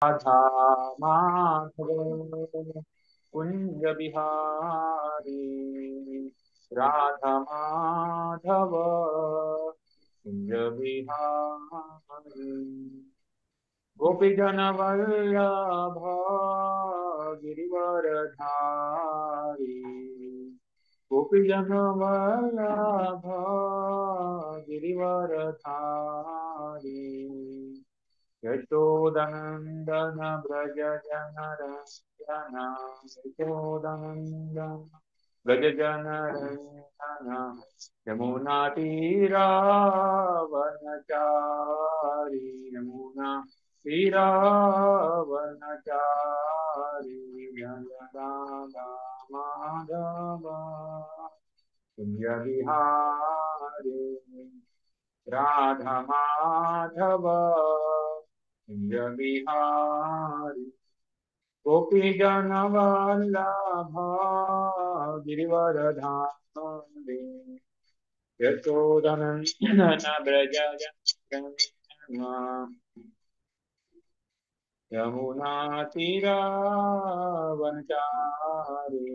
राधा माधव कुंज बिहारी राधा माधव कुंज बिहारी गोपीजन वल्लभ गिरिवरधारी गोपीजन वल्लभ गिरिवरधारी यशोदनन्दन व्रज जनरञ्जन यशोदनन्दन व्रज जनरञ्जन यमुनातीरावनचारी यमुनातीरावनचारी जय राधा माधव कुञ्ज विहारी राधा माधव कुंज बिहारी गोपी जन वल्लभ गिरिवरधारी यशोदनन्दन व्रज जनरञ्जन यमुनातीरावनचारी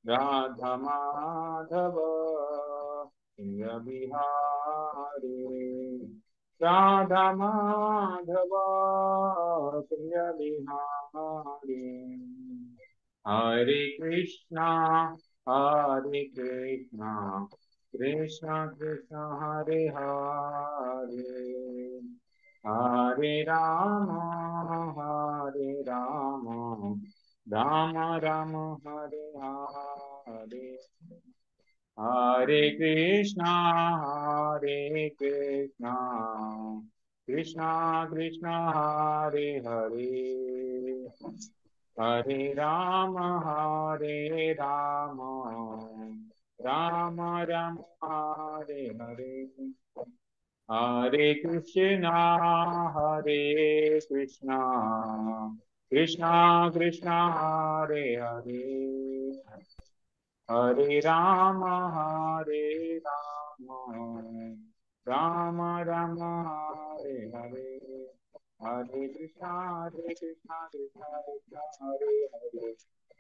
राधा माधव कुंज बिहारी राधा माधव कुंज बिहारी हरे कृष्णा कृष्ण कृष्ण हरे हरे हरे राम राम राम हरे हरे हरे कृष्णा कृष्ण कृष्ण हरे हरे हरे राम राम राम हरे हरे हरे कृष्णा कृष्ण कृष्ण हरे हरे हरे राम राम राम हरे हरे हरे कृष्णा कृष्णा कृष्णा हरे हरे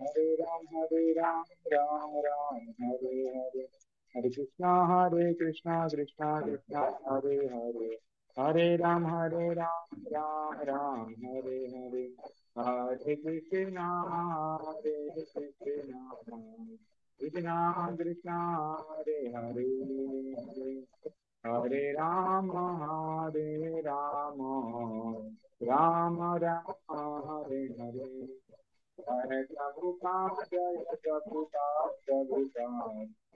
हरे राम राम राम हरे हरे हरे कृष्णा कृष्णा कृष्णा हरे हरे हरे राम राम राम हरे हरे हरे कृष्णा कृष्णा कृष्णा हरे हरे हरे राम राम राम हरे हरे हरे प्रभुपाद जय प्रभुपाद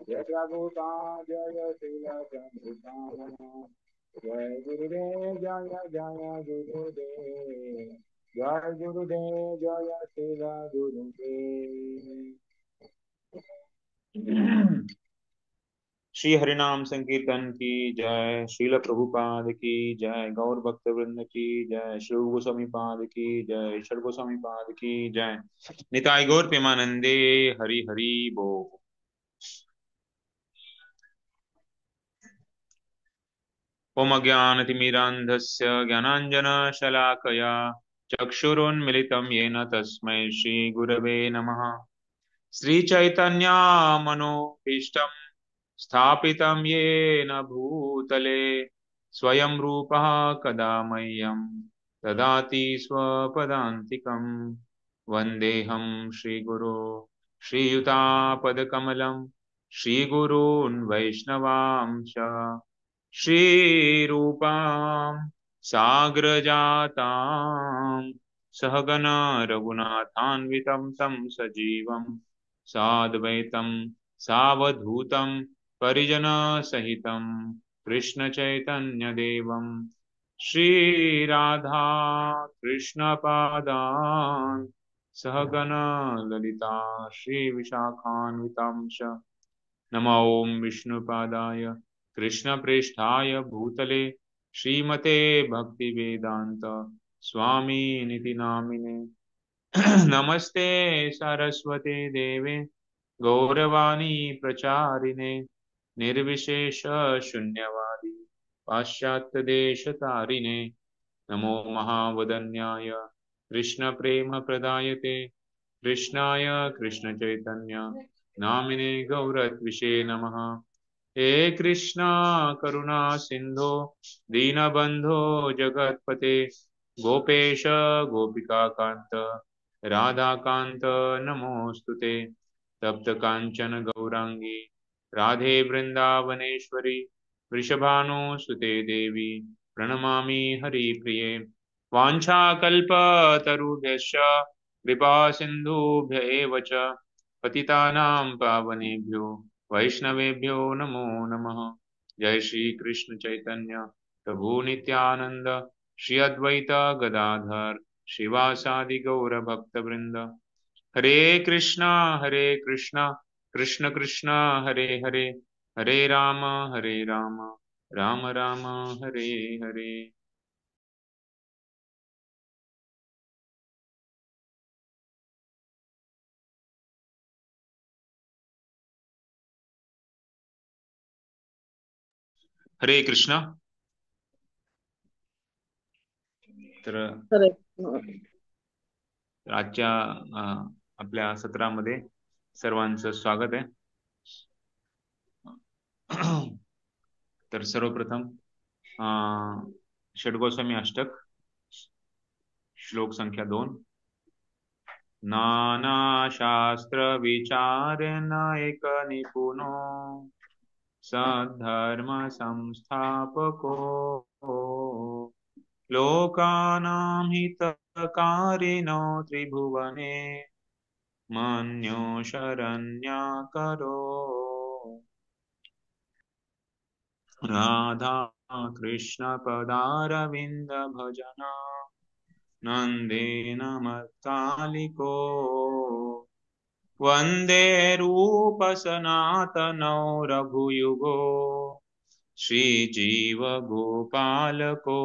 जय प्रभुपाद जय श्रील प्रभुपाद जय गुरुदेव जय गुरुदेव जय गुरुदेव जय श्रील गुरुदेव। श्री हरिनाम संकीर्तन की जय, श्रील प्रभुपाद की जय, गौर भक्त वृंद की जय, श्री गोस्वामी पाद की जय, षड गोस्वामी पाद की जय, निताई गौर प्रेमानंदे हरि हरि बो। ओम अज्ञानतिमिरान्धस्य ज्ञानाञ्जनशलाकया चक्षुरुन्मिलितं येन तस्मै श्रीगुरवे नमः। श्रीचैतन्यमनोभीष्टं स्थापितं येन भूतले स्वयं रूपः कदा मह्यं ददाति स्वपदान्तिकं। वन्देऽहं श्रीगुरो श्रीयुतापदकमलं श्रीगुरून् वैष्णवांश श्रीरूपां साग्रजातां सहगण रघुनाथान्वितं तं सजीवं साद्वैतं सावधूतं परिजनसहितं कृष्णचैतन्यदेवं श्रीराधा कृष्णपादान् सहगण ललिता श्रीविशाखान्वितांश। नमो ॐ विष्णुपादाय कृष्णप्रेष्ठाय भूतले श्रीमते भक्तिवेदान्त स्वामिनिति नामिने। नमस्ते सरस्वते देवे गौरवाणी प्रचारिणे निर्विशेष शून्यवादी पाश्चात्यदेशतारिणे नमो महावदन्याय कृष्णप्रेमप्रदायते कृष्णाय कृष्णचैतन्य नामिने गौरत्विषे नमः। हे कृष्णा करुणा सिंधो दीनबंधो जगत्पते गोपेश गोपिकाकांत राधाकांत नमोस्तुते। तप्त कांचन गौरांगी राधे वृंदावनेश्वरी वृषभानुसुते देवी प्रणमामि हरिप्रिये। वाञ्छाकल्पतरुभ्यश्च कृपा सिन्धुभ्य एव च पतितानां पावनेभ्यो वैष्णवेभ्यो नमो नमः। जय श्री कृष्ण चैतन्य प्रभु नित्यानंद श्री अद्वैत गदाधर श्रीवासादि गौर भक्त वृंद। हरे कृष्णा कृष्ण कृष्ण हरे हरे हरे राम राम राम हरे हरे। हरे कृष्णा। तर खरंय. आजच्या आपल्या सत्रामध्ये सर्वांचं स्वागत आहे। तर सर्वप्रथम षडगोस्वामी अष्टक श्लोक संख्या 2। नाना शास्त्र विचारण एक निपुनो सद्धर्म संस्थापको लोकानां हितकारिणो त्रिभुवने मन्यो शरण्याकरो। राधा कृष्ण पदारविंद भजना नंदेन मत्कालिको वंदे रूप सनातनौ रघुयुगो श्रीजीव गोपालको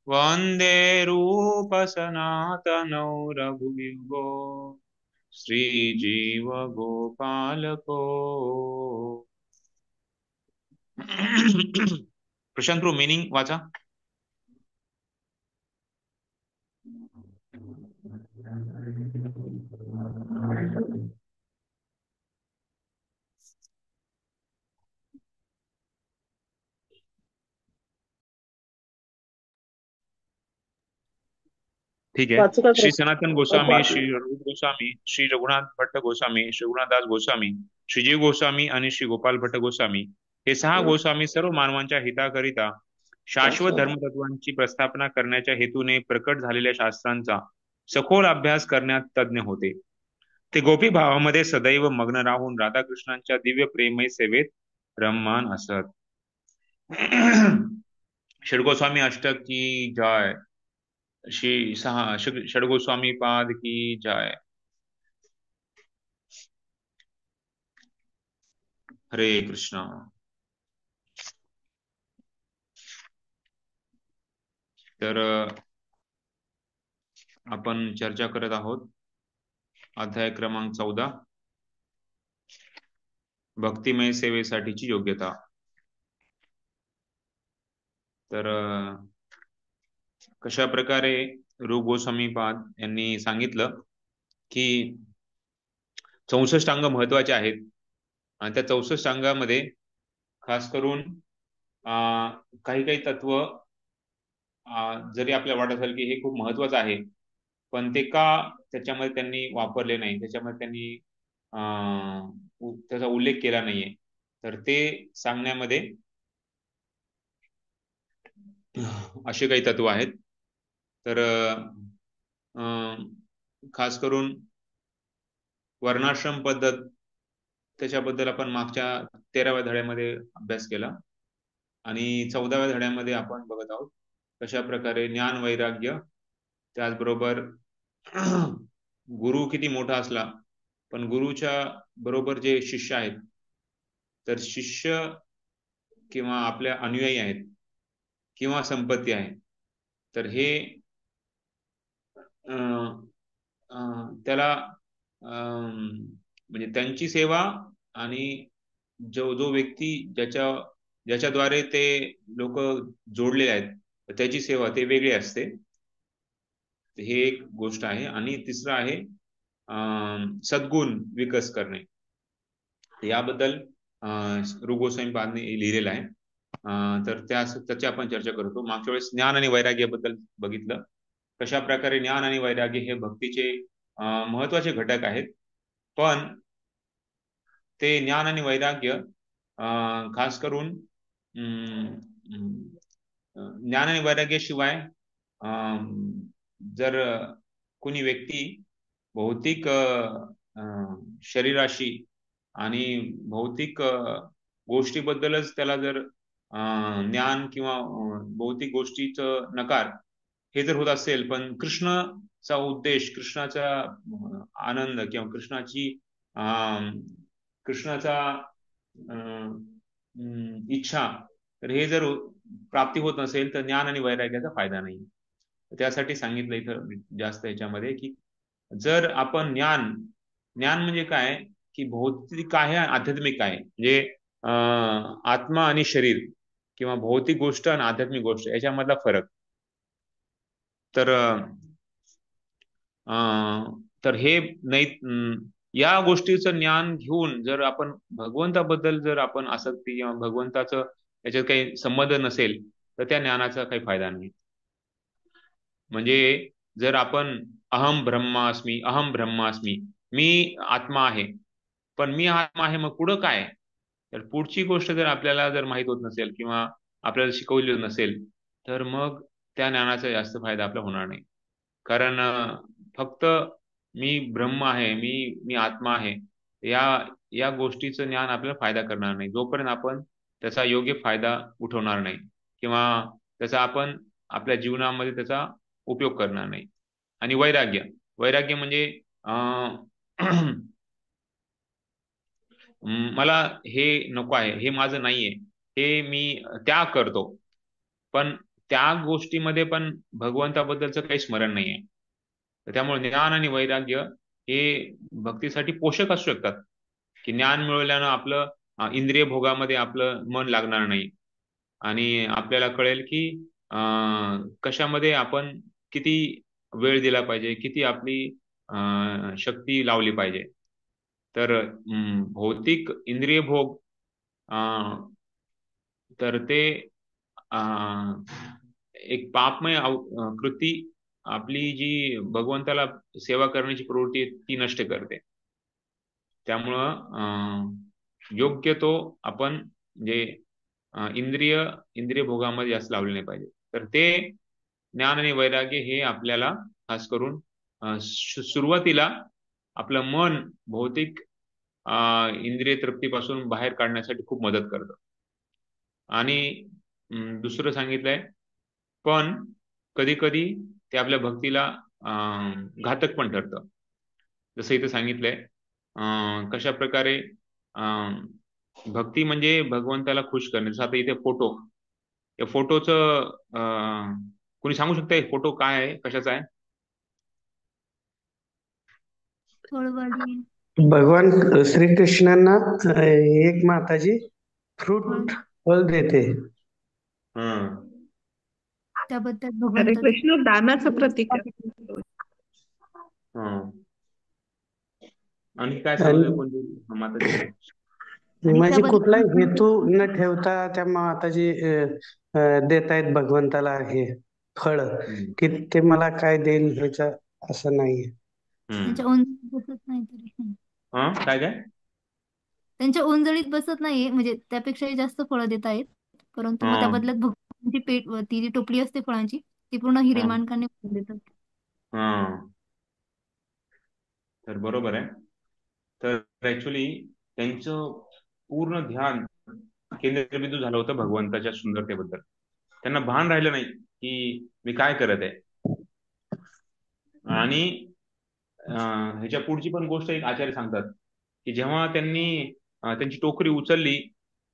वंदे रूप सनातनौ रघुयुगो श्रीजीव गोपालको। प्रशांत प्रो मीनिंग वाचा। ठीक है। वाचू का श्री कृष्ण? सनातन गोस्वामी श्री रूप गोस्वामी श्री रघुनाथ भट्ट गोस्वामी श्री रघुनाथदास गोस्वामी श्रीजीव गोस्वामी आणि श्री गोपाल भट्ट गोस्वामी हे 6 गोस्वामी सर्व मानवांच्या हिताकरिता शाश्वत धर्मतत्वांची प्रस्थापना करण्याच्या हेतूने प्रकट झालेल्या शास्त्रांचा सखोल अभ्यास करण्यात तज्ञ होते। ते गोपी भावामध्ये सदैव मग्न राहून राधाकृष्णांच्या दिव्य प्रेमय सेवेत रममान असत। षडगोस्वामी अष्टक की जय। श्री षडगोस्वामी पाद की जय। हरे कृष्णा। तर आपण चर्चा करत आहोत अध्याय क्रमांक 14 भक्तिमय सेवेसाठीची योग्यता। तर कशा प्रकारे रूप गोस्वामी पाद यांनी सांगितलं की 64 अंग महत्वाचे आहेत आणि त्या 64 अंगामध्ये खास करून काही काही तत्व जरी आपल्याला वाटत असेल की हे खूप महत्वाचं आहे पण ते का त्याच्यामध्ये त्यांनी वापरले नाही, त्याच्यामध्ये त्यांनी त्याचा उल्लेख केला नाहीये, तर ते सांगण्यामध्ये असे काही तत्व आहेत। तर खास करून वर्णाश्रम पद्धत त्याच्याबद्दल आपण मागच्या 13व्या धड्यामध्ये अभ्यास केला आणि 14व्या धड्यामध्ये आपण बघत आहोत कशा प्रकारे ज्ञान वैराग्य, त्याचबरोबर गुरु किती मोठा असला पण गुरुच्या बरोबर जे शिष्य आहेत, तर शिष्य किंवा आपल्या अनुयायी आहेत किंवा संपत्ती आहे, तर हे त्याला म्हणजे त्यांची सेवा आणि जो जो व्यक्ती ज्याच्याद्वारे ते लोक जोडलेले आहेत तर त्याची सेवा ते वेगळी असते. हे एक गोष्ट आहे. आणि तिसरं आहे सद्गुण विकस करणे. याबद्दल ऋ गोस्वामीपादांनी लिहिलेलं आहे. तर त्याची आपण चर्चा करतो. मागच्या वेळेस ज्ञान आणि वैराग्याबद्दल बघितलं. कशा प्रकारे ज्ञान आणि वैराग्य हे भक्तीचे महत्वाचे घटक आहेत. पण ते ज्ञान आणि वैराग्य खास करून ज्ञान आणि वैराग्याशिवाय जर कोणी व्यक्ती भौतिक शरीराशी आणि भौतिक गोष्टीबद्दलच त्याला जर ज्ञान किंवा भौतिक गोष्टीचं नकार हे जर होत असेल, पण कृष्णचा उद्देश, कृष्णाचा आनंद किंवा कृष्णाचा इच्छा, तर हे जर प्राप्ती होत नसेल तर ज्ञान आणि वैराग्याचा फायदा नाही. त्यासाठी सांगितलं इथं जास्त याच्यामध्ये की जर आपण ज्ञान म्हणजे काय, की भौतिक आहे आध्यात्मिक आहे, म्हणजे आत्मा आणि शरीर किंवा भौतिक गोष्ट आणि आध्यात्मिक गोष्ट याच्यामधला फरक. तर तर हे नाही, या गोष्टीचं ज्ञान घेऊन जर आपण भगवंताबद्दल जर आपण आसक्ती किंवा भगवंताचं याच्यात काही संबंध नसेल तर त्या ज्ञानाचा काही फायदा नाही. म्हणजे जर आपण अहम ब्रह्मास्मी, मी आत्मा आहे, पण मी आत्मा आहे मग पुढं काय, तर पुढची गोष्ट जर आपल्याला जर माहित होत नसेल किंवा आपल्याला शिकवली नसेल तर मग त्या ज्ञानाचा जास्त फायदा आपला होणार नाही. कारण फक्त मी ब्रह्म आहे, मी आत्मा आहे, या या गोष्टीचं ज्ञान आपल्याला फायदा करणार नाही जोपर्यंत आपण त्याचा योग्य फायदा उठवणार नाही किंवा त्याचा आपण आपल्या जीवनामध्ये त्याचा उपयोग करणार नाही. आणि वैराग्य म्हणजे मला हे नको आहे, हे माझं नाहीये, हे मी त्याग करतो, पण त्या गोष्टीमध्ये पण भगवंताबद्दलचं काही स्मरण नाहीये. त्यामुळे ज्ञान आणि वैराग्य हे भक्तीसाठी पोषक असू शकतात. की ज्ञान मिळवल्यानं आपलं इंद्रिय भोगामध्ये आपलं मन लागणार नाही आणि आपल्याला कळेल की कशामध्ये आपण किती वेळ दिला पाहिजे, किती आपली शक्ती लावली पाहिजे. तर भौतिक इंद्रिय भोग तर ते एक पापमय कृती आपली जी भगवंताला सेवा करण्याची प्रवृत्ती आहे ती नष्ट करते. त्यामुळं योग्य तो आपण म्हणजे इंद्रिय भोगामध्ये जास्त लावले नाही पाहिजे. तर ते ज्ञान आणि वैराग्य हे आपल्याला खास करून सुरुवातीला आपलं मन भौतिक इंद्रिय तृप्तीपासून बाहेर काढण्यासाठी खूप मदत करतं. आणि दुसरं सांगितलंय, पण कधी कधी ते आपल्या भक्तीला घातक पण ठरतं. जसं इथं सांगितलंय कशा प्रकारे भक्ती म्हणजे भगवंताला खुश करणे. जसं आता इथे फोटो, या फोटोचं कोणी सांगू शकतंय फोटो काय आहे, कशाचा आहे? भगवान श्रीकृष्णांना एक माताजी फ्रूट फल देते. त्याबद्दल हरे कृष्ण दानाचं प्रतीक आहे. आणि काय सांगू कोणती माताजी? म्हणजे कुठलाही हेतू न ठेवता त्या माताजी देत आहेत भगवंताला हे फळ, की ते मला काय देईल ह्याच असं नाहीये. त्यांच्या ओंजळीत बसत नाही तरी काय त्यांच्या ओंजळीत बसत नाहीये, म्हणजे त्यापेक्षाही जास्त फळं देत आहेत, परंतु मग त्या बदल्यात भगवानची पेट, ती जी टोपली असते फळांची ती पूर्ण हिरेमाणकाने भरून देतात. तर बरोबर आहे. तर ऍक्च्युली त्यांचं पूर्ण ध्यान केंद्रबिंदू झालं होतं भगवंताच्या सुंदरतेबद्दल. त्यांना भान राहिलं नाही की मी काय करत आहे. आणि ह्याच्या पुढची पण गोष्ट एक आचार्य सांगतात की जेव्हा त्यांनी त्यांची टोकरी उचलली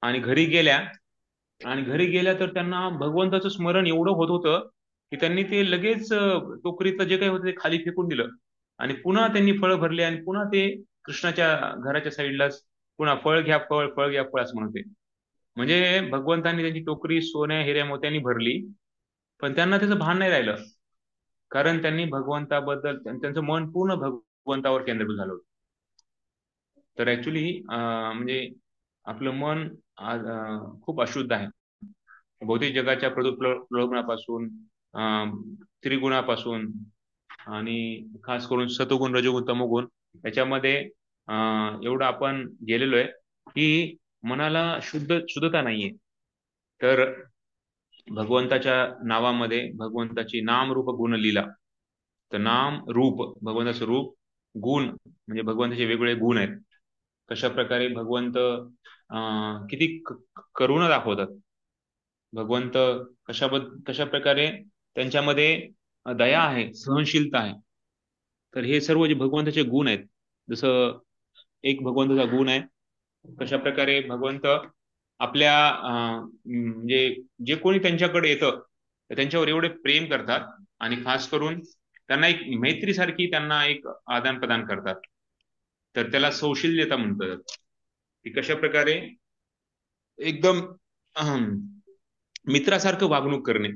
आणि घरी गेल्या तर त्यांना भगवंताचं स्मरण एवढं होत होतं की त्यांनी ते लगेच टोकरीतलं जे काही होतं ते खाली फेकून दिलं आणि पुन्हा त्यांनी फळं भरले आणि पुन्हा ते कृष्णाच्या घराच्या साईडलाच पुन्हा फळ घ्या फळ असं म्हणते. म्हणजे भगवंतांनी त्यांची टोकरी सोन्या हिऱ्या मोत्यांनी भरली, पण त्यांना त्याचं भान नाही राहिलं, कारण त्यांनी भगवंताबद्दल त्यांचं मन पूर्ण भगवंतावर केंद्रित झालं होतं. तर ऍक्च्युली म्हणजे आपलं मन आज खूप अशुद्ध आहे. भौतिक जगाच्या प्रलोभनापासून, त्रिगुणापासून, आणि खास करून सतोगुण, रजोगुण, तमोगुण याच्यामध्ये एवढं आपण गेलेलो आहे की मनाला शुद्धता नाहीये. तर भगवंताच्या नावामध्ये भगवंताची नाम रूप गुण लीला. तर नाम रूप भगवंताचं रूप, गुण म्हणजे भगवंताचे वेगवेगळे गुण आहेत. कशा प्रकारे भगवंत किती करुणा दाखवतात. भगवंत कशा प्रकारे त्यांच्यामध्ये दया आहे, सहनशीलता आहे. तर हे सर्व जे भगवंताचे गुण आहेत, जसं एक भगवंताचा गुण आहे कशा प्रकारे भगवंत आपल्या म्हणजे जे कोणी त्यांच्याकडे येतं त्यांच्यावर एवढे प्रेम करतात, आणि खास करून त्यांना एक मैत्रीसारखी त्यांना एक आदान प्रदान करतात. तर त्याला सौशील्यता म्हणतात, की कशा प्रकारे एकदम मित्रासारखं वागणूक करणे.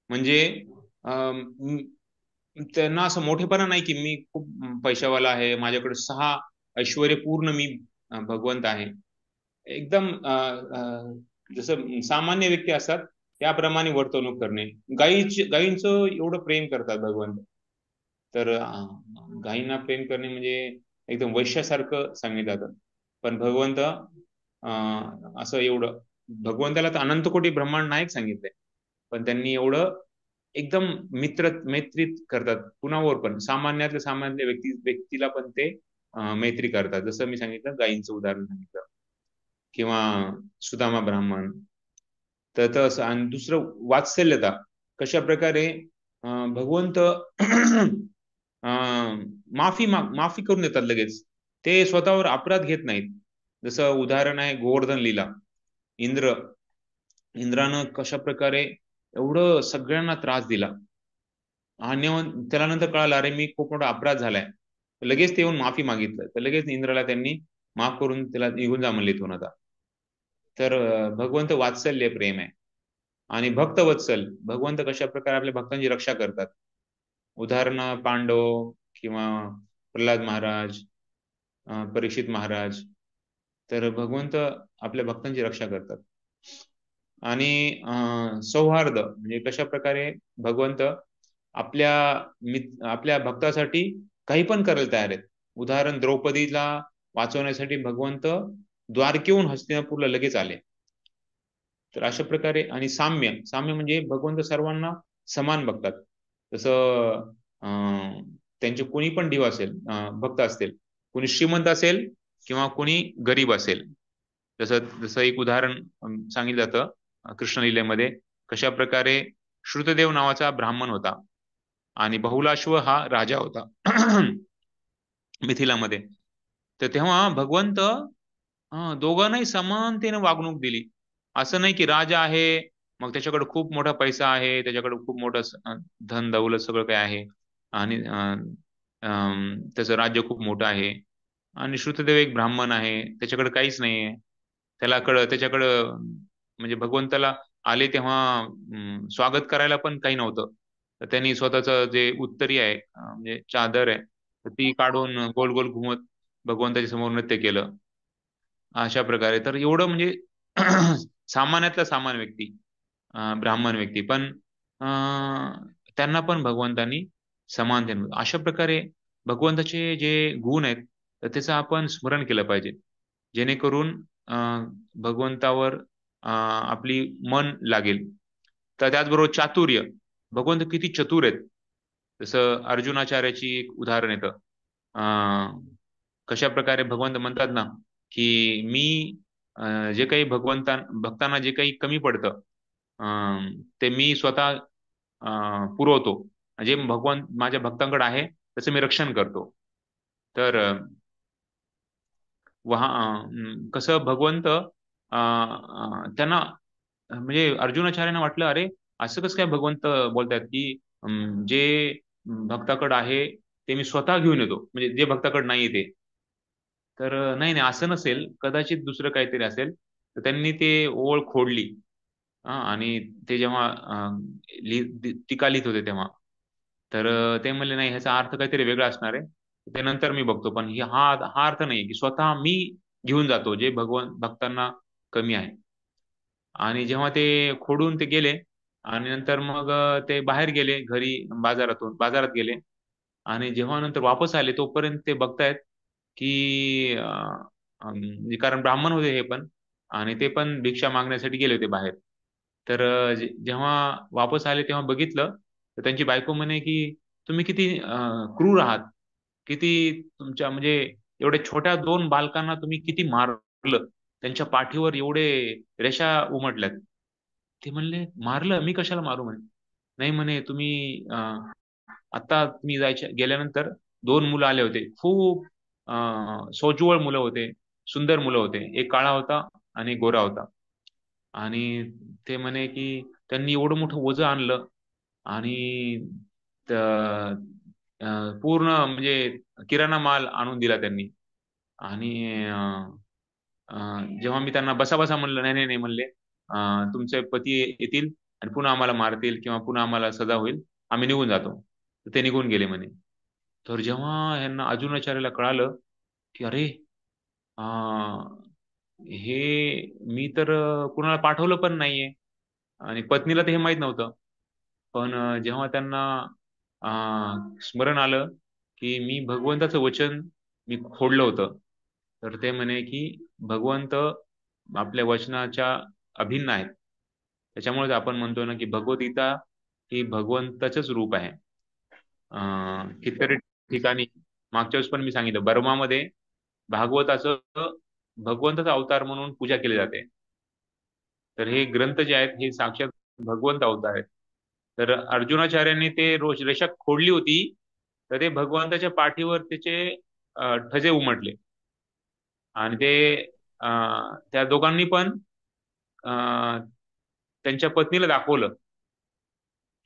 म्हणजे त्यांना असं मोठेपणा नाही की मी खूप पैशावाला आहे, माझ्याकडे 6 ऐश्वर्यपूर्ण मी भगवंत आहे. एकदम जसं सामान्य व्यक्ती असतात त्याप्रमाणे वर्तवणूक करणे. गायींचं एवढं प्रेम करतात भगवंत. तर गायींना प्रेम करणे म्हणजे एकदम वैश्यासारखं सांगितलं जातं. पण भगवंत असं एवढं, भगवंताला तर अनंत कोटी ब्रह्मांड नायक सांगितलंय, पण त्यांनी एवढं एकदम मैत्रीत करतात. कुणावर पण, सामान्यातल्या सामान्य व्यक्तीला पण ते मैत्री करतात. जसं मी सांगितलं, गायींचं उदाहरण सांगितलं, किंवा सुदामा ब्राह्मण. तर आणि दुसरं वात्सल्यता. कशा प्रकारे भगवंत माफी करून देतात लगेच. ते स्वतःवर अपराध घेत नाहीत. जसं उदाहरण आहे गोवर्धन लीला. इंद्रानं कशा प्रकारे एवढं सगळ्यांना त्रास दिला, आणि त्याला नंतर कळालं अरे मी खूप मोठा अपराध झालाय. लगेच ते येऊन माफी मागितलं, तर लगेच इंद्राला त्यांनी माफ करून त्याला निघून जा म्हणले इथून आता. तर भगवंत वात्सल्य प्रेम आहे. आणि भक्तवत्सल, भगवंत कशा प्रकारे आपल्या भक्तांची रक्षा करतात. उदाहरण पांडव किंवा प्रल्हाद महाराज, परीक्षित महाराज. तर भगवंत आपल्या भक्तांची रक्षा करतात. आणि सौहार्द म्हणजे कशा प्रकारे भगवंत आपल्या भक्तासाठी काही पण करायला तयार आहेत. उदाहरण द्रौपदीला वाचवण्यासाठी भगवंत द्वारकेहून हस्तिनापूरला लगेच आले. तर अशा प्रकारे. आणि साम्य म्हणजे भगवंत सर्वांना समान बघतात. जसं त्यांचे कोणी पण देव असेल, भक्त असतील, कोणी श्रीमंत असेल किंवा कोणी गरीब असेल. जसं एक उदाहरण सांगितलं जातं कृष्णलीलेमध्ये, कशा प्रकारे श्रुतदेव नावाचा ब्राह्मण होता आणि बहुलाश्व हा राजा होता मिथिलामध्ये. तर तेव्हा भगवंत दोघांनाही समानतेने वागणूक दिली. असं नाही की राजा आहे मग त्याच्याकडे खूप मोठा पैसा आहे, त्याच्याकडे खूप मोठं धन दौलत सगळं काय आहे, आणि त्याचं राज्य खूप मोठं आहे, आणि श्रुतदेव एक ब्राह्मण आहे, त्याच्याकडे काहीच नाहीये. त्याच्याकडं म्हणजे भगवंताला आले तेव्हा स्वागत करायला पण काही नव्हतं. तर त्यांनी स्वतःचं जे उत्तरी आहे म्हणजे चादर आहे, तर ती काढून गोल गोल घुमत भगवंताच्या समोर नृत्य केलं. अशा प्रकारे. तर एवढं म्हणजे सामान्यातला सामान्य व्यक्ती, ब्राह्मण व्यक्ती पण त्यांना पण भगवंतांनी समानतेने. अशा प्रकारे भगवंताचे जे गुण आहेत तर त्याचं आपण स्मरण केलं पाहिजे, जेणेकरून भगवंतावर आपली मन लागेल. तर त्याचबरोबर चातुर्य, भगवंत किती चतुर आहेत. जसं अर्जुनाचार्याची एक उदाहरण येतं. कशा प्रकारे भगवंत म्हणतात ना की मी जे काही भक्तांना जे काही कमी पडतं ते मी स्वतः पुरवतो. जे भगवंत माझ्या भक्तांकडे आहे त्याचं मी रक्षण करतो. तर कसं भगवंत त्यांना म्हणजे अर्जुनाचार्यांना वाटलं अरे असं कसं काय भगवंत बोलतायत की जे भक्ताकडे आहे ते मी स्वतः घेऊन येतो, म्हणजे जे भक्ताकडे नाही ते. तर नाही असं नसेल, कदाचित दुसरं काहीतरी असेल. तर त्यांनी ते ओळ खोडली आणि ते जेव्हा टीका लिहित होते तेव्हा, तर ते म्हणले नाही, ह्याचा अर्थ काहीतरी वेगळा असणार आहे, ते नंतर मी बघतो. पण हा अर्थ नाही की स्वतः मी घेऊन जातो जे भक्तांना कमी आहे. आणि जेव्हा ते खोडून ते गेले आणि नंतर मग ते बाहेर गेले घरी, बाजारात गेले, आणि जेव्हा नंतर वापस आले तोपर्यंत ते बघतायत की म्हणजे कारण ब्राह्मण होते हे पण, आणि ते पण भिक्षा मागण्यासाठी गेले होते बाहेर. तर जेव्हा वापस आले तेव्हा बघितलं तर त्यांची बायको म्हणे की तुम्ही किती क्रूर आहात, किती तुमच्या म्हणजे एवढ्या छोट्या 2 बालकांना तुम्ही किती मारलं, त्यांच्या पाठीवर एवढे रेषा उमटल्यात. ते म्हणले मारलं, मी कशाला मारू म्हणे. नाही म्हणे, तुम्ही आता तुम्ही गेल्यानंतर 2 मुलं आले होते, खूप सोज्वळ मुलं होते, सुंदर मुलं होते, एक काळा होता आणि एक गोरा होता. आणि ते म्हणे की त्यांनी एवढं मोठं ओझं आणलं, आणि पूर्ण म्हणजे किराणा माल आणून दिला त्यांनी. आणि जेव्हा मी त्यांना बसा बसा म्हणलं, नाही नाही नाही म्हणले, तुमचे पती येतील आणि पुन्हा आम्हाला मारतील किंवा पुन्हा आम्हाला सजा होईल, आम्ही निघून जातो. तर ते निघून गेले म्हणे. तर जेव्हा ह्यांना अर्जुनाचार्याला कळालं की अरे, हे मी तर कुणाला पाठवलं पण नाहीये, आणि पत्नीला तर हे माहित नव्हतं. पण जेव्हा त्यांना स्मरण आलं की मी भगवंताचं वचन मी खोडलं होतं, तर ते म्हणे की भगवंत आपल्या वचनाच्या अभिन्न आहेत. त्याच्यामुळे आपण म्हणतो ना की भगवद्गीता ही भगवंताचंच रूप आहे. कितीतरी ठिकाणी मागच्या वेळेस पण मी सांगितलं, बर्मामध्ये भागवताचं भगवंताचा अवतार म्हणून पूजा केली जाते. तर हे ग्रंथ जे आहेत हे साक्षात भगवंत अवतार आहेत. तर अर्जुनाचार्यांनी ते रोज रेषा खोडली होती, तर ते भगवंताच्या पाठीवर त्याचे ठसे उमटले. आणि ते त्या दोघांनी पण त्यांच्या पत्नीला दाखवलं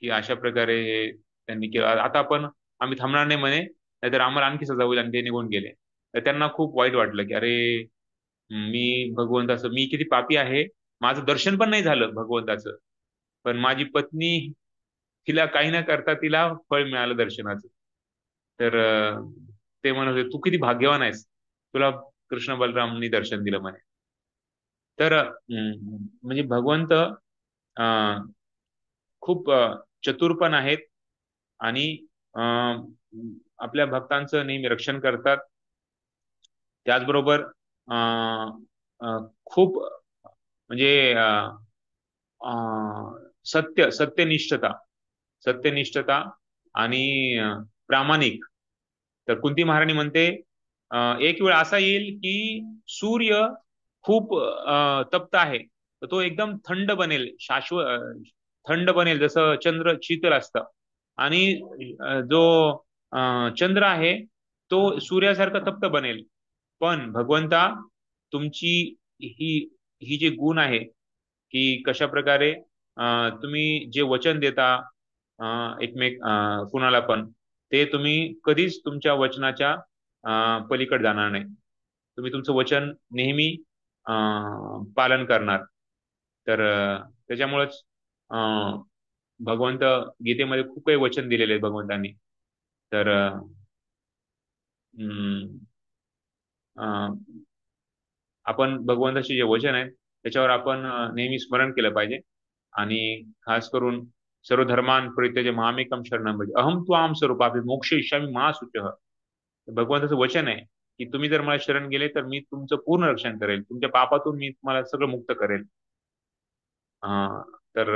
की अशा प्रकारे हे त्यांनी केलं, आता आपण आम्ही थांबणार नाही म्हणे, नाहीतर आम्हाला आणखी सजा होईल, आणि ते निघून गेले. तर त्यांना खूप वाईट वाटलं की अरे, मी भगवंताचं मी किती पापी आहे, माझं दर्शन पण नाही झालं भगवंताचं, पण माझी पत्नी, तिला काही न करता तिला फळ मिळालं दर्शनाचं. तर ते म्हणत होते तू किती भाग्यवान आहेस, तुला कृष्ण बलरामनी दर्शन दिलं म्हणे. तर म्हणजे भगवंत खूप चतुर पण आहेत, आणि आपल्या भक्तांचं नेहमी रक्षण करतात. त्याचबरोबर खूप म्हणजे सत्यनिष्ठता, सत्यनिष्ठता आणि प्रामाणिक. तर कुंती महाराणी म्हणते एक वेळ असा येईल की सूर्य खूप तप्त आहे, तर तो एकदम थंड बनेल, थंड बनेल, जसं चंद्र शीतल असतं. आणि जो चंद्र आहे तो सूर्यासारखा तप्त बनेल. पण भगवंता, तुमची ही ही जे गुण आहे की कशा प्रकारे तुम्ही जे वचन देता एकमेक कुणाला पण, ते तुम्ही कधीच तुमच्या वचनाच्या पलीकडे जाणार नाही. तुम्ही तुमचं वचन नेहमी पालन करणार. तर त्याच्यामुळेच भगवंत गीतेमध्ये खूप काही वचन दिलेले आहेत भगवंतांनी. तर आपण भगवंताचे जे वचन आहेत त्याच्यावर आपण नेहमी स्मरण केलं पाहिजे. आणि खास करून सर्व धर्मान परित्यज्य मामेकम शरणं भज अहम त्वाम स्वरूपापि मोक्षयिष्यामि मा शुचः. भगवंताचं वचन आहे की तुम्ही जर मला शरण गेले तर मी तुमचं पूर्ण रक्षण करेल, तुमच्या पापातून मी तुम्हाला सगळं मुक्त करेल. तर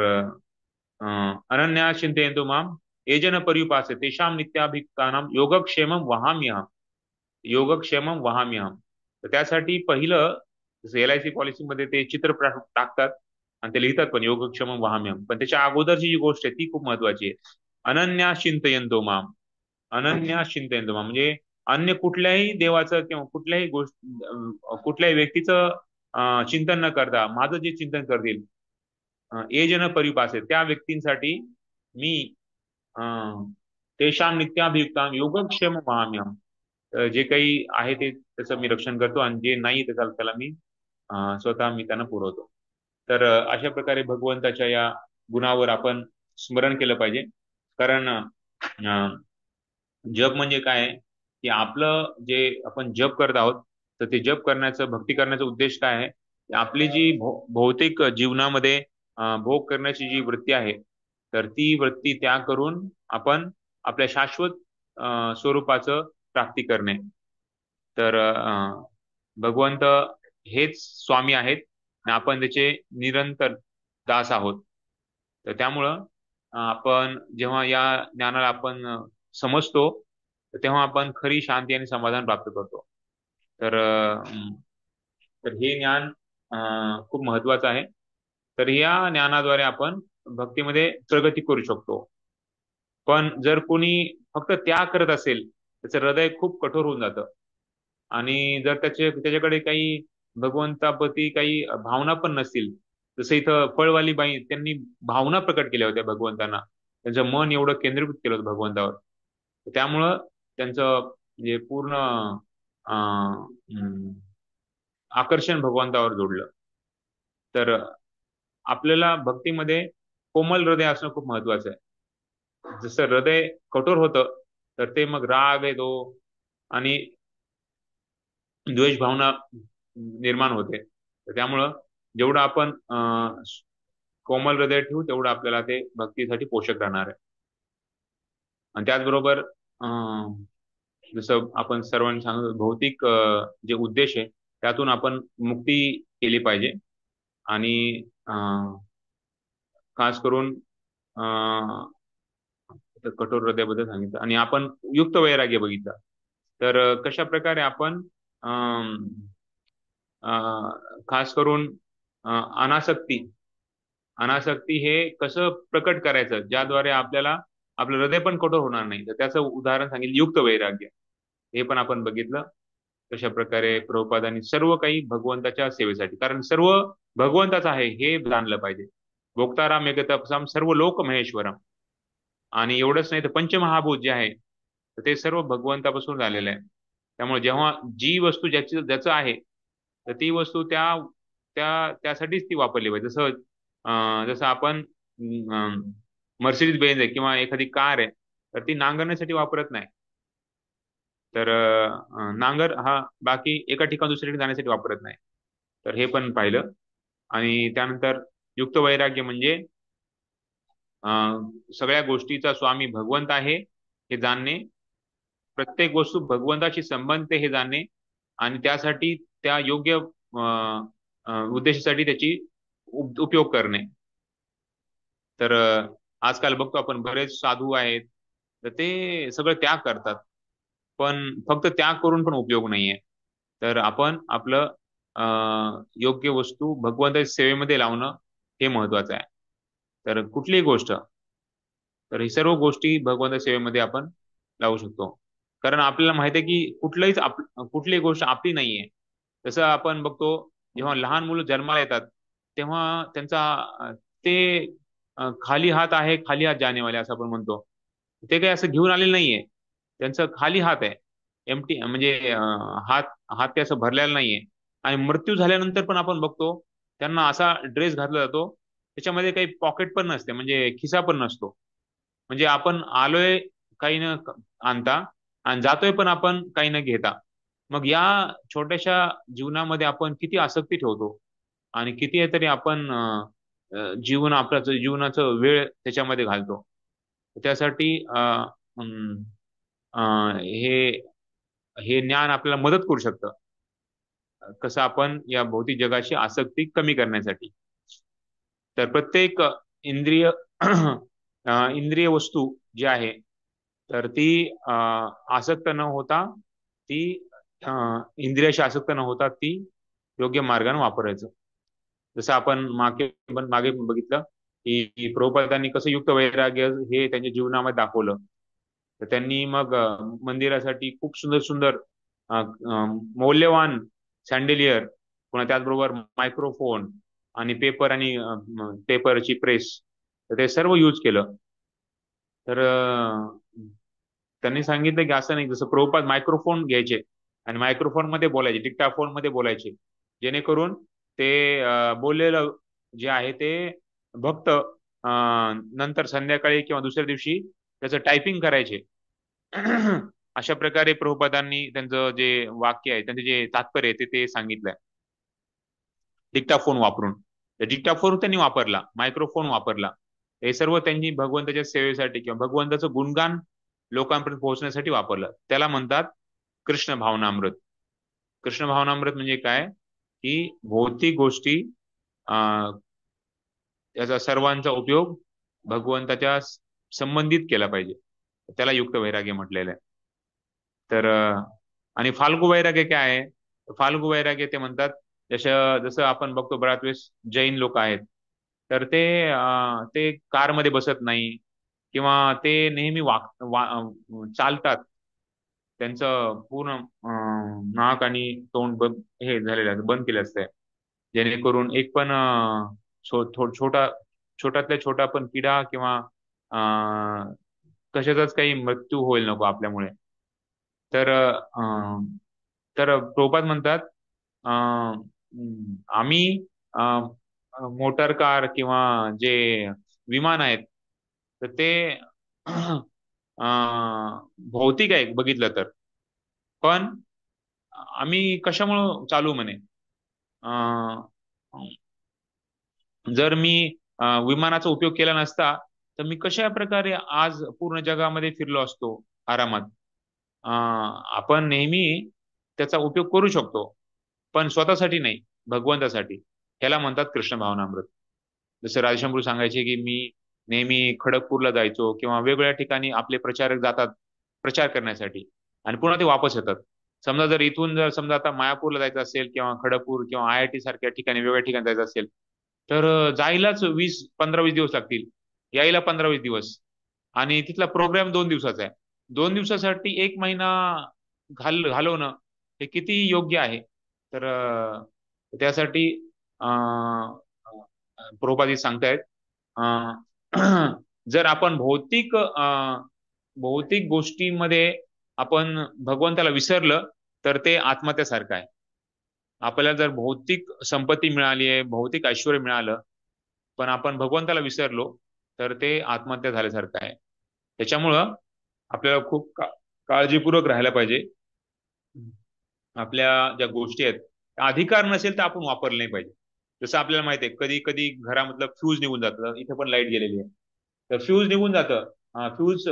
अनन्या चिंतयन्तु माम ये जन पर्युपासे तेषां नित्याभियुक्तानां योगक्षेमं वहाम्यहम्, योगक्षेमं वहाम्यहम्. तर त्यासाठी पहिलं जसं LIC पॉलिसीमध्ये ते चित्र टाकतात आणि ते लिहितात पण योगक्षेमं वहाम्यहम्, पण त्याच्या अगोदरची जी गोष्ट आहे ती खूप महत्वाची आहे. अनन्या चिंतयन्तो माम, अनन्या चिंतयन्तो माम म्हणजे अन्य कुठल्याही देवाचं किंवा कुठल्याही कुठल्याही व्यक्तीचं चिंतन न करता माझं जे चिंतन करतील, ये जन परिपासे, त्या व्यक्तींसाठी मी तेषां नित्याभियुक्तां योगक्षेम वहाम्यहम्, जे काही आहे ते त्याचं मी रक्षण करतो, आणि जे नाही त्याला मी स्वतः मी त्यांना पुरवतो. तर अशा प्रकारे भगवंताच्या या गुणावर आपण स्मरण केलं पाहिजे. कारण जप म्हणजे काय आहे की आपलं जे आपण जप करत आहोत, तर ते जप करण्याचं, भक्ती करण्याचा उद्देश काय आहे? आपली जी भौतिक जीवनामध्ये भोग करण्याची जी वृत्ती आहे, तर ती वृत्ती त्याग करून आपण आपल्या शाश्वत स्वरूपाचं प्राप्ती करणे. तर भगवंत हेच स्वामी आहेत आणि आपण त्याचे निरंतर दास आहोत. तर त्यामुळं आपण जेव्हा या ज्ञानाला आपण समजतो, तर तेव्हा आपण खरी शांती आणि समाधान प्राप्त करतो. तर तर हे ज्ञान खूप महत्वाचं आहे. तर या ज्ञानाद्वारे आपण भक्तीमध्ये प्रगती करू शकतो. पण जर कोणी फक्त त्याग करत असेल, त्याचं हृदय खूप कठोर होऊन जातं. आणि जर त्याच्याकडे काही भगवंताप्रती काही भावना पण नसतील, जसं इथं फळवाली बाई, त्यांनी भावना प्रकट केल्या होत्या भगवंतांना, त्यांचं मन एवढं केंद्रीकृत केलं होतं भगवंतावर. त्यामुळं त्यांचं म्हणजे पूर्ण आकर्षण भगवंतावर जोडलं. तर आपल्याला भक्तीमध्ये कोमल हृदय असणं खूप महत्वाचं आहे. जसं हृदय कठोर होतं, तर ते मग राग येतो आणि द्वेष भावना निर्माण होते. तर त्यामुळं जेवढं आपण कोमल हृदय ठेवू, तेवढं आपल्याला ते भक्तीसाठी पोषक राहणार आहे. आणि त्याचबरोबर जसं आपण सर्वांनी सांगतो, भौतिक जे उद्देश आहे त्यातून आपण मुक्ती केली पाहिजे. आणि खास करून कठोर हृदयाबद्दल सांगितलं, आणि आपण युक्त वैराग्य बघितलं. तर कशा प्रकारे आपण खास करून अनासक्ती अनासक्ती हे कसं प्रकट करायचं, ज्याद्वारे आपल्याला आपलं हृदय पण कठोर होणार नाही. तर त्याचं उदाहरण सांगितलं युक्त वैराग्य. हे पण आपण बघितलं कशा प्रकारे प्रभुपादांनी सर्व काही भगवंताच्या सेवेसाठी, कारण सर्व भगवंताचं आहे हे जाणलं पाहिजे. भोक्ताराम एकतपसाम सर्व लोक महेश्वरम. आणि एवढंच नाही तर पंचमहाभूत जे आहे, तर ते सर्व भगवंतापासून झालेलं आहे. त्यामुळे जेव्हा जी वस्तू ज्याचं आहे, तर ती वस्तू त्यासाठीच ती वापरली पाहिजे. जसं आपण मर्सिडीज बेंज आहे किंवा एखादी कार आहे, तर ती नांगरण्यासाठी वापरत नाही. तर नांगर हा बाकी एका ठिकाण दुसऱ्या ठिकाणी जाण्यासाठी वापरत नाही. तर हे पण पाहिलं. आणि त्यानंतर युक्त वैराग्य म्हणजे सगळ्या गोष्टीचा स्वामी भगवंत आहे हे जाणणे, प्रत्येक वस्तू भगवंताशी संबंध हे जाणणे, आणि त्यासाठी त्या योग्य उद्देशासाठी त्याची उपयोग करणे. तर आजकाल बघतो आपण बरेच साधू आहेत, तर ते सगळं त्याग करतात, पण फक्त त्याग करून पण उपयोग नाहीये. तर आपण आपलं योग्य वस्तू भगवंताच्या सेवेमध्ये लावणं हे महत्वाचं आहे. तर कुठलीही गोष्ट, तर ही सर्व गोष्टी भगवंताच्या सेवेमध्ये आपण लावू शकतो. कारण आपल्याला माहिती आहे की कुठलीही गोष्ट आपली नाहीये. तसं आपण बघतो, जेव्हा लहान मुलं जन्माला येतात, तेव्हा ते खाली हात आहे, खाली हात जाने वाले असं आपण म्हणतो. ते काही असं घेऊन आलेलं नाहीये, त्यांचं खाली हात आहे, एमटी, म्हणजे हात हात ते असं भरलेला नाहीये. आणि मृत्यू झाल्यानंतर पण आपण बघतो, त्यांना असा ड्रेस घातला जातो, त्याच्यामध्ये काही पॉकेट पण नसते, म्हणजे खिसा पण नसतो. म्हणजे आपण आलोय काही न आणता, आणि जातोय पण आपण काही न घेता. मग या छोट्याशा जीवनामध्ये आपण किती आसक्ती ठेवतो, आणि किती तरी आपण जीवनाचं वेळ त्याच्यामध्ये घालतो. त्यासाठी हे हे ज्ञान आपल्याला मदत करू शकतं, कसं आपण या भौतिक जगाची आसक्ती कमी करण्यासाठी. तर प्रत्येक इंद्रिय इंद्रिय वस्तू जी आहे, तर ती आसक्त न होता, ती इंद्रियाशी आसक्त न होता ती योग्य मार्गाने वापरायचं. जसं आपण मागे पण बघितलं की प्रभुपादांनी कसं युक्त वैराग्य हे त्यांच्या जीवनामध्ये दाखवलं. तर त्यांनी मग मंदिरासाठी खूप सुंदर सुंदर मौल्यवान सँडेलियर, पुन्हा त्याचबरोबर मायक्रोफोन आणि पेपरची प्रेस, तर ते सर्व यूज केलं. तर त्यांनी सांगितलं की असं नाही, जसं प्रभुपाद मायक्रोफोन घ्यायचे आणि मायक्रोफोन मध्ये बोलायचे, डिक्टाफोन मध्ये बोलायचे, जेणेकरून ते बोललेलं जे आहे ते भक्त नंतर संध्याकाळी किंवा दुसऱ्या दिवशी त्याचं टायपिंग करायचे. अशा प्रकारे प्रभुपादांनी त्यांचं जे वाक्य आहे, त्यांचे जे तात्पर्य आहे ते सांगितलंय डिक्टाफोन वापरून. डिक्टाफोन त्यांनी वापरला, मायक्रोफोन वापरला. हे सर्व त्यांनी भगवंताच्या सेवेसाठी किंवा भगवंताचं गुणगान लोकांपर्यंत पोहोचण्यासाठी वापरलं. त्याला म्हणतात कृष्ण भावनामृत. कृष्ण भावनामृत म्हणजे काय की भौतिक गोष्टी याचा सर्वांचा उपयोग भगवंताच्या संबंधित केला पाहिजे, त्याला युक्त वैराग्य म्हटलेलं आहे. तर आणि फाल्गू वैराग्य काय आहे? फाल्गू वैराग्य ते म्हणतात जसं आपण बघतो बऱ्याच वेळेस जैन लोक आहेत, तर ते कारमध्ये बसत नाही किंवा ते नेहमी चालतात. त्यांचं पूर्ण नाक आणि तोंड हे झालेलं आहे, बंद केलं असतंय, जेणेकरून एक पण छोट्यातल्या छोटा पण किडा किंवा कशाचाच काही मृत्यू होईल नको आपल्यामुळे. तर प्रभुपाद म्हणतात आम्ही मोटर कार किंवा जे विमान आहेत तर ते भौतिक आहे बघितलं तर, पण आम्ही कशामुळं चालू म्हणे. जर मी विमानाचा उपयोग केला नसता तर मी कशा प्रकारे आज पूर्ण जगामध्ये फिरलो असतो आरामात. आपण नेहमी त्याचा उपयोग करू शकतो, पण स्वतःसाठी नाही, भगवंतासाठी. ह्याला म्हणतात कृष्ण भावनामृत. जसं राजशंभू सांगायचे की मी नेहमी खडगपूरला जायचो किंवा वेगवेगळ्या ठिकाणी आपले प्रचारक जातात प्रचार करण्यासाठी आणि पुन्हा ते वापस येतात. समजा जर इथून जर समजा आता मायापूरला जायचं असेल किंवा खडगपूर किंवा IIT सारख्या ठिकाणी वेगवेगळ्या ठिकाणी जायचं असेल तर जायलाच 15-20 दिवस लागतील, यायला 15-20 दिवस, आणि तिथला प्रोग्राम 2 दिवसाचा आहे. 2 दिवसासाठी 1 महिना घालवणं हे किती योग्य आहे? तर त्यासाठी प्रभुपादी सांगतायत जर आपण भौतिक गोष्टींमध्ये आपण भगवंताला विसरलं तर ते आत्महत्यासारखं आहे. आपल्याला जर भौतिक संपत्ती मिळाली आहे, भौतिक ऐश्वर मिळालं, पण आपण भगवंताला विसरलो तर ते आत्महत्या झाल्यासारखं आहे. त्याच्यामुळं आपल्याला खूप काळजीपूर्वक राहायला पाहिजे. आपल्या ज्या गोष्टी आहेत, अधिकार नसेल तर आपण वापरले नाही पाहिजे. जसं आपल्याला माहिती आहे कधी कधी घरामधलं फ्यूज निघून जातं, इथे पण लाईट गेलेली आहे, तर फ्यूज निघून जातं, फ्यूज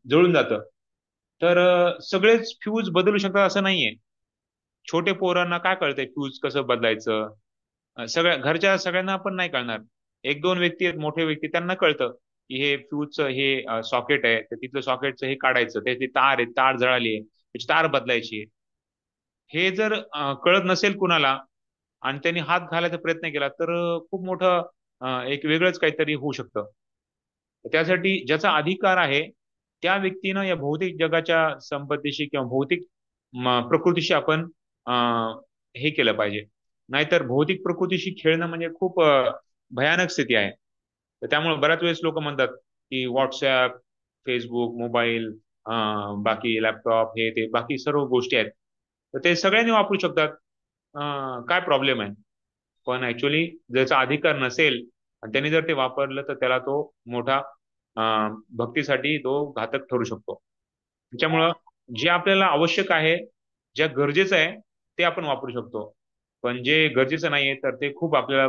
जळून जातं. तर सगळेच फ्यूज बदलू शकतात असं नाहीये. छोटे पोरांना काय कळतंय फ्यूज कसं बदलायचं? सगळ्या घरच्या सगळ्यांना पण नाही कळणार. 1-2 व्यक्ती आहेत, मोठे व्यक्ती, त्यांना कळतं की हे फ्यूजचं हे सॉकेट आहे, तर तिथलं सॉकेटचं हे काढायचं, त्याची तार आहे, तार जळाली आहे, त्याची तार बदलायची. हे जर कळत नसेल कुणाला आणि त्यांनी हात घालायचा प्रयत्न केला तर खूप मोठं एक वेगळंच काहीतरी होऊ शकतं. त्यासाठी ज्याचा अधिकार आहे त्या व्यक्तीनं या भौतिक जगाच्या संपत्तीशी किंवा भौतिक प्रकृतीशी आपण हे केलं पाहिजे. नाहीतर भौतिक प्रकृतीशी खेळणं म्हणजे खूप भयानक स्थिती आहे. तर त्यामुळे बऱ्याच वेळेस लोक म्हणतात की व्हॉट्सॲप, फेसबुक, मोबाईल, बाकी लॅपटॉप, हे ते बाकी सर्व गोष्टी आहेत तर ते सगळ्यांनी वापरू शकतात, काय प्रॉब्लेम आहे? पण ऍक्च्युली ज्याचा अधिकार नसेल आणि त्यांनी जर ते वापरलं तर त्याला तो मोठा भक्तीसाठी तो घातक ठरू शकतो. त्याच्यामुळं जे आपल्याला आवश्यक आहे, ज्या गरजेचं आहे ते आपण वापरू शकतो, पण जे गरजेचं नाहीये तर ते खूप आपल्याला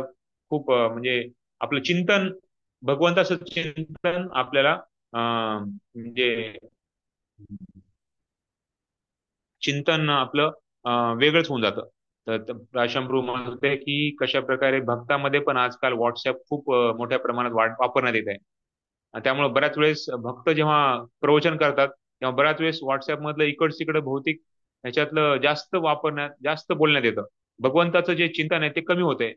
खूप म्हणजे आपलं चिंतन, भगवंताचं चिंतन आपल्याला म्हणजे चिंतन आपलं वेगळंच होऊन जातं. तर राजशंभू म्हणते की कशा प्रकारे भक्तामध्ये पण आजकाल व्हॉट्सअप खूप मोठ्या प्रमाणात वापरण्यात येत आहे. त्यामुळे बऱ्याच वेळेस भक्त जेव्हा प्रवचन करतात तेव्हा बऱ्याच वेळेस व्हॉट्सअप मधलं इकडच तिकडे भौतिक ह्याच्यातलं जास्त बोलण्यात येतं. भगवंताचं जे चिंतन आहे ते कमी होते.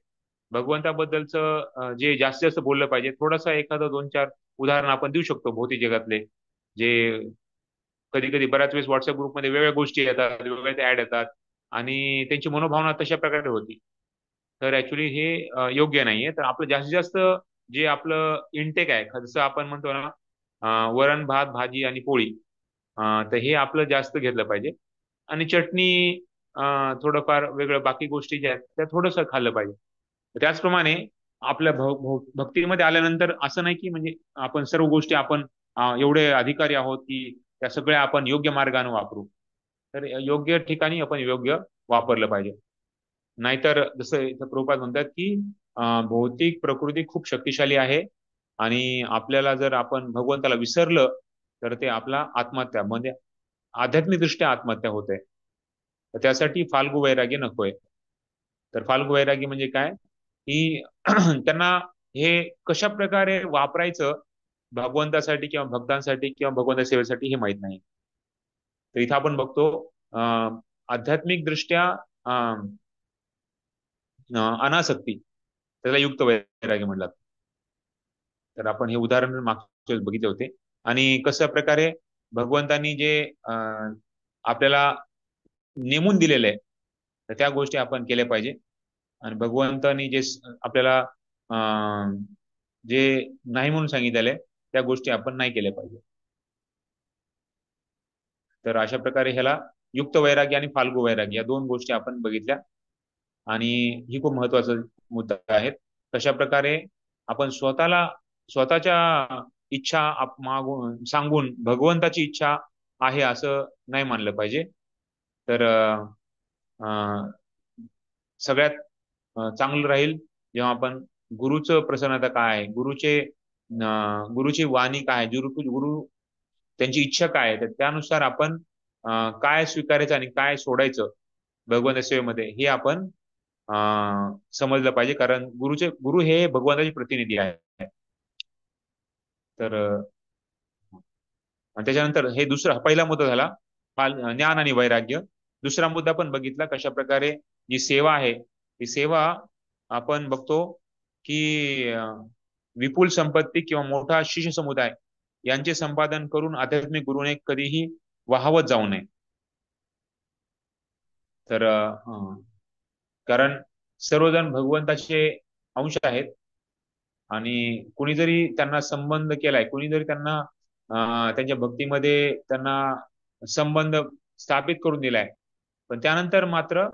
भगवंताबद्दलचं जे जास्तीत जास्त बोललं पाहिजे, थोडंसं एखादं 2-4 उदाहरण आपण देऊ शकतो भौतिक जगातले, जे कधी कधी बऱ्याच वेळेस व्हॉट्सअप ग्रुपमध्ये वेगवेगळ्या गोष्टी येतात, वेगवेगळ्या ऍड येतात आणि त्यांची मनोभावना तशा प्रकारे होती. तर ऍक्च्युली हे योग्य नाहीये. तर आपलं जास्तीत जास्त जे आपलं इनटेक आहे, जसं आपण म्हणतो ना वरण भात भाजी आणि पोळी, तर हे आपलं जास्त घेतलं पाहिजे आणि चटणी, थोडंफार वेगळं बाकी गोष्टी ज्या आहेत त्या थोडंसं खाल्लं पाहिजे. त्याचप्रमाणे आपल्या भक्तीमध्ये आल्यानंतर असं नाही की म्हणजे आपण सर्व गोष्टी आपण एवढे अधिकारी आहोत की त्या सगळ्या आपण योग्य मार्गाने वापरू. तर योग्य ठिकाणी आपण योग्य वापरलं पाहिजे. नाहीतर जसं इथं प्रभुपाद म्हणतात की भौतिक प्रकृती खूप शक्तिशाली आहे आणि आपल्याला जर आपण भगवंताला विसरलं तर ते आपला आत्महत्या म्हणजे आध्यात्मिकदृष्ट्या आत्महत्या होते. तर त्यासाठी फाल्गू वैराग्य नकोय. तर फाल्गू वैराग्य म्हणजे काय की त्यांना हे कशा प्रकारे वापरायचं भगवंतासाठी किंवा भक्तांसाठी किंवा भगवंता सेवेसाठी हे माहित नाही. तर इथं आपण बघतो आध्यात्मिक दृष्ट्या अनासक्ती त्याला युक्त वैराग्य म्हणतात. तर आपण हे उदाहरण मागच्या बघितले होते. आणि कशा प्रकारे भगवंतांनी जे आपल्याला नेमून दिलेलं आहे तर त्या गोष्टी आपण केल्या पाहिजे. आणि भगवंतांनी जे आपल्याला जे नाही म्हणून सांगितलेलं आहे त्या गोष्टी आपण नाही केल्या पाहिजे. तर अशा प्रकारे ह्याला युक्त वैराग्य आणि फाल्गू वैराग्य या दोन गोष्टी आपण बघितल्या. आणि ही खूप महत्वाचा मुद्दा आहेत. कशा प्रकारे आपण स्वतःच्या इच्छा मागून सांगून भगवंताची इच्छा आहे असं नाही मानलं पाहिजे. तर सगळ्यात चांगलं राहील जेव्हा आपण गुरुचं प्रसन्नता काय आहे, गुरुची वाणी काय, गुरु त्यांची इच्छा काय आहे, तर त्यानुसार आपण काय स्वीकारायचं आणि काय सोडायचं भगवंत सेवेमध्ये हे आपण समजलं पाहिजे. कारण गुरु हे भगवंताचे प्रतिनिधी आहे. तर त्याच्यानंतर हे दुसरा पहिला मुद्दा झाला ज्ञान आणि वैराग्य. दुसरा मुद्दा पण बघितला कशा प्रकारे जी सेवा आहे ती सेवा आपण बघतो की विपुल संपत्ती किंवा मोठा शिष्य समुदाय यांचे संपादन करून आध्यात्मिक गुरुने कधीही वाहवत जाऊ नये. तर कारण सर्वजण भगवंताचे अंश आहेत आणि कुणी जरी त्यांना संबंध केलाय, कुणी जरी त्यांना त्यांच्या भक्तीमध्ये त्यांना संबंध स्थापित करून दिलाय, पण त्यानंतर मात्र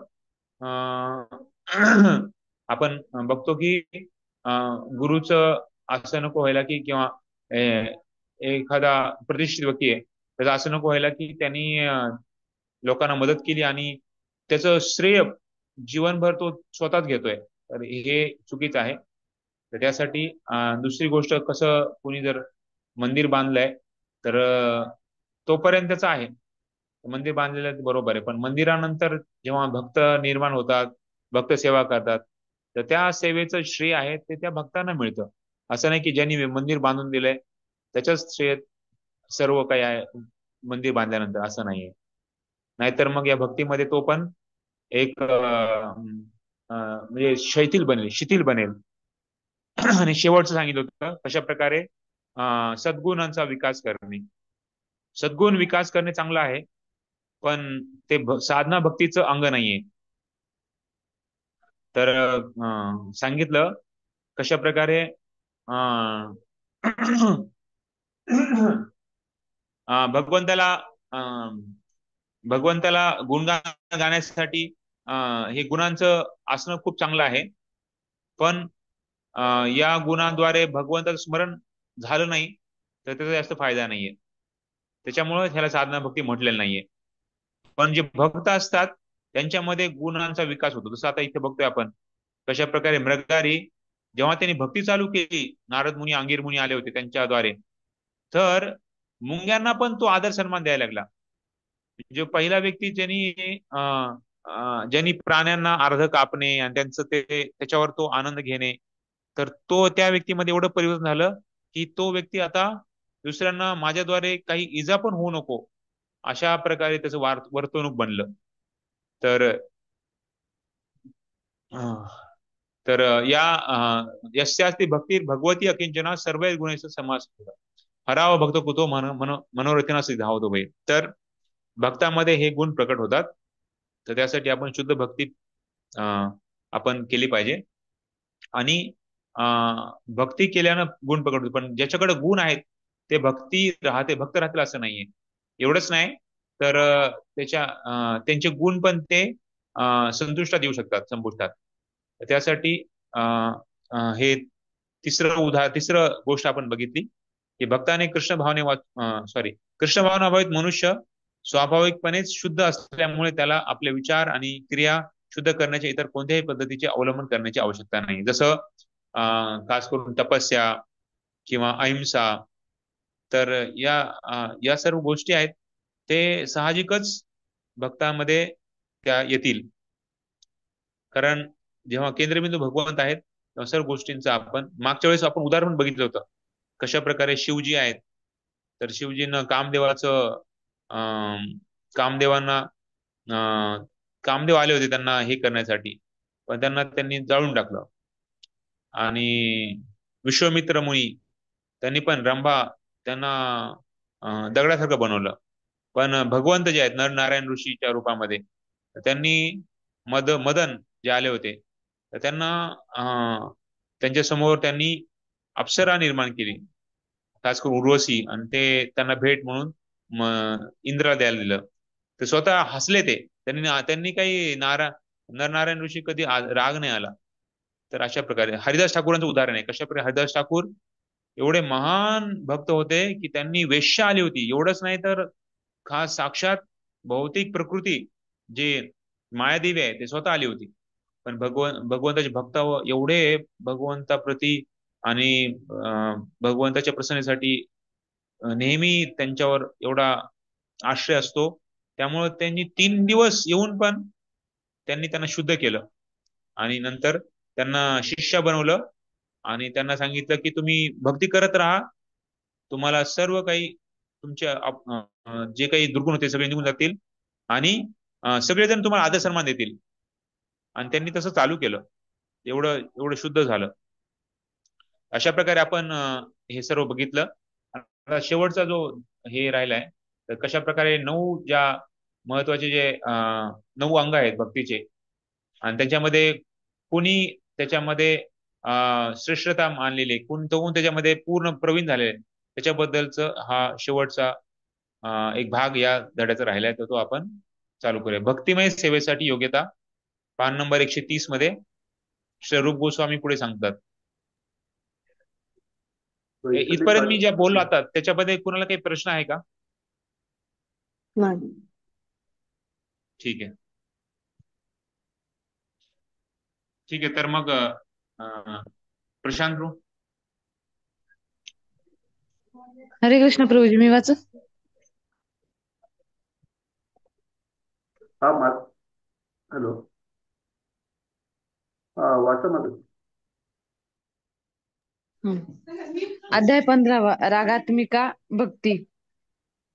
आपण बघतो की गुरुचं असं नको व्हायला की किंवा एखादा प्रतिष्ठित व्यक्ती आहे त्याचं असं नको व्हायला की त्यांनी लोकांना मदत केली आणि त्याचं श्रेय जीवनभर तो स्वतःच घेतोय. तर हे चुकीचं आहे. तर त्यासाठी दुसरी गोष्ट कसं कुणी जर मंदिर बांधलंय तर तोपर्यंतच आहे मंदिर बांधलेलं बरोबर आहे, पण मंदिरानंतर जेव्हा भक्त निर्माण होतात, भक्त सेवा करतात तर त्या सेवेचं श्रेय आहे ते त्या भक्तांना मिळतं. असं नाही की ज्यांनी मंदिर बांधून दिलंय त्याच्याच श्रेय सर्व काही आहे मंदिर बांधल्यानंतर, असं नाहीये. नाहीतर मग या भक्तीमध्ये तो पण एक म्हणजे शिथिल बनेल. आणि शेवटचं सांगितलं होतं कशा प्रकारे सद्गुणांचा विकास करणे. सद्गुण विकास करणे चांगलं आहे पण ते साधना भक्तीचं अंग नाहीये. तर सांगितलं कशा प्रकारे भगवंताला गुणगान गाण्यासाठी हे गुणांचं असणं खूप चांगलं आहे, पण या गुणांद्वारे भगवंताचं स्मरण झालं नाही तर त्याचा जास्त फायदा नाहीये. त्याच्यामुळे ह्याला साधना भक्ती म्हटलेलं नाहीये. पण जे भक्त असतात त्यांच्यामध्ये गुणांचा विकास होतो. जसं आता इथे बघतोय आपण कशा प्रकारे मृगारी जेव्हा त्यांनी भक्ती चालू केली, नारद मुनी अंगीर मुनी आले होते त्यांच्याद्वारे, तर मुंग्यांना पण तो आदर सन्मान द्यायला लागला. जो पहिला व्यक्ती ज्यांनी प्राण्यांना अर्ध कापणे आणि त्यांचं त्याच्यावर तो आनंद घेणे, तर तो त्या व्यक्तीमध्ये एवढं परिवर्तन झालं की तो व्यक्ती आता दुसऱ्यांना माझ्याद्वारे काही इजा पण होऊ नको अशा प्रकारे त्याचं वर्तणूक बनलं. तर तर या यस्यास्ती भक्ती भगवती अकिंचना सर्व गुणांचा समास हराव भक्त कुतो मनोरथना धावतो भाई. तर भक्तामध्ये हे गुण प्रकट होतात. तर त्यासाठी आपण शुद्ध भक्ती आपण केली पाहिजे. आणि भक्ती केल्यानं गुण प्रकट होतो, पण ज्याच्याकडे गुण आहेत ते भक्त राहतील असं नाहीये. एवढंच नाही तर त्यांचे गुण पण ते संपुष्टात येऊ शकतात. त्यासाठी हे तिसरं गोष्ट आपण बघितली की भक्ताने कृष्ण भावना भावित मनुष्य स्वाभाविकपणेच शुद्ध असल्यामुळे त्याला आपले विचार आणि क्रिया शुद्ध करण्याच्या इतर कोणत्याही पद्धतीचे अवलंबन करण्याची आवश्यकता नाही. जसं खास करून तपस्या किंवा अहिंसा, तर या सर्व गोष्टी आहेत ते साहजिकच भक्तांमध्ये त्या येतील, कारण जेव्हा केंद्रबिंदू भगवंत आहेत तेव्हा सर्व गोष्टींचा आपण मागच्या वेळेस आपण उदाहरण बघितलं होतं कशा प्रकारे शिवजी आहेत. तर शिवजींना कामदेवांना कामदेव आले होते त्यांना हे करण्यासाठी, पण त्यांनी जाळून टाकलं. आणि विश्वामित्र मुनी त्यांनी पण रंभा त्यांना दगडासारखं बनवलं. पण भगवंत जे आहेत नरनारायण ऋषीच्या रूपामध्ये त्यांनी मदन जे आले होते तर त्यांच्या समोर त्यांनी अप्सरा निर्माण केली, खास करून उर्वशी, आणि ते त्यांना भेट म्हणून इंद्राला द्यायला दिलं. ते स्वतः हसले. त्यांनी काही नरनारायण ऋषी कधी राग नाही आला. तर अशा प्रकारे हरिदास ठाकूरांचं उदाहरण आहे. कशा प्रकारे हरिदास ठाकूर एवढे महान भक्त होते की त्यांनी वेश्या आली होती, एवढंच नाही तर खास साक्षात भौतिक प्रकृती जे मायादेवी आहे ते स्वतः आली होती. पण भगवंताचे भक्त एवढे भगवंताप्रती आणि भगवंताच्या प्रसन्नतेसाठी नेहमी त्यांच्यावर एवढा आश्रय असतो, त्यामुळे त्यांनी 3 दिवस येऊन पण त्यांना शुद्ध केलं आणि नंतर त्यांना शिष्य बनवलं आणि त्यांना सांगितलं की तुम्ही भक्ती करत राहा, तुम्हाला सर्व काही तुमच्या जे काही दुर्गुण होते सगळे निघून जातील आणि सगळेजण तुम्हाला आदर सन्मान देतील. आणि त्यांनी तसं चालू केलं, एवढं एवढं शुद्ध झालं. अशा प्रकारे आपण हे सर्व बघितलं. आता शेवटचा जो हे राहिलाय तर कशा प्रकारे 9 ज्या महत्वाचे जे 9 अंग आहेत भक्तीचे आणि त्याच्यामध्ये कोणी त्याच्यामध्ये श्रेष्ठता मानलेली, कोण त्याच्यामध्ये पूर्ण प्रवीण झालेले, त्याच्याबद्दलचं हा शेवटचा एक भाग या धड्याचा राहिलाय, तर तो आपण चालू करूया. भक्तिमय सेवेसाठी योग्यता, पान नंबर 130 मध्ये श्री रूप गोस्वामी पुढे सांगतात. इथपर्यंत मी ज्या बोललो आता त्याच्यामध्ये कुणाला काही प्रश्न आहे का? नाही. ठीक आहे, ठीक आहे. तर मग प्रशांत भाऊ. हरे कृष्ण प्रभूजी, मी वाचू? हॅलो, वाचा मला. अध्याय 15 रागात्मिका भक्ती.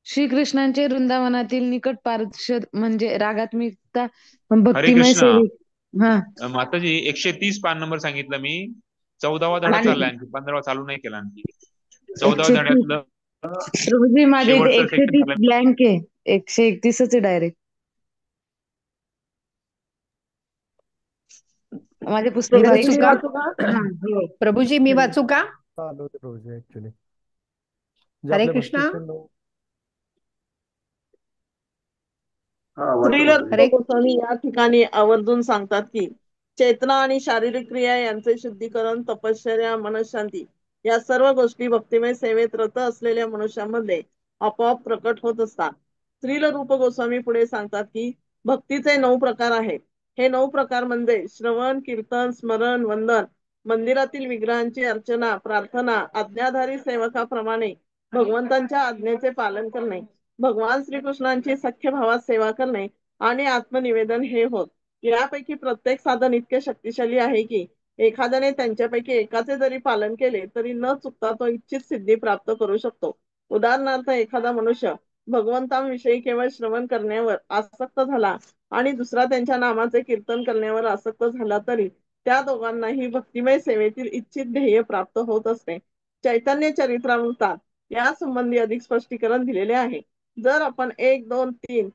श्रीकृष्णांचे वृंदावनातील निकट पार्षद म्हणजे रागात्मिकता भक्तिमय सेवे. माताजी 130 पान नंबर सांगितलं मी. 14वा धडा चाललाय, आणखी 15वा चालू नाही केला. आणखी 14व्या धड्यातलं प्रभूजी माझे 130 ब्लँक आहे, 131च आहे डायरेक्ट माझ्या पुस्तकात. प्रभूजी मी वाचू का? ऍक्च्युली हरे कृष्णा. गोस्वामी या ठिकाणी आवर्जून सांगतात की चेतना आणि शारीरिक क्रिया यांचे शुद्धीकरण, तपश्चर्या, मनशांती या सर्व गोष्टी भक्तिमय सेवेत रत असलेल्या मनुष्यामध्ये आपोआप प्रकट होत असतात. श्रील रूप गोस्वामी पुढे सांगतात की भक्तीचे 9 प्रकार आहेत. हे 9 प्रकार म्हणजे श्रवण, कीर्तन, स्मरण, वंदन, मंदिरातील विग्रहांची अर्चना, प्रार्थना, आज्ञाधारी सेवकाप्रमाणे भगवंतांच्या आज्ञेचे पालन करणे, भगवान श्रीकृष्णांची सख्य भावात सेवा करणे आणि आत्मनिवेदन हे होत. यापैकी प्रत्येक साधन इतके शक्तिशाली आहे की एखाद्याने त्यांच्यापैकी एकाचे जरी पालन केले तरी न चुकता तो इच्छित सिद्धी प्राप्त करू शकतो. उदाहरणार्थ, एखादा मनुष्य भगवंतांविषयी केवळ श्रवण करण्यावर आसक्त झाला आणि दुसरा त्यांच्या नामाचे कीर्तन करण्यावर आसक्त झाला तरी त्या दोघांनाही भक्तिमय सेवेतील इच्छित ध्येय प्राप्त होत असते. चैतन्य चरित्रामृतात या संबंधी अधिक स्पष्टीकरण दिलेले आहे. जर आपण 1, 2, 3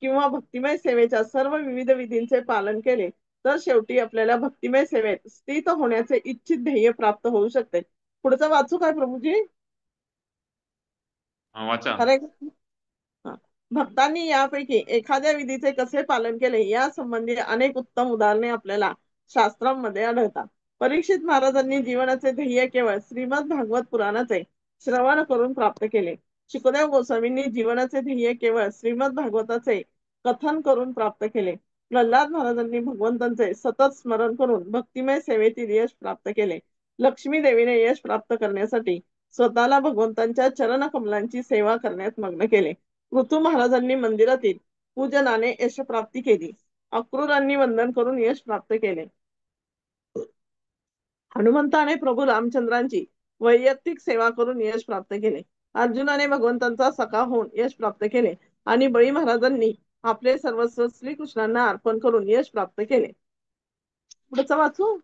किंवा भक्तिमय सेवेच्या सर्व विविध विधींचे पालन केले तर शेवटी आपल्याला भक्तिमय सेवेत स्थित होण्याचे इच्छित ध्येय प्राप्त होऊ शकते. पुढचं वाचू काय प्रभूजी? वाचा. भक्तांनी यापैकी एखाद्या विधीचे कसे पालन केले या संबंधी अनेक उत्तम उदाहरणे आपल्याला शास्त्रांमध्ये आढळतात. परीक्षित महाराजांनी जीवनाचे ध्येय केवळ श्रीमद भागवत पुराणाचे श्रवण करून प्राप्त केले. शुकदेव गोस्वामींनी जीवनाचे ध्येय केवळ श्रीमद भागवताचे कथन करून प्राप्त केले. प्रल्हाद महाराजांनी भगवंतांचे सतत स्मरण करून भक्तिमय सेवेतील यश प्राप्त केले. लक्ष्मी देवीने यश प्राप्त करण्यासाठी स्वतःला भगवंतांच्या चरण कमलांची सेवा करण्यात मग्न केले. ऋतू महाराजांनी मंदिरातील पूजनाने यश प्राप्ती केली. अक्रूरांनी वंदन करून यश प्राप्त केले. हनुमंताने प्रभू रामचंद्रांची वैयक्तिक सेवा करून यश प्राप्त केले. अर्जुनाने भगवंतांचा सखा होऊन यश प्राप्त केले आणि बळी महाराजांनी आपले सर्वस्व श्रीकृष्णांना अर्पण करून यश प्राप्त केले. पुढचं वाचू?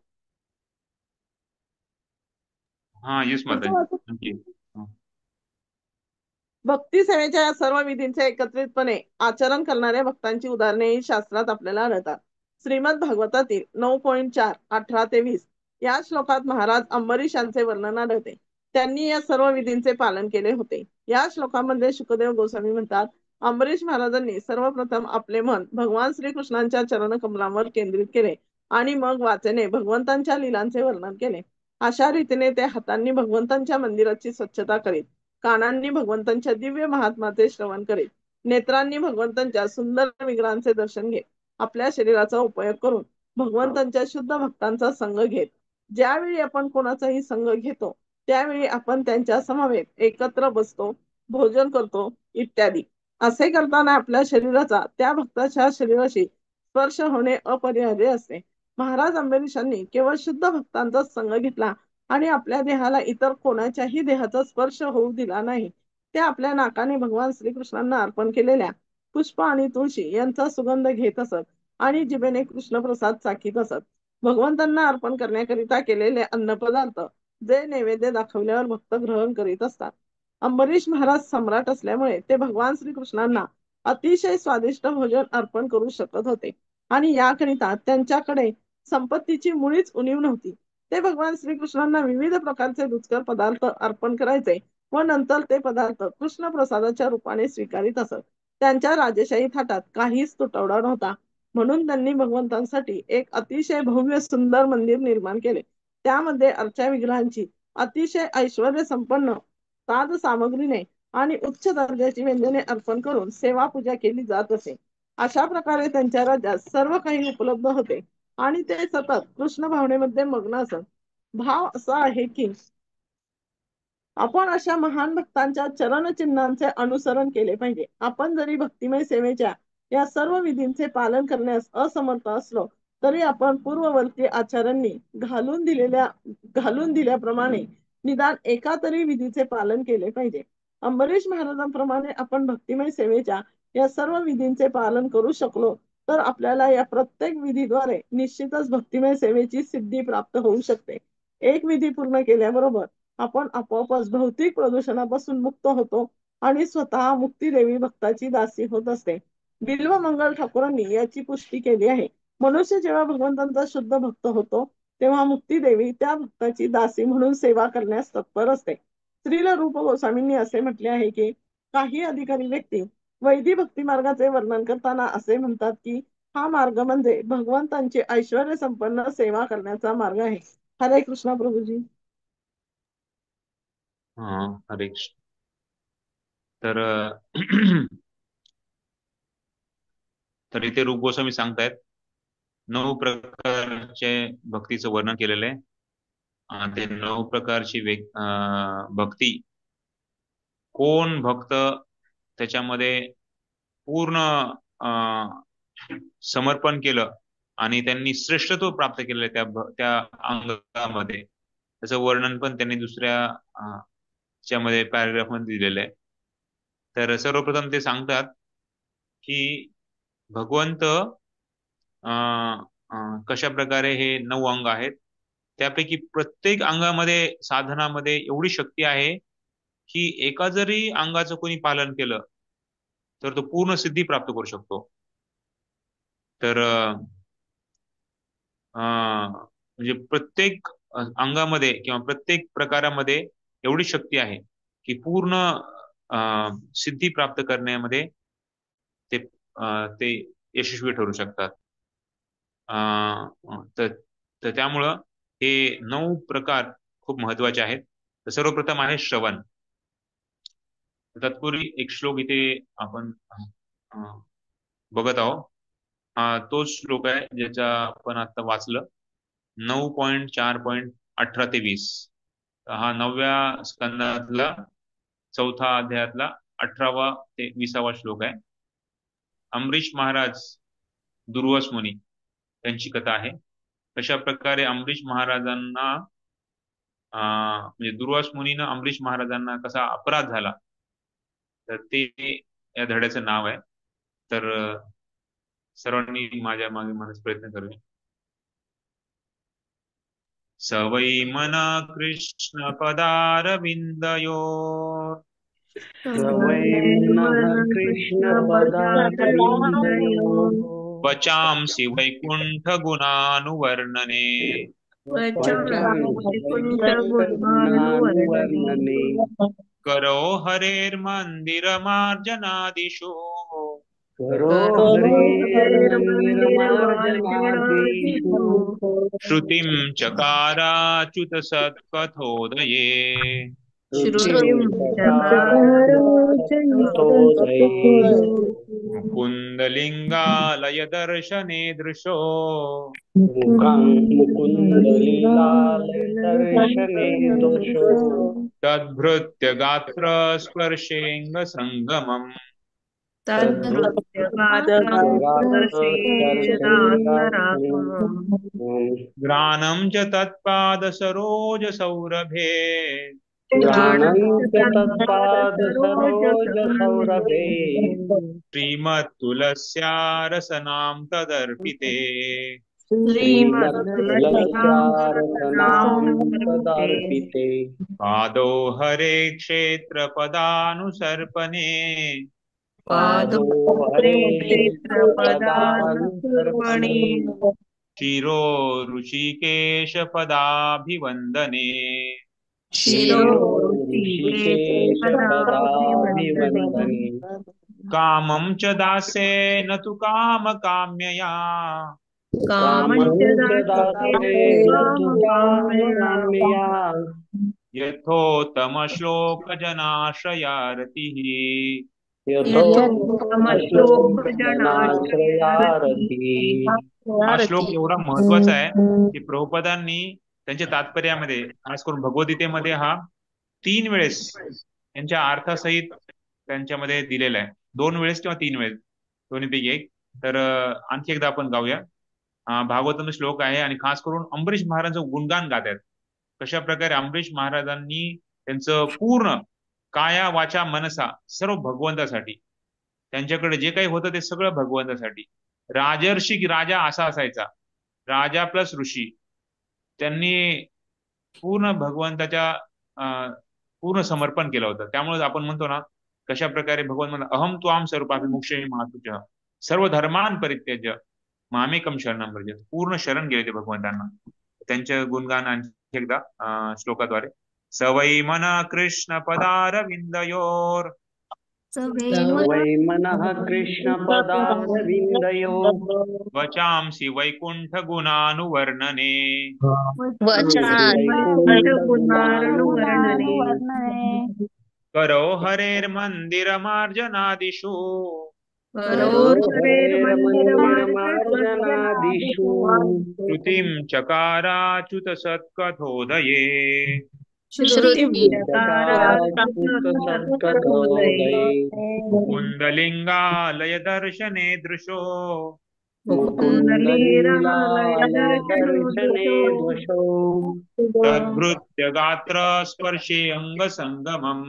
भक्ती सेवेच्या या सर्व विधींचे एकत्रितपणे आचरण करणाऱ्या भक्तांची उदाहरणे शास्त्रात आपल्याला आढळतात. श्रीमद भागवतातील 9.4 18 ते 20 या श्लोकात महाराज अंबरीश यांचे वर्णन आढळते. त्यांनी या सर्व विधींचे पालन केले होते. या श्लोकामध्ये शुकदेव गोस्वामी म्हणतात, अंबरीश महाराजांनी सर्वप्रथम आपले मन भगवान श्रीकृष्णांच्या चरण कमलांवर केंद्रित केले आणि मग वाचेने भगवंतांच्या लीलांचे वर्णन केले. अशा रीतीने ते हातांनी भगवंतांच्या मंदिराची स्वच्छता करीत, कानांनी भगवंतांच्या दिव्य महात्म्याचे श्रवण करीत, नेत्रांनी भगवंतांच्या सुंदर विग्रहांचे दर्शन घेत, आपल्या शरीराचा उपयोग करून भगवंतांच्या शुद्ध भक्तांचा संग घेत. ज्यावेळी आपण कोणाचाही संग घेतो त्यावेळी आपण त्यांच्या समवेत एकत्र बसतो, भोजन करतो इत्यादी. असे करताना आपल्या शरीराचा त्या भक्ताच्या शरीराशी स्पर्श होणे अपरिहार्य असते. महाराज अंबरीशांनी केवळ शुद्ध भक्तांचा संग घेतला आणि आपल्या देहाला इतर कोणाच्याही देहाचा स्पर्श होऊ दिला नाही. ते आपल्या नाकाने भगवान श्रीकृष्णांना अर्पण केलेल्या पुष्प आणि तुळशी यांचा सुगंध घेत असत आणि जिभेने कृष्णप्रसाद चाखीत असत. भगवंतांना अर्पण करण्याकरिता केलेले अन्नपदार्थ जे नैवेद्य दाखवल्यावर भक्त ग्रहण करीत असतात. अंबरीश महाराज सम्राट असल्यामुळे ते भगवान श्रीकृष्णांना अतिशय स्वादिष्ट भोजन अर्पण करू शकत होते आणि याकरिता त्यांच्याकडे संपत्तीची मुळीच उणीव नव्हती. ते भगवान श्रीकृष्णांना विविध प्रकारचे रुचकर पदार्थ अर्पण करायचे व नंतर ते पदार्थ कृष्ण प्रसादाच्या रूपाने स्वीकारित असत. त्यांच्या राजेशाही थाटात काहीच तुटवडा नव्हता. म्हणून त्यांनी भगवंतांसाठी एक अतिशय भव्य सुंदर मंदिर निर्माण केले. त्यामध्ये अर्चा विग्रहांची अतिशय ऐश्वर्य संपन्न साध सामग्रीने आणि उच्च दर्जाची व्यंजने अर्पण करून सेवा पूजा केली जात असे. अशा प्रकारे त्यांच्या राज्यात सर्व काही उपलब्ध होते आणि ते सतत कृष्ण भावनेमध्ये मग्न असत. भाव असा आहे की आपण अशा महान भक्तांच्या चरणचिन्हांचे अनुसरण केले पाहिजे. आपण जरी भक्तिमय सेवेच्या या सर्व विधींचे पालन करण्यास असमर्थ असलो तरी आपण पूर्ववर्ती आचार्यांनी घालून दिल्याप्रमाणे निदान एका तरी विधीचे पालन केले पाहिजे. अंबरीश महाराजांप्रमाणे आपण भक्तिमय सेवेच्या या सर्व विधींचे पालन करू शकलो तर आपल्याला या प्रत्येक विधीद्वारे निश्चितच भक्तिमय सेवेची सिद्धी प्राप्त होऊ शकते. एक विधी पूर्ण केल्याबरोबर आपण आपोआपच भौतिक प्रदूषणापासून मुक्त होतो आणि स्वतः मुक्तीदेवी भक्ताची दासी होत असते. बिल्व मंगल ठाकूरांनी याची पुष्टी केली आहे. मनुष्य जेव्हा भगवंतांचा शुद्ध भक्त होतो तेव्हा मुक्तीदेवी त्या भक्ताची दासी म्हणून सेवा करण्यास तत्पर असते. श्रील रूप गोस्वामींनी असे म्हटले आहे की काही अधिकारी व्यक्ती वैदिक भक्ती मार्गाचे वर्णन करताना असे म्हणतात की हा मार्ग म्हणजे भगवंतांची ऐश्वर्य संपन्न सेवा करण्याचा मार्ग आहे. हरे कृष्ण प्रभूजी. हरे कृष्ण. तर इथे रूप गोस्वामी सांगतायत 9 प्रकारचे भक्तीचं वर्णन केलेलं आहे. ते 9 प्रकारची भक्ती कोण भक्त त्याच्यामध्ये पूर्ण समर्पण केलं आणि त्यांनी श्रेष्ठत्व प्राप्त केलेलं त्या अंगामध्ये, त्याचं वर्णन पण त्यांनी दुसऱ्या च्यामध्ये पॅराग्राफ मध्ये दिलेलं आहे. तर सर्वप्रथम ते सांगतात की भगवंत कशा प्रकारे हे 9 अंग आहेत, त्यापैकी प्रत्येक अंगामध्ये साधनामध्ये एवढी शक्ती आहे की एका जरी अंगाचं कोणी पालन केलं तर तो पूर्ण सिद्धी प्राप्त करू शकतो. तर म्हणजे प्रत्येक अंगामध्ये किंवा प्रत्येक प्रकारामध्ये एवढी शक्ती आहे की पूर्ण सिद्धी प्राप्त करण्यामध्ये ते यशस्वी ठरू शकतात. तर त्यामुळं हे 9 प्रकार खूप महत्वाचे आहेत. तर सर्वप्रथम आहे श्रवण. तत्पूर्वी एक श्लोक इथे आपण बघत आहोत. तोच श्लोक आहे ज्याचा आपण आता वाचलं, 9.4.18 ते 20. हा 9व्या स्कंदातला 4था अध्यायातला 18वा ते 20वा श्लोक आहे. अमरीश महाराज दुर्वास मुनी त्यांची कथा आहे. कशा प्रकारे अमरीश महाराजांना म्हणजे दुर्वास मुनीनं अमरीश महाराजांना कसा अपराध झाला, तर ते या धड्याचं नाव आहे. तर सर्वांनी माझ्या मागे म्हणण्याचा प्रयत्न करूया. सवै मना कृष्ण पदारविंदयो कृष्ण पदारविंदयो वचांसि वैकुंठ गुणानुवर्णने करो हरेर्मन्दिरमार्जनादिषु श्रुतिं चकाराच्युत सत्कथोदये मुकुन्दलिङ्गालय दर्शने दृशो तद्भृत्य गात्र स्पर्शेङ्ग संगमम् घ्राणं च तत्पाद सरोज सौरभे श्रीमत्तुलस्या रसनां तदर्पिते पादो हरे क्षेत्र पदानुसर्पणे शिरो ऋषिकेश पदाभिवन्दने कामं च दासेन तु कामकाम्यया यथोत्तमश्लोकजनाश्रयारतिः हा श्लोक एवढा महत्वाचा आहे की प्रभुपादांनी त्यांच्या तात्पर्यामध्ये, खास करून भगवद्गीतेमध्ये, हा 3 वेळेस त्यांच्या अर्थासहित त्यांच्यामध्ये दिलेला आहे. 2 वेळेस किंवा 3 वेळेस, दोन्हीपैकी एक. तर आणखी एकदा आपण गाऊया. भागवताचा श्लोक आहे आणि खास करून अमरीश महाराजांचं गुणगान गात आहेत. कशा प्रकारे अमरीश महाराजांनी त्यांचं पूर्ण काया वाचा मनसा सर्व भगवंतासाठी, त्यांच्याकडे जे काही होतं ते सगळं भगवंतासाठी. राजर्षी राजा असा असायचा, राजा प्लस ऋषी, त्यांनी पूर्ण भगवंताच्या पूर्ण समर्पण केलं होतं. त्यामुळे आपण म्हणतो ना, कशा प्रकारे भगवान म्हणा, अहम त्वाम स्वरूपाभिमुक्षे मातुच सर्व धर्मान परित्यज्य मामेकम शरणं व्रज. पूर्ण शरण गेले ते भगवंतांना. त्यांचे गुणगान आणखी एकदा श्लोकाद्वारे. सवै मन कृष्ण पदारविंदयोर वै मनः कृष्ण पदारविंदयो वचांसि वैकुंठ गुणानुवर्णने करो हरेर्मन्दिरमार्जनादिषु श्रुतिं चकाराच्युत सत्कथोदये मुकुन्दलिङ्गालय दर्शने दृशो तद्भृत्य गात्र स्पर्शे अंग संगमम्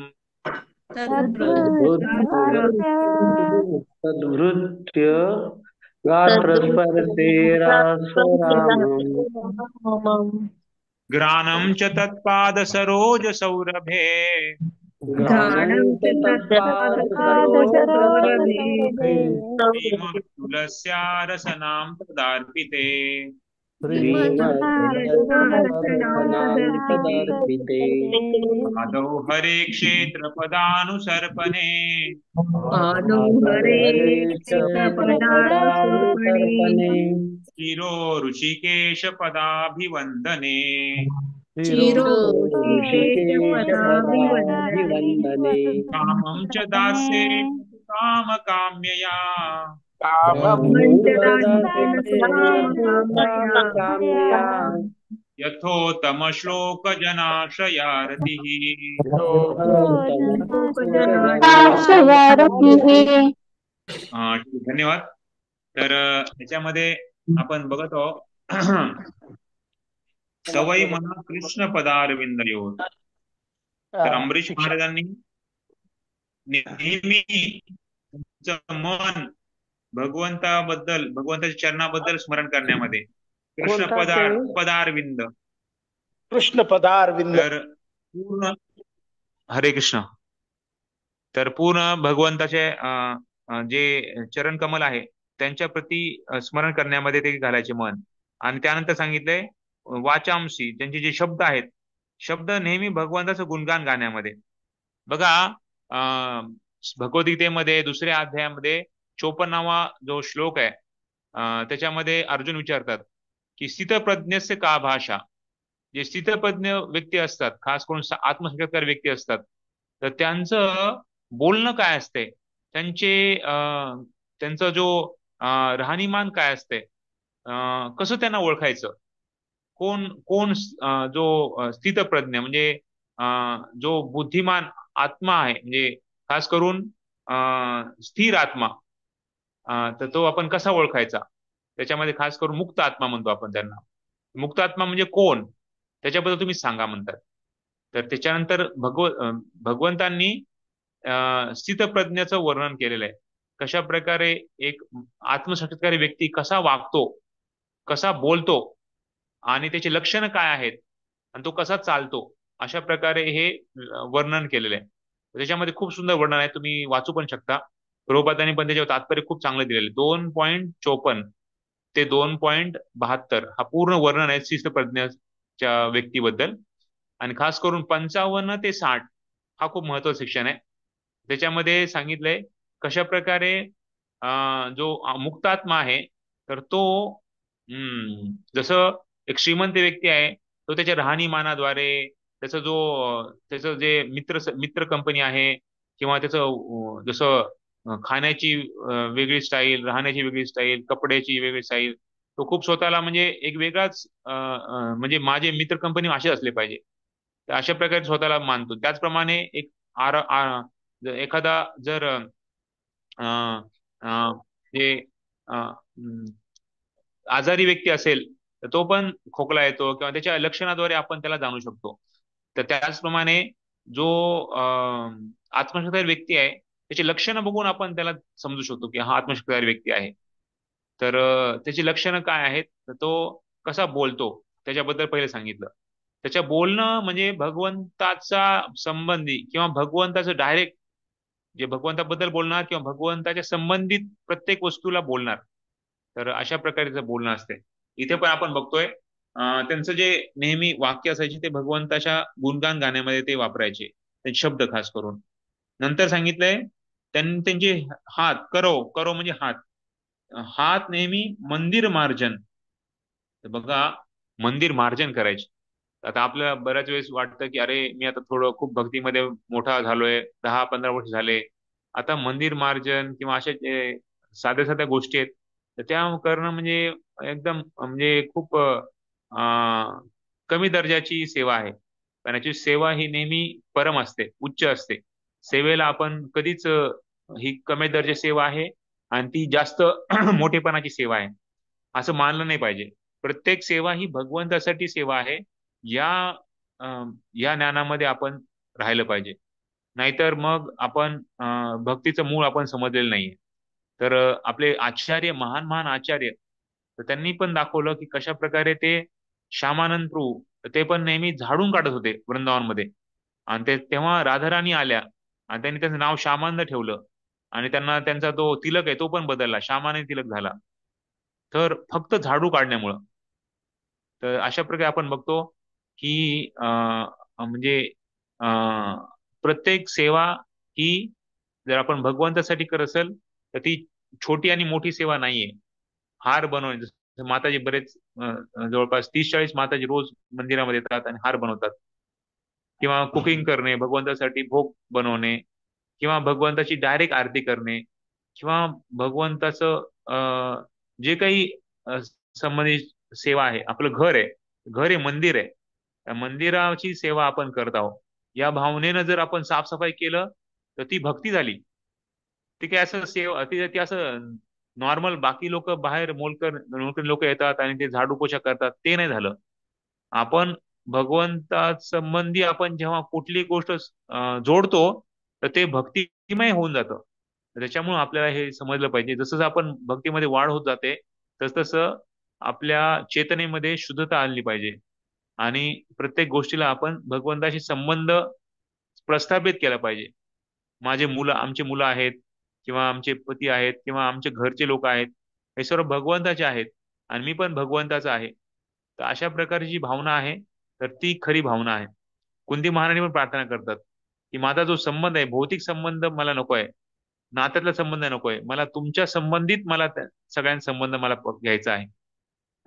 तद्भृत्य गात्रस्पर्शेरास्वरामम् घ्राणं च तत्पाद सरोज सौरभे तुलस्या रसनां तदार्पिते श्रीमद्भागवतमहापुराणार्थनांतदर्पिते आदौ हरे क्षेत्र पदानुसर्पणे आदौ हरे क्षेत्रपदानुसर्पणे शिरो ऋषिकेश पदाभिवन्दने चिरो ऋषिकेशपदाभिवन्दने कामं च दास्ये कामकाम्यया कामया यथोत्तमश्लोकजनाश्रयारतिः धन्यवाद. तर याच्यामध्ये आपण बघत आहोत सवय मना कृष्ण पदारविंदयो. तर अमरीश महाराजांनी नेहमी तुमचं मन भगवंताबद्दल, भगवंताच्या चरणाबद्दल स्मरण करण्यामध्ये कृष्ण पदारविंद, कृष्ण पदारविंद, तर पूर्ण हरे कृष्ण, तर पूर्ण भगवंताचे जे चरण कमल आहे त्यांच्या प्रती स्मरण करण्यामध्ये ते घालायचे मन. आणि त्यानंतर सांगितलंय वाचांशी, त्यांचे जे शब्द आहेत, शब्द नेहमी भगवंताचं गुणगान गाण्यामध्ये. बघा भगवद्गीतेमध्ये दुसऱ्या अध्यायामध्ये 54वा जो श्लोक आहे त्याच्यामध्ये अर्जुन विचारतात की स्थितप्रज्ञस्य का भाषा. जे स्थितप्रज्ञ व्यक्ती असतात, खास करून आत्मसाक्षात्कार व्यक्ती असतात, तर त्यांचं बोलणं काय असते, त्यांचं जो राहणीमान काय असते, कसं त्यांना ओळखायचं, कोण जो स्थितप्रज्ञ म्हणजे जो बुद्धिमान आत्मा आहे, म्हणजे खास करून स्थिर आत्मा, तर तो आपण कसा ओळखायचा. त्याच्यामध्ये खास करून मुक्त आत्मा म्हणतो आपण त्यांना. मुक्त आत्मा म्हणजे कोण, त्याच्याबद्दल तुम्ही सांगा म्हणतात. तर त्याच्यानंतर भगवंतांनी स्थितप्रज्ञाचं वर्णन केलेलं आहे. कशा प्रकारे एक आत्मसाक्षात्कारी व्यक्ती कसा वागतो, कसा बोलतो आणि त्याची लक्षणं काय आहेत आणि तो कसा चालतो, अशा प्रकारे हे वर्णन केलेलं आहे. त्याच्यामध्ये खूप सुंदर वर्णन आहे, तुम्ही वाचू पण शकता. प्रभुपादांनी पण त्याच्यावर तात्पर्य खूप चांगलं दिलेलं आहे. 2.54 ते 2.72 हा पूर्ण वर्णन आहे स्थितप्रज्ञाच्या व्यक्तीबद्दल. आणि खास करून 55 ते 60 हा खूप महत्वाचं सेक्शन आहे. त्याच्यामध्ये सांगितलंय कशा प्रकारे जो मुक्तात्मा आहे, तर तो जसं एक श्रीमंत व्यक्ती आहे, तो त्याच्या राहणीमानाद्वारे, त्याचं जे मित्र कंपनी आहे, किंवा त्याचं जसं खाण्याची वेगळी स्टाईल, राहण्याची वेगळी स्टाईल, कपड्याची वेगळी स्टाईल, तो खूप स्वतःला म्हणजे एक वेगळाच म्हणजे माझे मित्र कंपनी असे असले पाहिजे, तर अशा प्रकारे स्वतःला मानतो. त्याचप्रमाणे एक एखादा जर आजारी व्यक्ती असेल, तर तो पण खोकला येतो किंवा त्याच्या लक्षणाद्वारे आपण त्याला जाणू शकतो. तर त्याचप्रमाणे जो आत्मसाक्षात्कार व्यक्ती आहे, त्याची लक्षणं बघून आपण त्याला समजू शकतो की हा आत्मसाक्षात्कार व्यक्ती आहे. तर त्याची लक्षणं काय आहेत, तर तो कसा बोलतो त्याच्याबद्दल पहिले सांगितलं. त्याच्या बोलणं म्हणजे भगवंताचा संबंधी किंवा भगवंताचं डायरेक्ट जे भगवंताबद्दल बोलणार किंवा भगवंताच्या संबंधित प्रत्येक वस्तूला बोलणार, तर अशा प्रकारचं बोलणं असते. इथे पण आपण बघतोय त्यांचं जे नेहमी वाक्य असायचे ते भगवंताच्या गुणगान गाण्यामध्ये ते वापरायचे, त्यांचे शब्द खास करून. नंतर सांगितलंय त्यांचे हात, करो म्हणजे हात नेहमी मंदिर मार्जन. तर बघा, मंदिर मार्जन करायचे. आता आपल्याला बऱ्याच वेळेस वाटतं की अरे मी आता थोडं खूप भक्तीमध्ये मोठा झालोय, 10-15 वर्ष झाले, आता मंदिर मार्जन किंवा अशा साध्या साध्या गोष्टी आहेत, तर त्या करणं म्हणजे एकदम म्हणजे खूप कमी दर्जाची सेवा आहे. पण याची सेवा ही नेहमी परम असते, उच्च असते. सेवेला आपण कधीच ही कमी दर्जा सेवा आहे आणि ती जास्त मोठेपणाची सेवा आहे असं मानलं नाही पाहिजे. प्रत्येक सेवा ही भगवंतासाठी सेवा आहे, या ज्ञानामध्ये आपण राहिलं पाहिजे. नाहीतर मग आपण भक्तीचं मूळ आपण समजलेलं नाहीये. तर आपले आचार्य, महान आचार्य, तर त्यांनी पण दाखवलं की कशा प्रकारे ते श्यामानंद प्रभू ते पण नेहमी झाडून काढत होते वृंदावनमध्ये. आणि तेव्हा राधाराणी आल्या आणि त्यांनी त्यांचं नाव श्यामानंद ठेवलं आणि त्यांना त्यांचा तो तिलक आहे तो पण बदलला, श्यामानंद तिलक झाला. तर फक्त झाडू काढण्यामुळं. तर अशा प्रकारे आपण बघतो की म्हणजे प्रत्येक सेवा ही जर आपण भगवंतासाठी करत असेल तर ती छोटी आणि मोठी सेवा नाहीये. हार बनवणे, जसं माताजी बरेच जवळपास 30-40 माताजी रोज मंदिरामध्ये येतात आणि हार बनवतात, किंवा कुकिंग करणे, भगवंतासाठी भोग बनवणे, किंवा भगवंताची डायरेक्ट आरती करणे, किंवा भगवंताचं जे काही संबंधित सेवा आहे. आपलं घर आहे, मंदिर आहे, त्या मंदिराची सेवा आपण करत आहोत. या भावनेनं जर आपण साफसफाई केलं तर ती भक्ती झाली. ती काय असं सेवा, ती असं नॉर्मल बाकी लोक बाहेर मोलकर लोक येतात आणि ते झाडू पोछा करतात, ते नाही झालं. आपण भगवंतासंबंधी आपण जेव्हा कुठली गोष्ट जोडतो तर ते भक्तिमय होऊन जातं. त्याच्यामुळे आपल्याला हे समजलं पाहिजे, जसं आपण भक्तीमध्ये वाढ होत जाते तसं आपल्या चेतनेमध्ये शुद्धता आणली पाहिजे आणि प्रत्येक गोष्टीला आपण भगवंताशी संबंध प्रस्थापित केला पाहिजे. आमचे मुलं आहेत, किंवा आमचे पती आहेत, किंवा आमचे घरचे लोक आहेत, हे सर्व भगवंताचे आहेत आणि मी पण भगवंताचा आहे. तर अशा प्रकारची जी भावना आहे तर ती खरी भावना आहे. कुंती महाराणी पण प्रार्थना करतात की माझा जो संबंध आहे, भौतिक संबंध मला नको आहे, नात्यातला संबंध नको आहे, मला तुमच्या संबंधित मला सगळ्यांचा संबंध मला घ्यायचा आहे.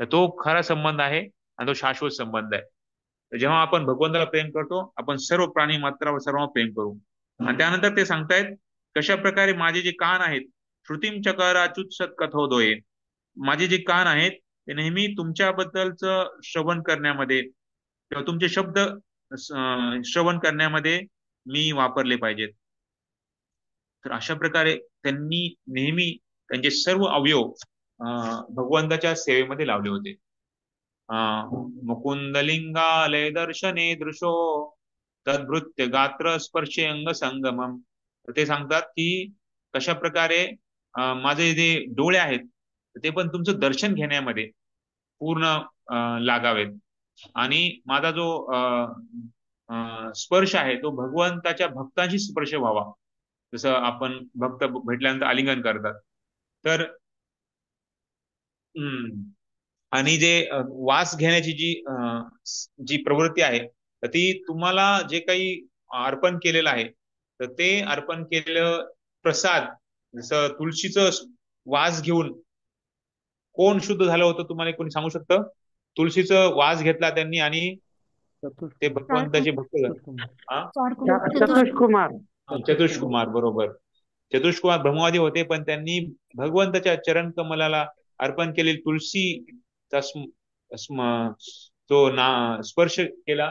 तर तो खरा संबंध आहे आणि तो शाश्वत संबंध आहे. तर जेव्हा आपण भगवंताला प्रेम करतो, आपण सर्व प्राणी मात्रावर सर्व प्रेम करू. आणि त्यानंतर ते सांगतायत कशा प्रकारे माझे जे कान आहेत, श्रुतीम चकार अच्युत सत कथोदोये, माझे जे कान आहेत ते नेहमी तुमच्याबद्दलचं श्रवण करण्यामध्ये किंवा तुमचे शब्द श्रवण करण्यामध्ये मी वापरले पाहिजेत. तर अशा प्रकारे त्यांनी नेहमी त्यांचे सर्व अवयव भगवंताच्या सेवेमध्ये लावले होते. मुकुंदलिंगालय दर्शने दृशो तद्भृत्य गात्र स्पर्शे अंग संगमम. ते सांगतात की कशा प्रकारे माझे जे डोळे आहेत ते पण तुमचं दर्शन घेण्यामध्ये पूर्ण लागावेत, आणि माझा जो स्पर्श आहे तो भगवंताच्या भक्तांशी स्पर्श व्हावा. जसं आपण भक्त भेटल्यानंतर आलिंगन करतात. तर आणि जे वास घेण्याची जी प्रवृत्ती आहे तर ती तुम्हाला जे काही अर्पण केलेलं आहे तर ते अर्पण केलेलं प्रसाद, जसं तुळशीचं वास घेऊन कोण शुद्ध झालं होतं, तुम्हाला कोणी सांगू शकतं? तुळशीचं वास घेतला त्यांनी आणि ते भगवंताचे भक्त चतुष्कुमार, बरोबर, चतुष्कुमार ब्रह्मवादी होते, पण त्यांनी भगवंताच्या चरण कमलाला अर्पण केलेली तुळशीचा तो स्पर्श केला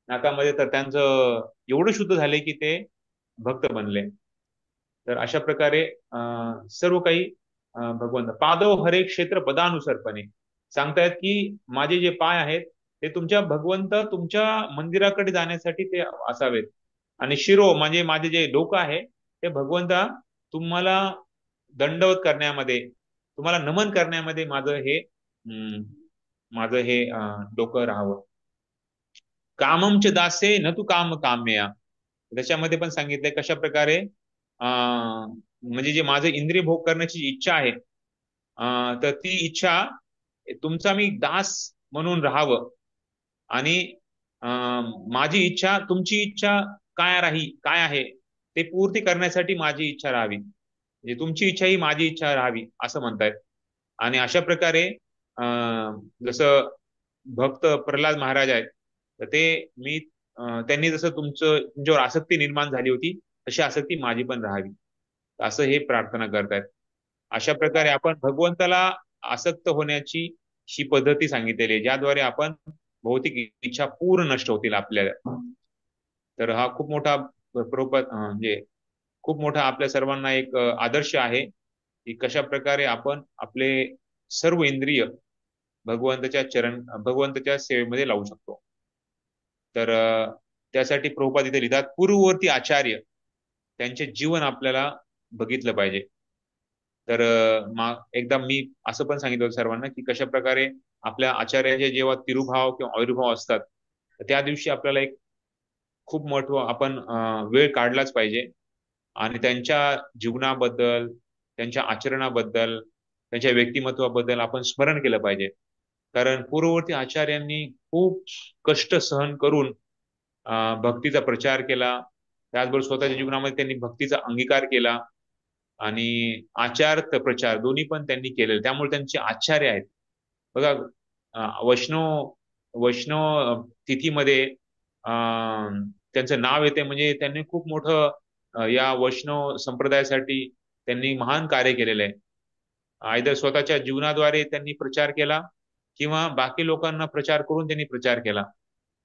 नाकामध्ये, तर त्यांचं एवढं शुद्ध झाले की ते भक्त बनले. तर अशा प्रकारे सर्व काही भगवंत पादव हरे क्षेत्र पदानुसारपणे सांगतायत की माझे जे पाय आहेत ते तुमच्या मंदिराकडे जाण्यासाठी ते असावेत, आणि शिरो म्हणजे माझे जे डोकं आहे ते भगवंता तुम्हाला दंडवत करण्यामध्ये, तुम्हाला नमन करण्यामध्ये माझं हे डोकं राहावं. काममचे दासे न तू काम काम्या, त्याच्यामध्ये पण सांगितलंय कशा प्रकारे म्हणजे जे माझं इंद्रिय भोग करण्याची इच्छा आहे तर ती इच्छा तुमचा मी दास म्हणून राहावं, आणि माझी इच्छा तुमची इच्छा काय आहे ते पूर्ती करण्यासाठी माझी इच्छा राहावी, म्हणजे तुमची इच्छा ही माझी इच्छा राहावी असं म्हणतायत. आणि अशा प्रकारे जसं भक्त प्रल्हाद महाराज आहेत तर त्यांनी जसं तुमच्यावर आसक्ती निर्माण झाली होती तशी आसक्ती माझी पण राहावी, असं हे प्रार्थना करतायत. अशा प्रकारे आपण भगवंताला आसक्त होण्याची ही पद्धती सांगितलेली आहे, ज्याद्वारे आपण भौतिक इच्छा पूर्ण नष्ट होतील आपल्याला. तर हा खूप मोठा म्हणजे खूप मोठा आपल्या सर्वांना एक आदर्श आहे की कशा प्रकारे आपण आपले सर्व इंद्रिय भगवंताच्या सेवेमध्ये लावू शकतो. तर त्यासाठी प्रभुपाद इथे लिहितात, पूर्ववर्ती आचार्य त्यांचे जीवन आपल्याला बघितलं पाहिजे. तर एकदा मी असं पण सांगितलं सर्वांना की कशा प्रकारे आपल्या आचार्याचे जेव्हा तिरुभाव किंवा आविर्भाव असतात त्या दिवशी आपल्याला एक खूप महत्व आपण वेळ काढलाच पाहिजे आणि त्यांच्या जीवनाबद्दल, त्यांच्या आचरणाबद्दल, त्यांच्या व्यक्तिमत्वाबद्दल आपण स्मरण केलं पाहिजे. कारण पूर्ववर्ती आचार्यांनी खूप कष्ट सहन करून भक्तीचा प्रचार केला. त्याचबरोबर स्वतःच्या जीवनामध्ये त्यांनी भक्तीचा अंगीकार केला आणि आचार प्रचार दोन्ही पण त्यांनी केलेले, त्यामुळे त्यांचे आचार्य आहेत. बघा वैष्णव वैष्णव तिथीमध्ये त्यांचं नाव येते, म्हणजे त्यांनी खूप मोठं या वैष्णव संप्रदायासाठी त्यांनी महान कार्य केलेलं आहे. आयदर स्वतःच्या जीवनाद्वारे त्यांनी प्रचार केला किंवा बाकी लोकांना प्रचार करून त्यांनी प्रचार केला.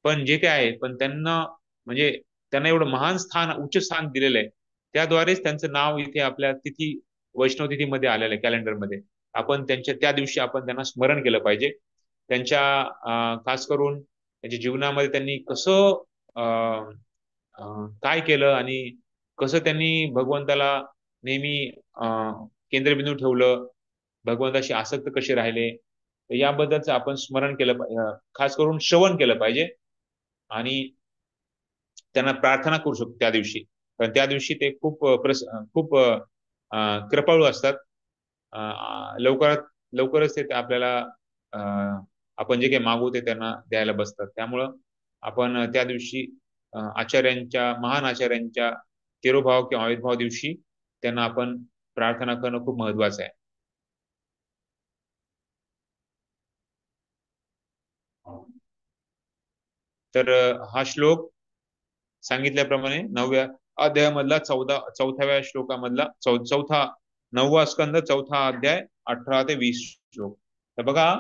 पण जे काय आहे, पण त्यांना म्हणजे त्यांना एवढं महान स्थान, उच्च स्थान दिलेलं आहे, त्याद्वारेच त्यांचं नाव इथे आपल्या तिथी वैष्णव तिथीमध्ये आलेलं आहे कॅलेंडरमध्ये. आपण त्यांच्या त्या दिवशी आपण त्यांना स्मरण केलं पाहिजे. त्यांच्या खास करून त्यांच्या जीवनामध्ये त्यांनी कसं काय केलं आणि कसं त्यांनी भगवंताला नेहमी केंद्रबिंदू ठेवलं, भगवंताशी आसक्त कसे राहिले, याबद्दलच आपण स्मरण केलं पाहिजे, खास करून श्रवण केलं पाहिजे आणि त्यांना प्रार्थना करू शकतो त्या दिवशी. कारण त्या दिवशी ते खूप कृपाळू असतात. लवकरच ते आपल्याला आपण जे काही मागू ते त्यांना द्यायला बसतात. त्यामुळं आपण त्या दिवशी महान आचार्यांच्या तिरोभाव किंवा आविर्भाव दिवशी त्यांना आपण प्रार्थना करणं खूप महत्वाचं आहे. तर हा श्लोक सांगितल्याप्रमाणे 9व्या अध्यायामधला 4व्या श्लोकामधला 9वा स्कंद 4था अध्याय 18 ते 20 श्लोक. तर बघा,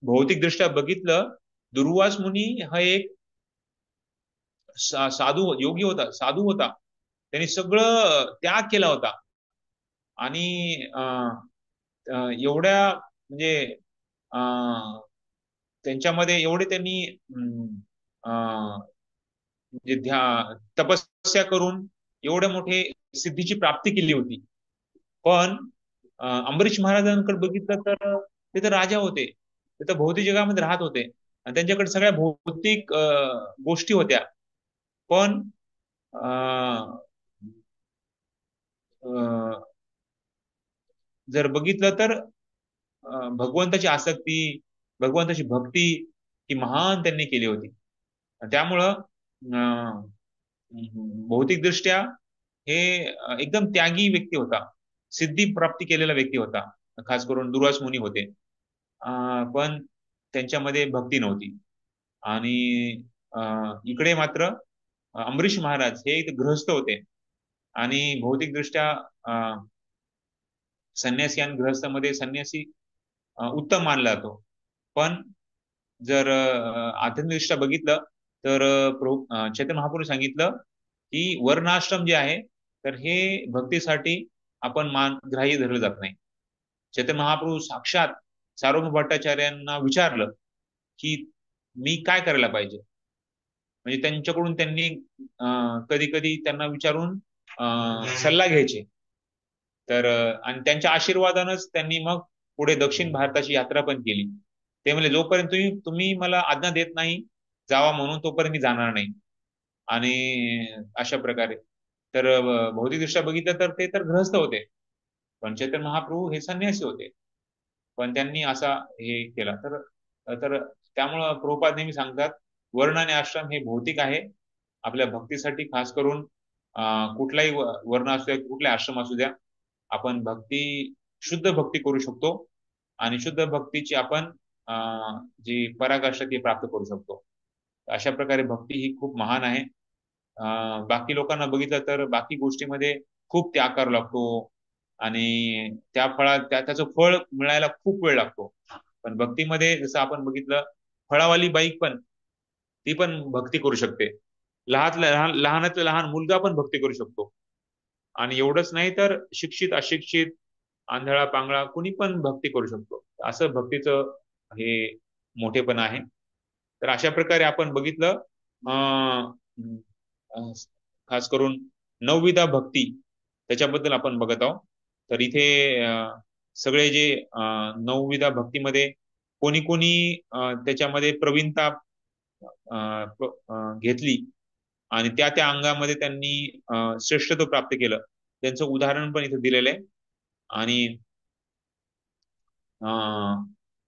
भौतिक दृष्ट्या बघितलं, दुर्वास मुनी हा एक साधू योगी होता, साधू होता. त्यांनी सगळं त्याग केला होता आणि एवढ्या म्हणजे त्यांच्यामध्ये एवढे त्यांनी म्हणजे तपस्या करून एवढे मोठे सिद्धीची प्राप्ती केली होती. पण अंबरीश महाराजांकडे बघितलं तर ते तर राजा होते, ते तर भौतिक जगामध्ये राहत होते आणि त्यांच्याकडे सगळ्या भौतिक गोष्टी होत्या. पण जर बघितलं तर भगवंताची आसक्ती, भगवंताची भक्ती ही महान त्यांनी केली होती. त्यामुळं भौतिकदृष्ट्या हे एकदम त्यागी व्यक्ती होता, सिद्धी प्राप्ती केलेला व्यक्ती होता, खास करून दुर्वास मुनी होते. पण त्यांच्यामध्ये भक्ती नव्हती. आणि इकडे मात्र अंबरीश महाराज हे एक गृहस्थ होते आणि भौतिकदृष्ट्या संन्यासी आणि गृहस्थामध्ये संन्यासी उत्तम मानला जातो. पण जर आध्यात्मिकदृष्ट्या बघितलं तर चैतन्य महाप्रभू सांगितलं की वर्णाश्रम जे आहे तर हे भक्तीसाठी आपण ग्राह्य धरलं जात नाही. चैतन्य महाप्रभू साक्षात सार्वभौम भट्टाचार्यांना विचारलं की मी काय करायला पाहिजे, म्हणजे त्यांच्याकडून त्यांनी कधी कधी त्यांना विचारून सल्ला घ्यायचे. तर आणि त्यांच्या आशीर्वादानंच त्यांनी मग पुढे दक्षिण भारताची यात्रा पण केली. ते म्हणजे जोपर्यंत तुम्ही मला आज्ञा देत नाही जावा म्हणून, तोपर्यंत मी जाणार नाही. आणि अशा प्रकारे तर भौतिकदृष्ट्या बघितलं तर ते तर गृहस्थ होते, पण चैतन्य महाप्रभू हे संन्यासी होते. पण त्यांनी असा हे केला. तर त्यामुळं प्रभुपाद नेहमी सांगतात वर्ण आणि आश्रम हे भौतिक आहे. आपल्या भक्तीसाठी खास करून कुठलाही वर्ण असू द्या, कुठले आश्रम असू द्या, आपण शुद्ध भक्ती करू शकतो आणि शुद्ध भक्तीची आपण जी पराकाष्ठा ती प्राप्त करू शकतो. अशा प्रकारे भक्ती ही खूप महान आहे. बाकी लोकांना बघितलं तर बाकी गोष्टीमध्ये खूप त्याग करावा लागतो आणि त्याचं फळ मिळायला खूप वेळ लागतो. पण भक्तीमध्ये जसं आपण बघितलं, फळावाली बाई पण ती पण भक्ती करू शकते. लहानातला लहान मुलगा पण भक्ती करू शकतो. आणि एवढंच नाही तर शिक्षित अशिक्षित आंधळा पांगळा कुणी पण भक्ती करू शकतो. असं भक्तीचं हे मोठेपण आहे. तर अशा प्रकारे आपण बघितलं खास करून 9विधा भक्ती त्याच्याबद्दल आपण बघत आहोत. तर इथे सगळे जे 9विधा भक्तीमध्ये कोणी कोणी त्याच्यामध्ये प्रवीणता घेतली आणि त्या अंगामध्ये त्यांनी श्रेष्ठत्व प्राप्त केलं, त्यांचं उदाहरण पण इथे दिलेलं आहे. आणि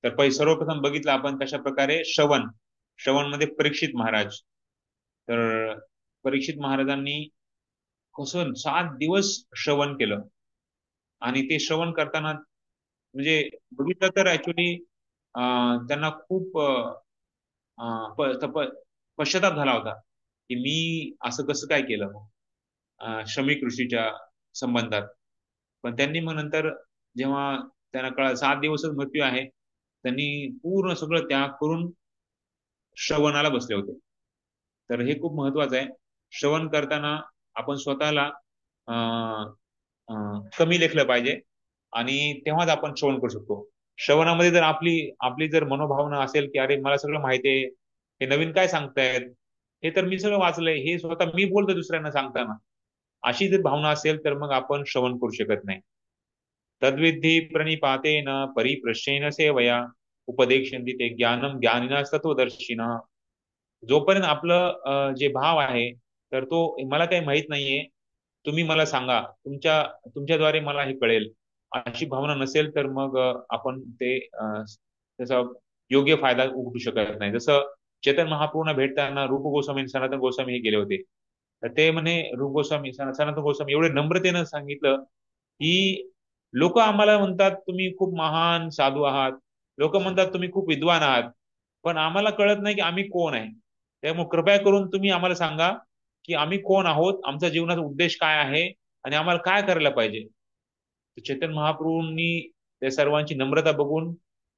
तर सर्वप्रथम बघितलं आपण कशा प्रकारे श्रवण मध्ये परीक्षित महाराज. तर परीक्षित महाराजांनी कसं 7 दिवस श्रवण केलं, आणि ते श्रवण करताना म्हणजे बघितलं तर ऍक्च्युली त्यांना खूप पश्चाताप झाला होता की मी असं कसं काय केलं श्रमिक ऋषीच्या संबंधात. पण त्यांनी मग नंतर जेव्हा त्यांना कळलं 7 दिवसच मृत्यू आहे, त्यांनी पूर्ण सगळं त्याग करून श्रवणाला बसले होते. तर हे खूप महत्वाचं आहे. श्रवण करताना आपण स्वतःला कमी लेखलं पाहिजे, आणि तेव्हाच आपण श्रवण करू शकतो. श्रवणामध्ये जर आपली जर मनोभावना असेल की अरे मला सगळं माहिती आहे, हे नवीन काय सांगतायत, हे तर मी सगळं वाचलंय, हे स्वतः मी बोलतो दुसऱ्यांना सांगताना, अशी जर भावना असेल तर मग आपण श्रवण करू शकत नाही. तद्विधी प्रणिपातेन परिप्रश्नेन सेवया उपदेक्षन्ति ते ज्ञानम ज्ञानिना तत्वदर्शिना. जोपर्यंत आपलं जे भाव आहे तर तो मला काही माहित नाहीये, तुम्ही मला सांगा, तुमच्याद्वारे मला हे कळेल, अशी भावना नसेल तर मग आपण त्याचा योग्य फायदा उठू शकत नाही. जसं चेतन महाप्रभूंना भेटताना रूप गोस्वामी सनातन गोस्वामी हे गेले होते, तर ते म्हणे रूप गोस्वामी सनातन गोस्वामी एवढे नम्रतेनं सांगितलं की लोक आम्हाला म्हणतात तुम्ही खूप महान साधू आहात, लोक म्हणतात तुम्ही खूप विद्वान आहात, पण आम्हाला कळत नाही की आम्ही कोण आहे. त्यामुळे कृपया करून तुम्ही आम्हाला सांगा की आम्ही कोण आहोत, आमचा जीवनाचा उद्देश काय आहे, आणि आम्हाला काय करायला पाहिजे. चैतन्य महाप्रभूंनी त्या सर्वांची नम्रता बघून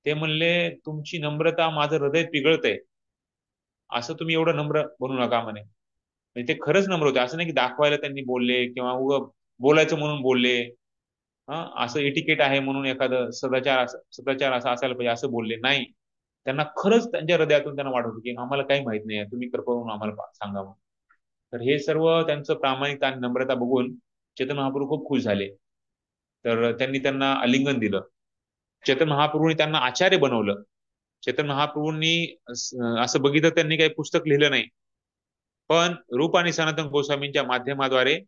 ते म्हणले तुमची नम्रता माझं हृदय पिघळतंय, असं तुम्ही एवढं नम्र बनू नका म्हणे. म्हणजे ते खरंच नम्र होते, असं नाही की दाखवायला त्यांनी बोलले किंवा बोलायचं म्हणून बोलले, असं एटिकेट आहे म्हणून एखादं सदाचार असं असायला पाहिजे असं बोलले नाही. त्यांना खरंच त्यांच्या हृदयातून त्यांना वाटत होतं की आम्हाला काही माहित नाही आहे, तुम्ही कृपा करून आम्हाला सांगा म्हणून. तर हे सर्व त्यांचं प्रामाणिकता आणि नम्रता बघून चैतन्य महाप्रभू खूप खुश झाले. तर त्यांना आलिंगन दिलं. चैतन्य महाप्रभूंनी त्यांना आचार्य बनवलं. चैतन्य महाप्रभूंनी असं बघितलं त्यांनी काही पुस्तक लिहिलं नाही, पण रूप आणि सनातन गोस्वामींच्या माध्यमाद्वारे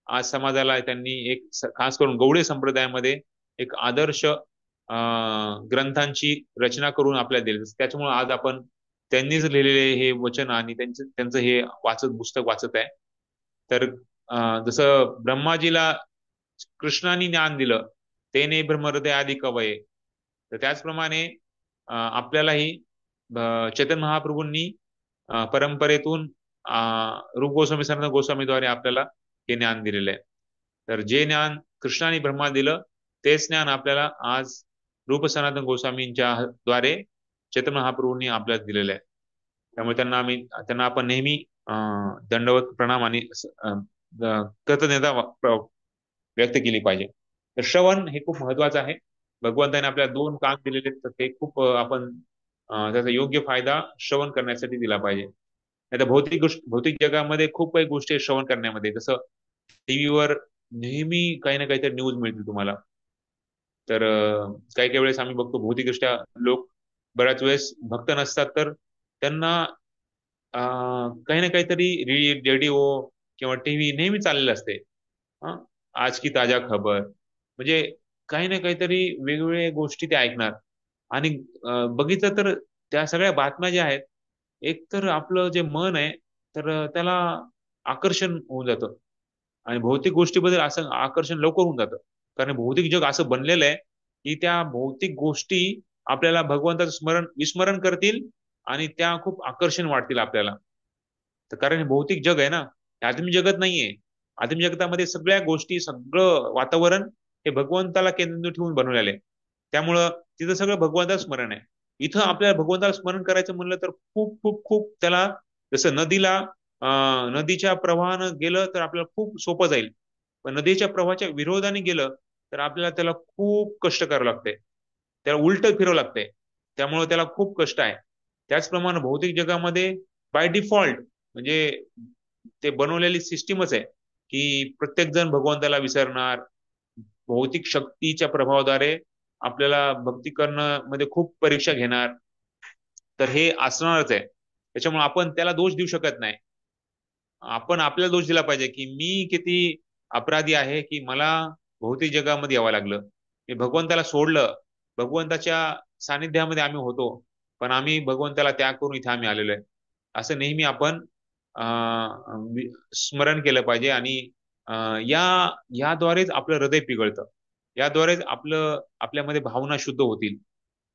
आज समाजाला त्यांनी एक खास करून गौडे संप्रदायामध्ये एक आदर्श ग्रंथांची रचना करून आपल्याला दिली. त्याच्यामुळे आज आपण त्यांनीच लिहिलेले हे वचन आणि त्यांचं हे पुस्तक वाचत आहे. तर जसं ब्रह्माजीला कृष्णाने ज्ञान दिलं, तेने ब्रह्महृदय आदि कवये, तर त्याचप्रमाणे आपल्यालाही चैतन्य महाप्रभूंनी परंपरेतून रूप गोस्वामी सनातन गोस्वामीद्वारे आपल्याला हे ज्ञान दिलेलं आहे. तर जे ज्ञान कृष्णाने ब्रह्मा दिलं तेच ज्ञान आपल्याला आज रूप सनातन गोस्वामींच्या द्वारे चैतन्य महाप्रभूंनी आपल्याला दिलेलं आहे. त्यामुळे त्यांना आपण नेहमी दंडवत प्रणाम आणि कृतज्ञता व्यक्त केली पाहिजे. तर श्रवण हे खूप महत्वाचं आहे. भगवंताने आपल्याला 2 काम दिलेले, तर ते खूप आपण त्याचा योग्य फायदा श्रवण करण्यासाठी दिला पाहिजे. आता भौतिक जगामध्ये खूप काही गोष्टी श्रवण करण्यामध्ये, जसं टीव्हीवर नेहमी काही ना काहीतरी न्यूज मिळतील तुम्हाला. तर काही वेळेस आम्ही बघतो भौतिकदृष्ट्या लोक बऱ्याच वेळेस भक्त नसतात, तर त्यांना काही ना काहीतरी रेडिओ किंवा टीव्ही नेहमी चाललेलं असते. आज की ताजा खबर, म्हणजे काही ना काहीतरी वेगवेगळ्या गोष्टी ते ऐकणार. आणि बघितलं तर त्या सगळ्या बातम्या ज्या आहेत, एक तर आपलं जे मन आहे तर त्याला आकर्षण होऊन जातं, आणि भौतिक गोष्टीबद्दल असं आकर्षण लवकर होऊन जातं. कारण भौतिक जग असं बनलेलं आहे की त्या भौतिक गोष्टी आपल्याला भगवंताचं विस्मरण करतील, आणि त्या खूप आकर्षण वाटतील आपल्याला. तर कारण हे भौतिक जग आहे ना, हे आध्यात्मिक जगत नाहीये. आध्यात्मिक जगतामध्ये सगळ्या गोष्टी, सगळं वातावरण हे भगवंताला केंद्र ठेवून बनवलेलं आहे. त्यामुळं तिथं सगळं भगवंताचं स्मरण आहे. इथं आपल्याला भगवंताला स्मरण करायचं म्हणलं तर खूप खूप खूप त्याला, जसं नदीच्या प्रवाहानं गेलं तर आपल्याला खूप सोपं जाईल, पण नदीच्या प्रवाहाच्या विरोधाने गेलं तर आपल्याला त्याला खूप कष्ट करावं लागतंय, त्याला उलट फिरावं लागतंय, त्यामुळे त्याला खूप कष्ट आहे. त्याचप्रमाणे भौतिक जगामध्ये बाय डिफॉल्ट म्हणजे ते बनवलेली सिस्टीमच आहे की प्रत्येक जण भगवंताला विसरणार, भौतिक शक्तीच्या प्रभावाद्वारे आपल्याला भक्ती करणं मध्ये खूप परीक्षा घेणार. तर हे असणारच आहे. त्याच्यामुळे आपण त्याला दोष देऊ शकत नाही. आपण आपल्याला दोष दिला पाहिजे की मी किती अपराधी आहे की मला भौतिक जगामध्ये यावं लागलं, मी भगवंताला सोडलं, भगवंताच्या सानिध्यामध्ये आम्ही होतो, पण आम्ही भगवंताला त्याग करून इथे आम्ही आलेलो आहे. असं नेहमी आपण स्मरण केलं पाहिजे. आणि याद्वारेच आपलं हृदय पिघळतं, याद्वारेच आपल्यामध्ये भावना शुद्ध होतील.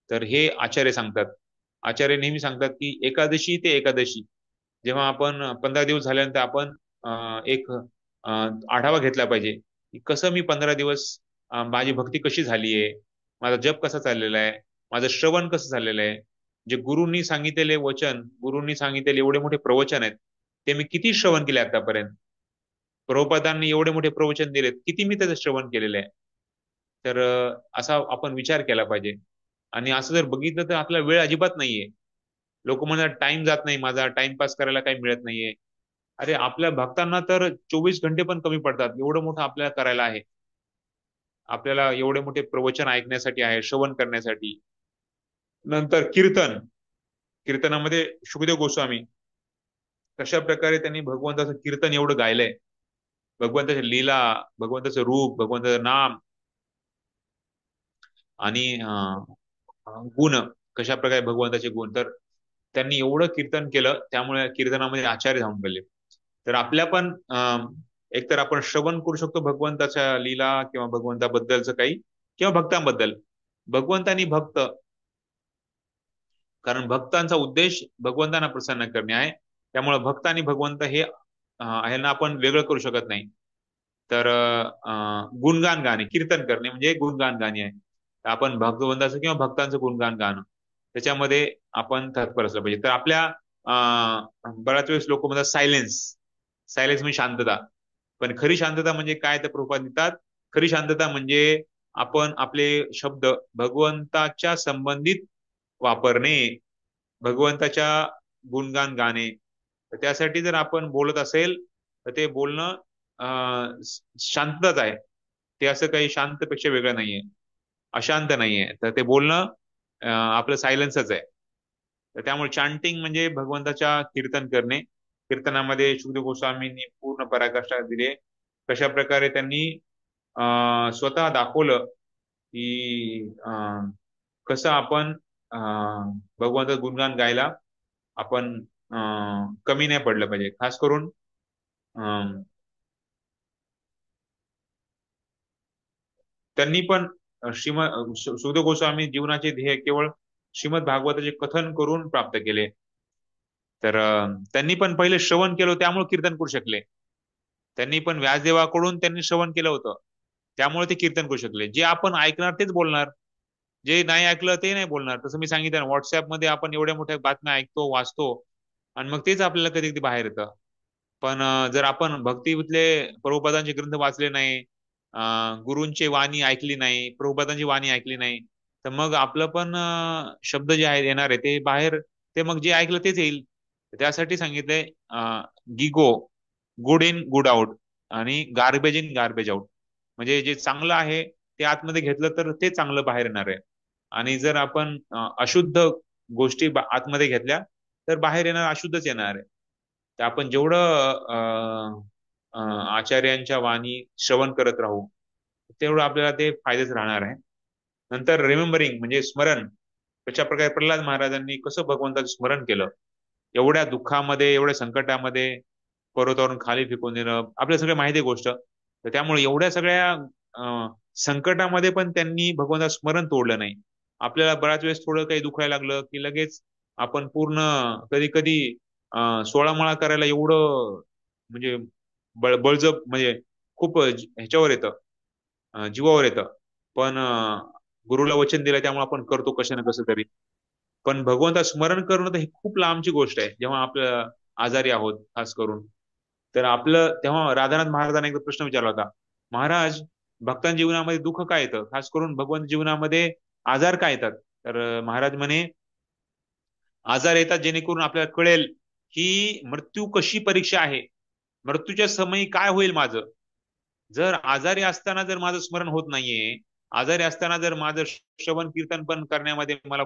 तर हे आचार्य सांगतात. आचार्य नेहमी सांगतात की एकादशी ते एकादशी, जेव्हा आपण 15 दिवस झाल्यानंतर आपण एक आढावा घेतला पाहिजे की कसं मी 15 दिवस माझी भक्ती कशी झाली आहे, माझा जप कसा चाललेला आहे, माझं श्रवण कसं झालेलं आहे, जे गुरूंनी सांगितलेले वचन, गुरूंनी सांगितलेले एवढे मोठे प्रवचन आहेत, ते मी किती श्रवण केले आतापर्यंत. प्रभुपादांनी एवढे मोठे प्रवचन दिलेत, किती मी त्याचं श्रवण केलेलं आहे. तर असा आपण विचार केला पाहिजे. आणि असं जर बघितलं तर आपला वेळ अजिबात नाहीये. लोक म्हणतात टाइम जात नाही माझा, टाइमपास करायला काही मिळत नाहीये. अरे आपल्या भक्तांना तर 24 घंटे पण कमी पडतात, एवढं मोठं आपल्याला करायला आहे. आपल्याला एवढे मोठे प्रवचन ऐकण्यासाठी आहे, श्रवण करण्यासाठी. नंतर कीर्तनामध्ये शुकदेव गोस्वामी कशा प्रकारे त्यांनी भगवंताचं कीर्तन एवढं गायलंय, भगवंताच्या लीला, भगवंताचं रूप, भगवंताचं नाम आणि गुण, कशा प्रकारे भगवंताचे गुण. तर त्यांनी एवढं कीर्तन केलं, त्यामुळे कीर्तनामध्ये आचार्य धावून गेले. तर आपल्या पण एकतर आपण श्रवण करू शकतो भगवंताच्या लीला किंवा भगवंताबद्दलचं काही, किंवा भक्तांबद्दल. भगवंत आणि भक्त, कारण भक्तांचा उद्देश भगवंतांना प्रसन्न करणे आहे, त्यामुळे भक्त आणि भगवंत हे ह्यांना आपण वेगळं करू शकत नाही. तर गुणगान गाणे, कीर्तन करणे म्हणजे गुणगान गाणे आहे. आपण भगवंताचं किंवा भक्तांचं गुणगान गाणं, त्याच्यामध्ये आपण तत्पर असलं पाहिजे. तर आपल्या बऱ्याच वेळेस लोक म्हणतात सायलेन्स म्हणजे शांतता. पण खरी शांतता म्हणजे काय, तर प्रभुपाद लिहितात, खरी शांतता म्हणजे आपण आपले शब्द भगवंताच्या संबंधित वापरणे, भगवंताच्या गुणगान गाणे. तर त्यासाठी जर आपण बोलत असेल तर ते बोलणं शांतताच आहे. ते असं काही शांतपेक्षा वेगळं नाहीये, अशांत नाहीये. तर ते बोलणं आपलं सायलेन्सच आहे. तर त्यामुळे चांटिंग म्हणजे भगवंताच्या कीर्तन करणे. कीर्तनामध्ये शुकदेव गोस्वामींनी पूर्ण पराकाष्ठा दिले. कशा प्रकारे त्यांनी स्वतः दाखवलं की कसं आपण भगवंताचं गुणगान गायला आपण कमी नाही पडलं पाहिजे. खास करून त्यांनी पण शुकदेव गोस्वामी जीवनाचे ध्येय केवळ श्रीमद भागवताचे कथन करून प्राप्त केले. तर त्यांनी पण पहिले श्रवण केलं, त्यामुळे कीर्तन करू शकले. त्यांनी पण व्यासदेवाकडून त्यांनी श्रवण केलं होतं, त्यामुळे ते कीर्तन करू शकले. जे आपण ऐकणार तेच बोलणार, जे नाही ऐकलं ते नाही बोलणार. तसं मी सांगितलं, व्हॉट्सअपमध्ये आपण एवढ्या मोठ्या बातम्या ऐकतो, वाचतो, आणि मग तेच आपल्याला कधी कधी बाहेर येतं. पण जर आपण भक्तीतले प्रभुपादांचे ग्रंथ वाचले नाही, गुरूंची वाणी ऐकली नाही, प्रभुपादांची वाणी ऐकली नाही, तर मग आपलं पण शब्द जे आहेत येणार आहे ते बाहेर, ते मग जे ऐकलं तेच येईल. त्यासाठी सांगितलंय GIGO, good in good out, आणि गार्बेज इन गार्बेज आउट. म्हणजे जे चांगलं आहे ते आतमध्ये घेतलं तर ते चांगलं बाहेर येणार आहे, आणि जर आपण अशुद्ध गोष्टी आतमध्ये घेतल्या तर बाहेर येणार अशुद्धच येणार आहे. तर आपण जेवढं आचार्यांच्या वाणी श्रवण करत राहू तेवढं आपल्याला ते फायदेच राहणार आहे. नंतर रिमेंबरिंग म्हणजे स्मरण. कशा प्रकारे प्रल्हाद महाराजांनी कसं भगवंताचं स्मरण केलं, एवढ्या दुःखामध्ये, एवढ्या संकटामध्ये, पर्वतावरून खाली फेकून देणं, आपल्याला सगळं माहिती आहे गोष्ट. तर त्यामुळे एवढ्या सगळ्या संकटामध्ये पण त्यांनी भगवंताचं स्मरण तोडलं नाही. आपल्याला बऱ्याच वेळेस थोडं काही दुखायला लागलं की लगेच आपण पूर्ण कधी कधी 16 माळा करायला एवढं म्हणजे बळजब, म्हणजे खूप ह्याच्यावर येतं, जीवावर येतं. पण गुरुला वचन दिलं त्यामुळे आपण करतो कसं ना कसं तरी. पण भगवंता स्मरण करणं तर ही खूप लांबची गोष्ट आहे. जेव्हा आपलं आजारी आहोत खास करून, तर आपलं तेव्हा राधानाथ महाराजांना एकदा प्रश्न विचारला होता, महाराज भक्तांच्या जीवनामध्ये दुःख काय येतं, खास करून भगवंत जीवनामध्ये आजार काय येतात. तर महाराज म्हणे, आजार येतात जेणेकरून आपल्याला कळेल की मृत्यू कशी परीक्षा आहे, मृत्यूच्या समयी काय होईल माझं. जर आजारी असताना जर माझं स्मरण होत नाहीये, आजारी असताना जर माझं श्रवण कीर्तन पण करण्यामध्ये मला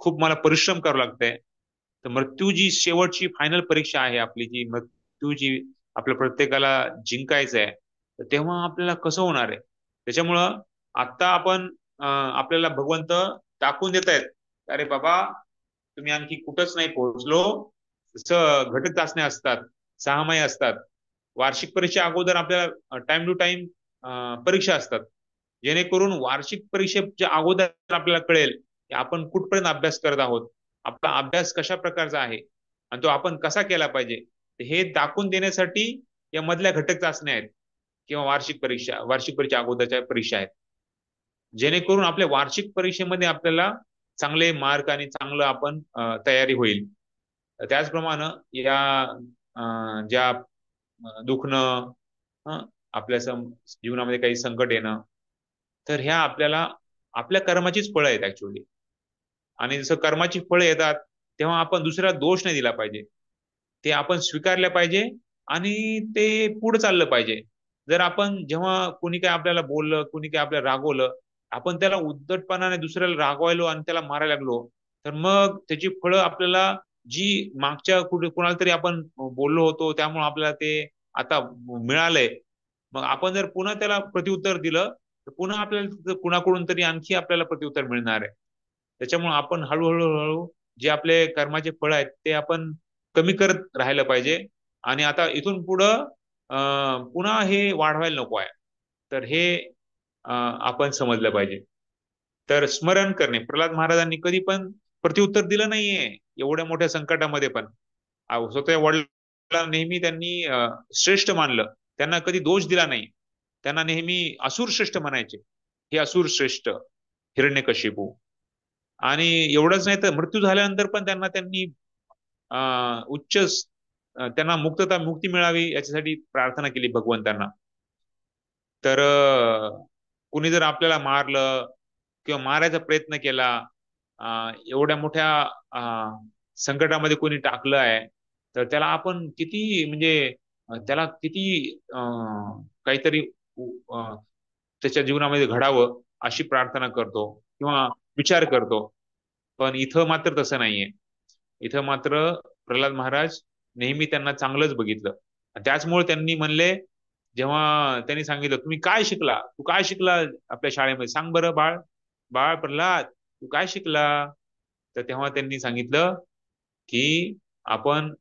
खूप मला परिश्रम करावं लागतंय, तर मृत्यू जी शेवटची फायनल परीक्षा आहे आपली, जी मृत्यू जी आपल्या प्रत्येकाला जिंकायचं आहे, तर तेव्हा आपल्याला कसं होणार आहे. त्याच्यामुळं आता आपण आपल्याला भगवंत दाखवून देत आहेत, अरे बाबा तुम्ही आणखी कुठंच नाही पोहोचलो. जसं घटक चाचण्या असतात, 6 महिने असतात, वार्षिक परीक्षा अगोदर आपल्याला टाइम टू टाइम परीक्षा असतात, जेणेकरून वार्षिक परीक्षेच्या अगोदर आपल्याला कळेल की आपण कुठपर्यंत अभ्यास करत आहोत, आपला अभ्यास कशा प्रकारचा आहे आणि तो आपण कसा केला पाहिजे, हे दाखवून देण्यासाठी या मधल्या घटक चाचण्या आहेत किंवा वार्षिक परीक्षा अगोदरच्या परीक्षा आहेत, जेणेकरून आपल्या वार्षिक परीक्षेमध्ये आपल्याला चांगले मार्क आणि चांगलं आपण तयारी होईल. त्याचप्रमाणे या ज्या दुखणं, आपल्या जीवनामध्ये काही संकट येणं, तर ह्या आपल्याला आपल्या कर्माचीच फळं आहेत ऍक्च्युअली. आणि जसं कर्माची फळं येतात तेव्हा आपण दुसऱ्याला दोष नाही दिला पाहिजे, ते आपण स्वीकारलं पाहिजे आणि ते पुढे चाललं पाहिजे. जर आपण जेव्हा कोणी काय आपल्याला बोललं, कोणी काय आपल्याला रागवलं, आपण त्याला उद्धटपणाने दुसऱ्याला रागवायलो आणि त्याला मारायला लागलो, तर मग त्याची फळं आपल्याला जी मागच्या कोणाला तरी आपण बोललो होतो त्यामुळे आपल्याला ते आता मिळालंय, मग आपण जर पुन्हा त्याला प्रत्युत्तर दिलं तर पुन्हा आपल्याला कुणाकडून तरी आणखी आपल्याला प्रत्युत्तर मिळणार आहे. त्याच्यामुळे आपण हळूहळू जे आपले कर्माचे फळ आहेत ते आपण कमी करत राहायला पाहिजे आणि आता इथून पुढं पुन्हा हे वाढवायला नको आहे. तर हे आपण समजलं पाहिजे. तर स्मरण करणे, प्रल्हाद महाराजांनी कधी पण प्रत्युत्तर दिलं नाहीये एवढ्या मोठ्या संकटामध्ये पण. स्वतः वडिलांना नेहमी त्यांनी श्रेष्ठ मानलं, त्यांना कधी दोष दिला नाही, त्यांना नेहमी असुर श्रेष्ठ म्हणायचे, हे असुर श्रेष्ठ हिरण्यकशिपू. आणि एवढंच नाही तर मृत्यू झाल्यानंतर पण त्यांनी त्यांना मुक्ती मिळावी याच्यासाठी प्रार्थना केली भगवंतांना. तर कुणी जर आपल्याला मारलं किंवा मारायचा प्रयत्न केला, एवढ्या मोठ्या संकटामध्ये कोणी टाकलं आहे, तर त्याला आपण किती म्हणजे त्याला किती काहीतरी त्याच्या जीवनामध्ये घडावं अशी प्रार्थना करतो किंवा विचार करतो. पण इथं मात्र तसं नाहीये. इथं मात्र प्रल्हाद महाराज नेहमी त्यांना चांगलंच बघितलं. त्याचमुळे त्यांनी म्हणले, जेव्हा त्यांनी सांगितलं तुम्ही काय शिकला, तू काय शिकला आपल्या शाळेमध्ये, सांग बरं बाळ प्रल्हाद तू काय शिकला, तर तेव्हा त्यांनी सांगितलं की आपण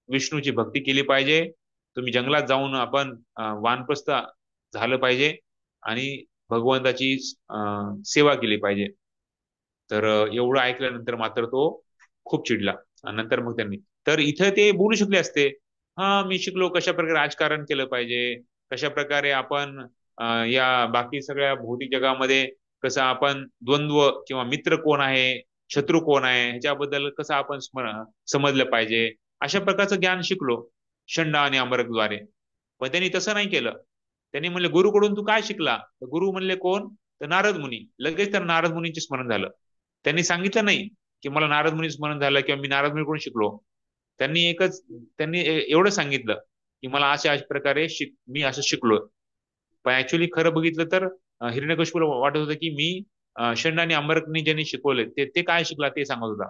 विष्णूची भक्ती केली पाहिजे, तुम्ही जंगलात जाऊन आपण वानप्रस्थ झालं पाहिजे आणि भगवंताची सेवा केली पाहिजे. तर एवढं ऐकल्यानंतर मात्र तो खूप चिडला. नंतर मग त्यांनी तर इथं ते बोलू शकले असते, मी शिकलो कशा प्रकारे राजकारण केलं पाहिजे, कशा प्रकारे आपण या बाकी सगळ्या भौतिक जगामध्ये कसं आपण द्वंद्व किंवा मित्र कोण आहे, शत्रू कोण आहे ह्याच्याबद्दल कसं आपण समजलं पाहिजे, अशा प्रकारचं ज्ञान शिकलो षंड आणि अमरकद्वारे. पण त्यांनी तसं नाही केलं. त्यांनी म्हणले गुरुकडून तू काय शिकला, तर गुरु म्हणले कोण, तर नारद मुनी. लगेच तर नारद मुनींचे स्मरण झालं. त्यांनी सांगितलं नाही की मला नारद मुनी स्मरण झालं किंवा मी नारद मुनीकडून शिकलो. त्यांनी एवढं सांगितलं की मला अशा प्रकारे मी असं शिकलो. पण ऍक्च्युअली खरं बघितलं तर हिरण्यकशिपूला वाटत होतं की मी षंड आणि अंबरकनी ज्यांनी शिकवले ते काय शिकला ते सांगत होता.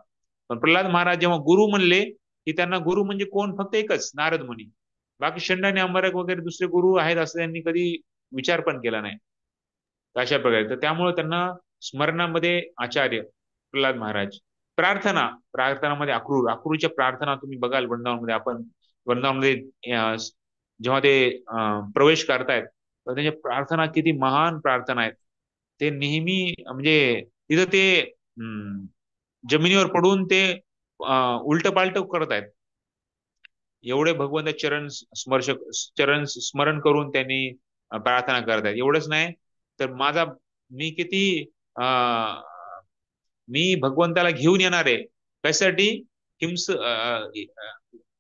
पण प्रल्हाद महाराज जेव्हा गुरु म्हणले की त्यांना गुरु म्हणजे कोण, फक्त एकच नारद मुनी, बाकी षंड आणि अंबरक वगैरे दुसरे गुरु आहेत असं त्यांनी कधी विचार पण केला नाही अशा प्रकारे. तर त्यामुळे त्यांना स्मरणामध्ये आचार्य प्रल्हाद महाराज. प्रार्थनामध्ये अक्रूरच्या प्रार्थना तुम्ही बघाल वृंदावनमध्ये जेव्हा ते प्रवेश करतायत तर त्यांच्या प्रार्थना किती महान प्रार्थना आहेत. ते नेहमी म्हणजे तिथं ते जमिनीवर पडून ते उलट पालट करत आहेत, एवढे भगवंत चरण स्मरण करून त्यांनी प्रार्थना करत आहेत. एवढंच नाही तर मी भगवंताला घेऊन येणार आहे, कशासाठी,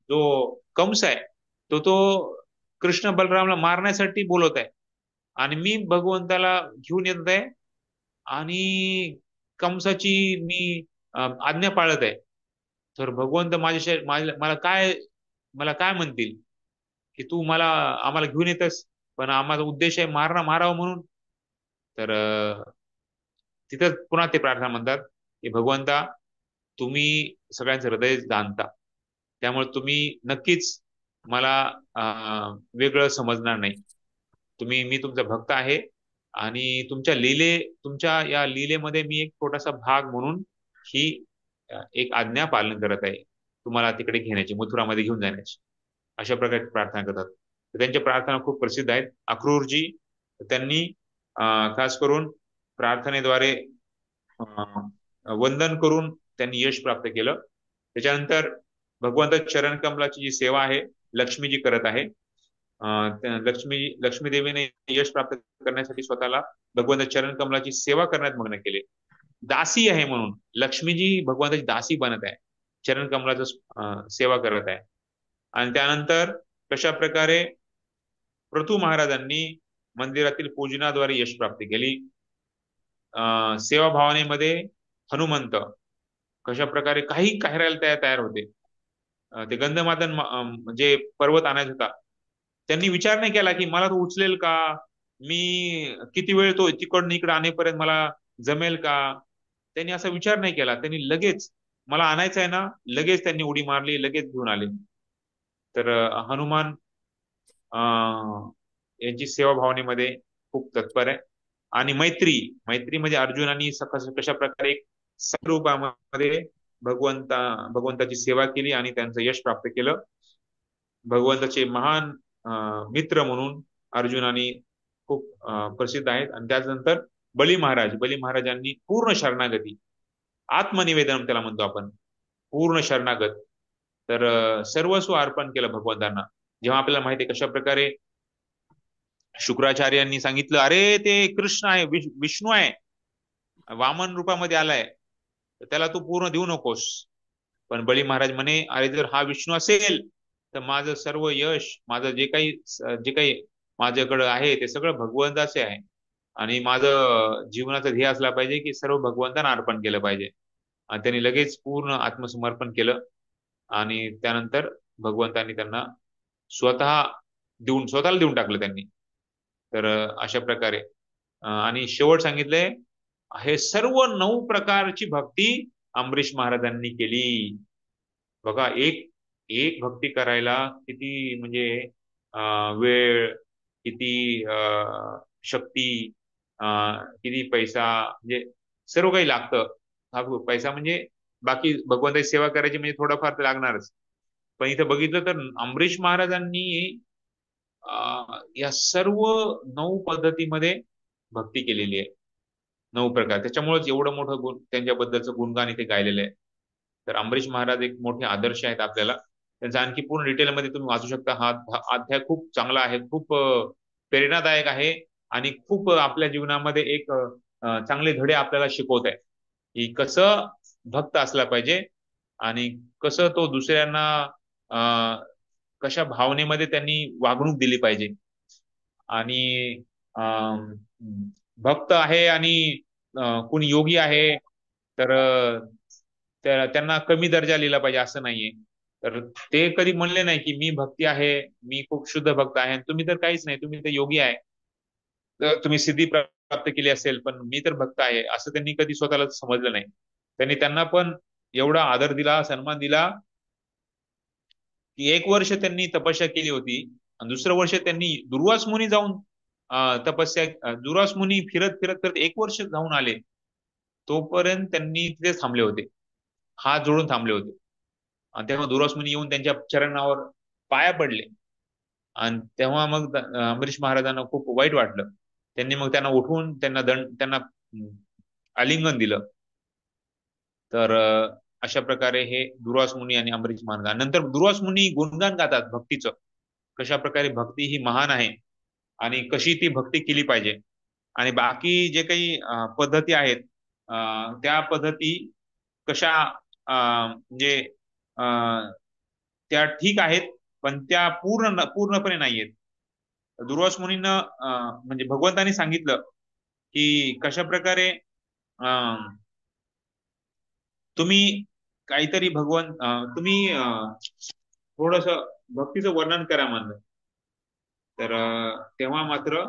जो कंस आहे तो कृष्ण बलरामला मारण्यासाठी बोलवत आहे आणि मी भगवंताला घेऊन येत आहे आणि कंसाची मी आज्ञा पाळत आहे. तर भगवंत मला काय म्हणतील की तू आम्हाला घेऊन येतस पण आम्हाला उद्देश आहे मारावं म्हणून. तर तिथं पुन्हा ते प्रार्थना म्हणतात की भगवंता तुम्ही सगळ्यांचं हृदय जाणता, त्यामुळे तुम्ही नक्कीच मला वेगळं समजणार नाही. मी तुमचा भक्त आहे आणि तुमच्या या लीलेमध्ये मी एक छोटासा भाग म्हणून ही एक आज्ञा पालन करत आहे, तुम्हाला तिकडे घेण्याची, मथुरामध्ये घेऊन जाण्याची. अशा प्रकारे प्रार्थना करतात. तर त्यांच्या प्रार्थना खूप प्रसिद्ध आहेत. अक्रूरजी त्यांनी खास करून प्रार्थनेद्वारे वंदन करून त्यांनी यश प्राप्त केलं. त्याच्यानंतर भगवंत चरण कमलाची जी सेवा आहे लक्ष्मीजी करत आहे. लक्ष्मी देवीने यश प्राप्त करण्यासाठी स्वतःला भगवंत चरण कमलाची सेवा करण्यात मग्न केले. दासी आहे म्हणून लक्ष्मीजी भगवंताची दासी बनत आहे, चरण कमलाचं सेवा करत आहे. आणि त्यानंतर कशा प्रकारे प्रथू महाराजांनी मंदिरातील पूजनाद्वारे यश प्राप्ती केली. सेवा भावनेमध्ये हनुमंत कशा प्रकारे काही करायला तयार होते. ते गंधमादन जे पर्वत आणायचा होता, त्यांनी विचार नाही केला की मला तो उचलेल का, मी किती वेळ तो तिकडून इकडे आणेपर्यंत मला जमेल का. त्यांनी असा विचार नाही केला. त्यांनी लगेच मला आणायचं आहे ना, लगेच त्यांनी उडी मारली, लगेच घेऊन आले. तर हनुमान यांची सेवा भावनेमध्ये खूप तत्पर आहे. आणि मैत्री म्हणजे अर्जुनांनी कशा प्रकारे एक स्वरूपामध्ये भगवंताची सेवा केली आणि त्यांचं यश प्राप्त केलं. भगवंताचे महान मित्र म्हणून अर्जुनांनी खूप प्रसिद्ध आहेत. आणि त्यानंतर बली महाराजांनी पूर्ण शरणागती, आत्मनिवेदन त्याला म्हणतो आपण, पूर्ण शरणागत, तर सर्वस्व अर्पण केलं भगवंतांना. जेव्हा आपल्याला माहिती आहे कशा प्रकारे शुक्राचार्यांनी सांगितलं, अरे ते कृष्ण आहे, विष्णू आहे, वामन रूपामध्ये आलाय, तर त्याला तू पूर्ण देऊ नकोस. पण बळी महाराज म्हणे, अरे जर हा विष्णू असेल तर माझं सर्व यश, माझं जे काही माझ्याकडं आहे ते सगळं भगवंताचे आहे. आणि माझं जीवनाचा ध्येय असला पाहिजे की सर्व भगवंतांना अर्पण केलं पाहिजे. आणि त्यांनी लगेच पूर्ण आत्मसमर्पण केलं. आणि त्यानंतर भगवंतांनी त्यांना स्वतःला देऊन टाकलं त्यांनी. तर अशा प्रकारे आणि शेवट सांगितलंय, हे सर्व 9 प्रकारची भक्ती अमरीश महाराजांनी केली. बघा, एक भक्ती करायला किती म्हणजे वेळ, किती शक्ती, किती पैसा, म्हणजे सर्व काही लागतं. पैसा म्हणजे बाकी भगवंताची सेवा करायची म्हणजे थोडंफार तर लागणारच. पण इथं बघितलं तर अमरीश महाराजांनी या सर्व 9 पद्धतीमध्ये भक्ती केलेली आहे, 9 प्रकार. त्याच्यामुळेच एवढं मोठं गुण त्यांच्याबद्दलचं गुणगान इथे गायलेलं आहे. तर अमरीश महाराज एक मोठे आदर्श आहेत आपल्याला. त्यांचा आणखी पूर्ण डिटेलमध्ये तुम्ही वाचू शकता. हा अध्याय खूप चांगला आहे, खूप प्रेरणादायक आहे आणि खूप आपल्या जीवनामध्ये एक चांगले धडे आपल्याला शिकवत आहे की कसं भक्त असला पाहिजे आणि कसं तो दुसऱ्यांना कशा भावनेमध्ये त्यांनी वागणूक दिली पाहिजे. आणि भक्त आहे आणि कोणी योगी आहे तर त्यांना कमी दर्जा लिहिला पाहिजे असं नाहीये. तर ते कधी म्हणले नाही की मी भक्ती आहे, मी खूप शुद्ध भक्त आहे, तुम्ही तर काहीच नाही, तुम्ही तर योगी आहे, तर तुम्ही सिद्धी प्राप्त केली असेल, पण मी तर भक्त आहे असं त्यांनी कधी स्वतःला समजलं नाही. त्यांना पण एवढा आदर दिला, सन्मान दिला की 1 वर्ष त्यांनी तपस्या केली होती आणि दुसरं वर्ष त्यांनी दुर्वास मुनी जाऊन दुर्वास मुनी फिरत करत 1 वर्ष जाऊन आले, तोपर्यंत त्यांनी तिथे थांबले होते, हात जोडून थांबले होते. आणि तेव्हा दुर्वास मुनी येऊन त्यांच्या चरणावर पाया पडले. आणि तेव्हा मग अमरीश महाराजांना खूप वाईट वाटलं. त्यांनी मग त्यांना उठवून त्यांना आलिंगन दिलं. तर अशा प्रकारे हे दुर्वास मुनी आणि अमरीश महाराज. नंतर दुर्वास मुनी गुणगान गातात भक्तीचं, कशा प्रकारे भक्ती ही महान आहे आणि कशी ती भक्ती केली पाहिजे. आणि बाकी जे काही पद्धती आहेत त्या पद्धती कशा म्हणजे त्या ठीक आहेत, पण त्या पूर्णपणे नाहीयेत. दुर्वास मुनींना म्हणजे भगवंतांनी सांगितलं की कशा प्रकारे तुम्ही काहीतरी तुम्ही थोडस भक्तीचं वर्णन करा म्हणलं. तर तेव्हा मात्र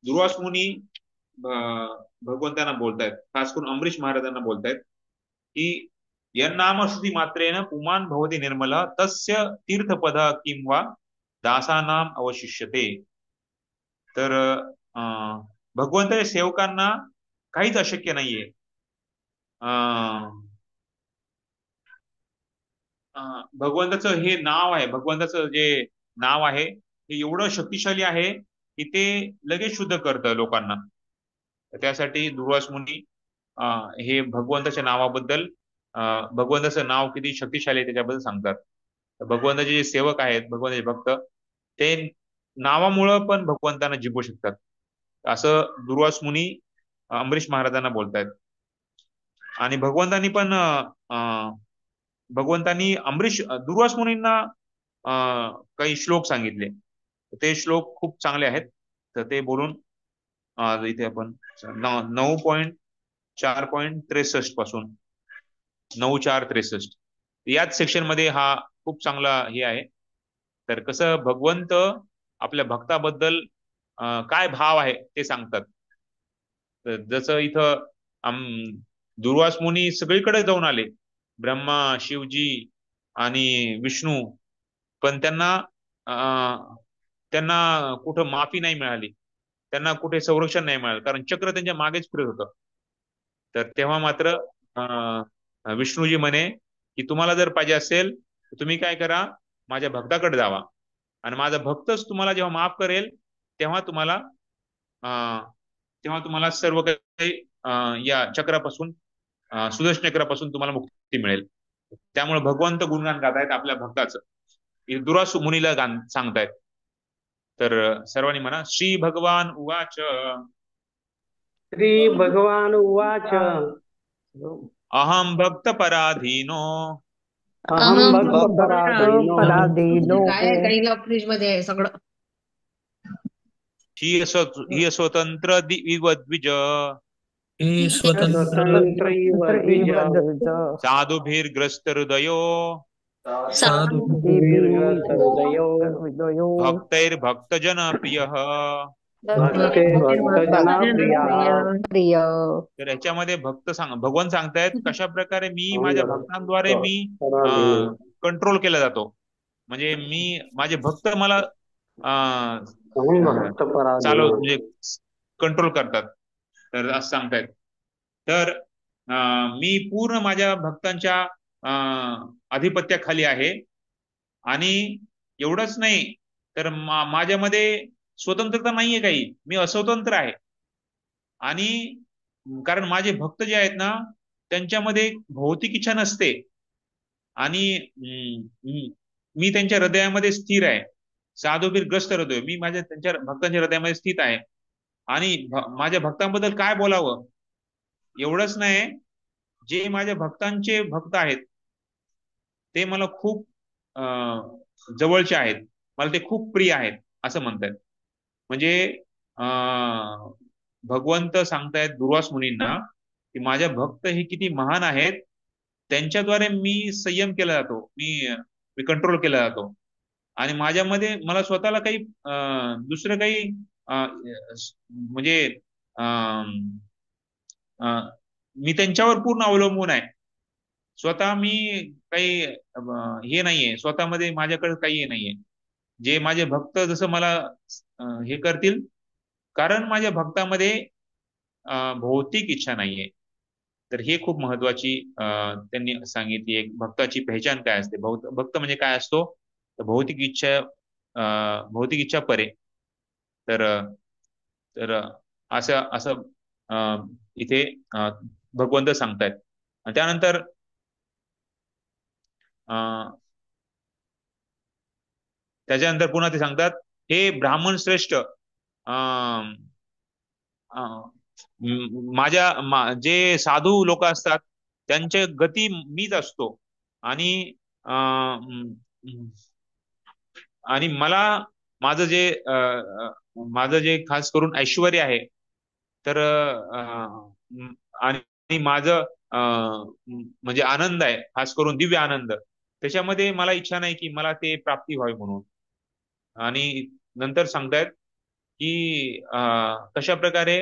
दुर्वास मुनी भगवंतांना बोलतायत, खास करून अमरीश महाराजांना बोलतायत की यन्नामस्तुती मात्रेन पुमान भवती निर्मल तस्य तीर्थपद किंवा दासानाम अवशिष्यते. तर भगवंताच्या सेवकांना काहीच अशक्य नाहीये. भगवंताचं हे नाव आहे, भगवंताचं जे नाव आहे हे एवढं शक्तिशाली आहे की ते लगेच शुद्ध करतं लोकांना. त्यासाठी दुर्वास मुनी हे भगवंताच्या नावाबद्दल, भगवंताचं नाव किती शक्तिशाली आहे त्याच्याबद्दल सांगतात. भगवंताचे जे सेवक आहेत, भगवंताचे भक्त, ते नावामुळं पण भगवंतांना जिंकू शकतात, असं दुर्वास मुनी अंबरीश महाराजांना बोलतायत. आणि भगवंतांनी दुर्वास मुनींना काही श्लोक सांगितले. ते श्लोक खूप चांगले आहेत, तर ते बोलून इथे आपण 9.4.63 पासून 9.4.63 याच सेक्शन मध्ये हा खूप चांगला हे आहे. तर कसं भगवंत आपल्या भक्ताबद्दल काय भाव आहे ते सांगतात. तर जसं इथं दुर्वास मुनी सगळीकडे जाऊन आले, ब्रह्मा, शिवजी आणि विष्णू, पण त्यांना कुठं माफी नाही मिळाली, त्यांना कुठे संरक्षण नाही मिळालं, कारण चक्र त्यांच्या मागेच फिरत होतं. तर तेव्हा मात्र विष्णूजी म्हणे की तुम्हाला जर पाहिजे असेल तर तुम्ही काय करा, माझ्या भक्ताकडे जावा, आणि माझा भक्तच तुम्हाला जेव्हा माफ करेल तेव्हा तुम्हाला सर्व काही या चक्रापासून, सुदर्शन चक्रापासून तुम्हाला मुक्ती मिळेल. त्यामुळे भगवंत गुणगान गातायत आपल्या भक्ताचं, दुर्वास मुनीला सांगतायत. तर सर्वांनी म्हणा, श्री भगवान उवाच. श्री भगवान उवाच. अहम भक्त पराधीनो. अहम भक्त पराधीनो. फ्रीज मध्ये आहे सगळं. ही स्वतंत्र द्विज. स्वतंत्र साधुभिर्ग्रस्त हृदयो. भक्तैर्भक्तजन प्रिय. तर याच्यामध्ये भगवान सांगतायत कशा प्रकारे मी माझ्या भक्तांद्वारे मी कंट्रोल केला जातो. म्हणजे माझे भक्त मला म्हणजे कंट्रोल करतात. तर असं सांगतायत. तर मी पूर्ण माझ्या भक्तांच्या अधिपत्याखाली आहे. आणि एवढंच नाही, तर माझ्यामध्ये स्वतंत्रता नाहीये काही, मी अस्वतंत्र आहे. आणि कारण माझे भक्त जे आहेत ना, त्यांच्यामध्ये भौतिक इच्छा नसते, आणि मी त्यांच्या हृदयामध्ये स्थिर आहे. साधुबीरग्रस्त हृदय, मी त्यांच्या भक्तांच्या हृदयामध्ये स्थित आहे. आणि माझ्या भक्तांबद्दल काय बोलावं, एवढंच नाही, जे माझ्या भक्तांचे भक्त आहेत ते मला खूप जवळचे आहेत, मला ते खूप प्रिय आहेत असं म्हणतात. म्हणजे भगवंत सांगतायत दुर्वास मुनींना की माझ्या भक्त हे किती महान आहेत, त्यांच्याद्वारे मी संयम केला जातो, मी कंट्रोल केला जातो. आणि माझ्यामध्ये मला स्वतःला काही दुसरं काही म्हणजे मी त्यांच्यावर पूर्ण अवलंबून आहे. स्वतः मी काही हे नाहीये, स्वतःमध्ये माझ्याकडे काही नाहीये. जे माझे भक्त जसं मला हे करतील, कारण माझ्या भक्तामध्ये भौतिक इच्छा नाहीये. तर हे खूप महत्वाची त्यांनी सांगितली. एक भक्ताची पहचान काय असते, भक्त म्हणजे काय असतो, तर भौतिक इच्छा परे. तर असं इथे भगवंत सांगतायत. आणि त्यानंतर त्याच्यानंतर पुन्हा ते सांगतात, हे ब्राह्मण श्रेष्ठ, जे साधू लोक असतात त्यांच्या गती मीच असतो. आणि मला माझं जे खास करून ऐश्वर्य आहे, तर आणि माझं म्हणजे आनंद आहे, खास करून दिव्य आनंद, त्याच्यामध्ये मला इच्छा नाही की मला ते प्राप्ती व्हावी म्हणून. आणि नंतर सांगतायत की कशा प्रकारे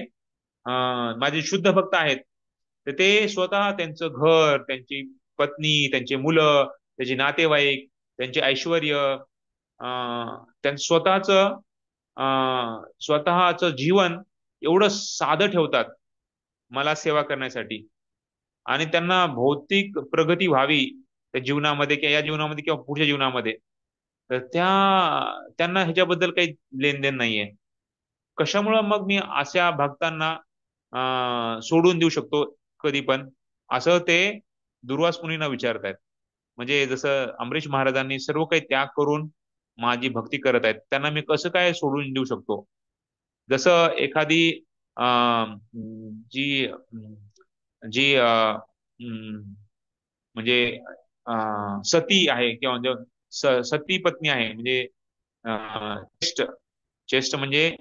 माझे शुद्ध भक्त आहेत, तर ते स्वतः त्यांचं घर, त्यांची पत्नी, त्यांचे मुलं, त्यांचे नातेवाईक, त्यांचे ऐश्वर्य, त्यांचं स्वतःच जीवन एवढं साधं ठेवतात मला सेवा करण्यासाठी, आणि त्यांना भौतिक प्रगती व्हावी त्या जीवनामध्ये किंवा या जीवनामध्ये किंवा पुढच्या जीवनामध्ये, तर त्यांना ह्याच्याबद्दल काही लेनदेन नाहीये. कशामुळं मग मी अशा भक्तांना सोडून देऊ शकतो कधी पण, असं ते दुर्वास मुनींना विचारतायत. म्हणजे जसं अमरीश महाराजांनी सर्व काही त्याग करून माझी भक्ती करत आहेत, त्यांना मी कसं काय सोडून देऊ शकतो. जसं एखादी जी जी म्हणजे सती आहे किंवा सती पत्नी आहे, म्हणजे चेष्ट चेष्ट म्हणजे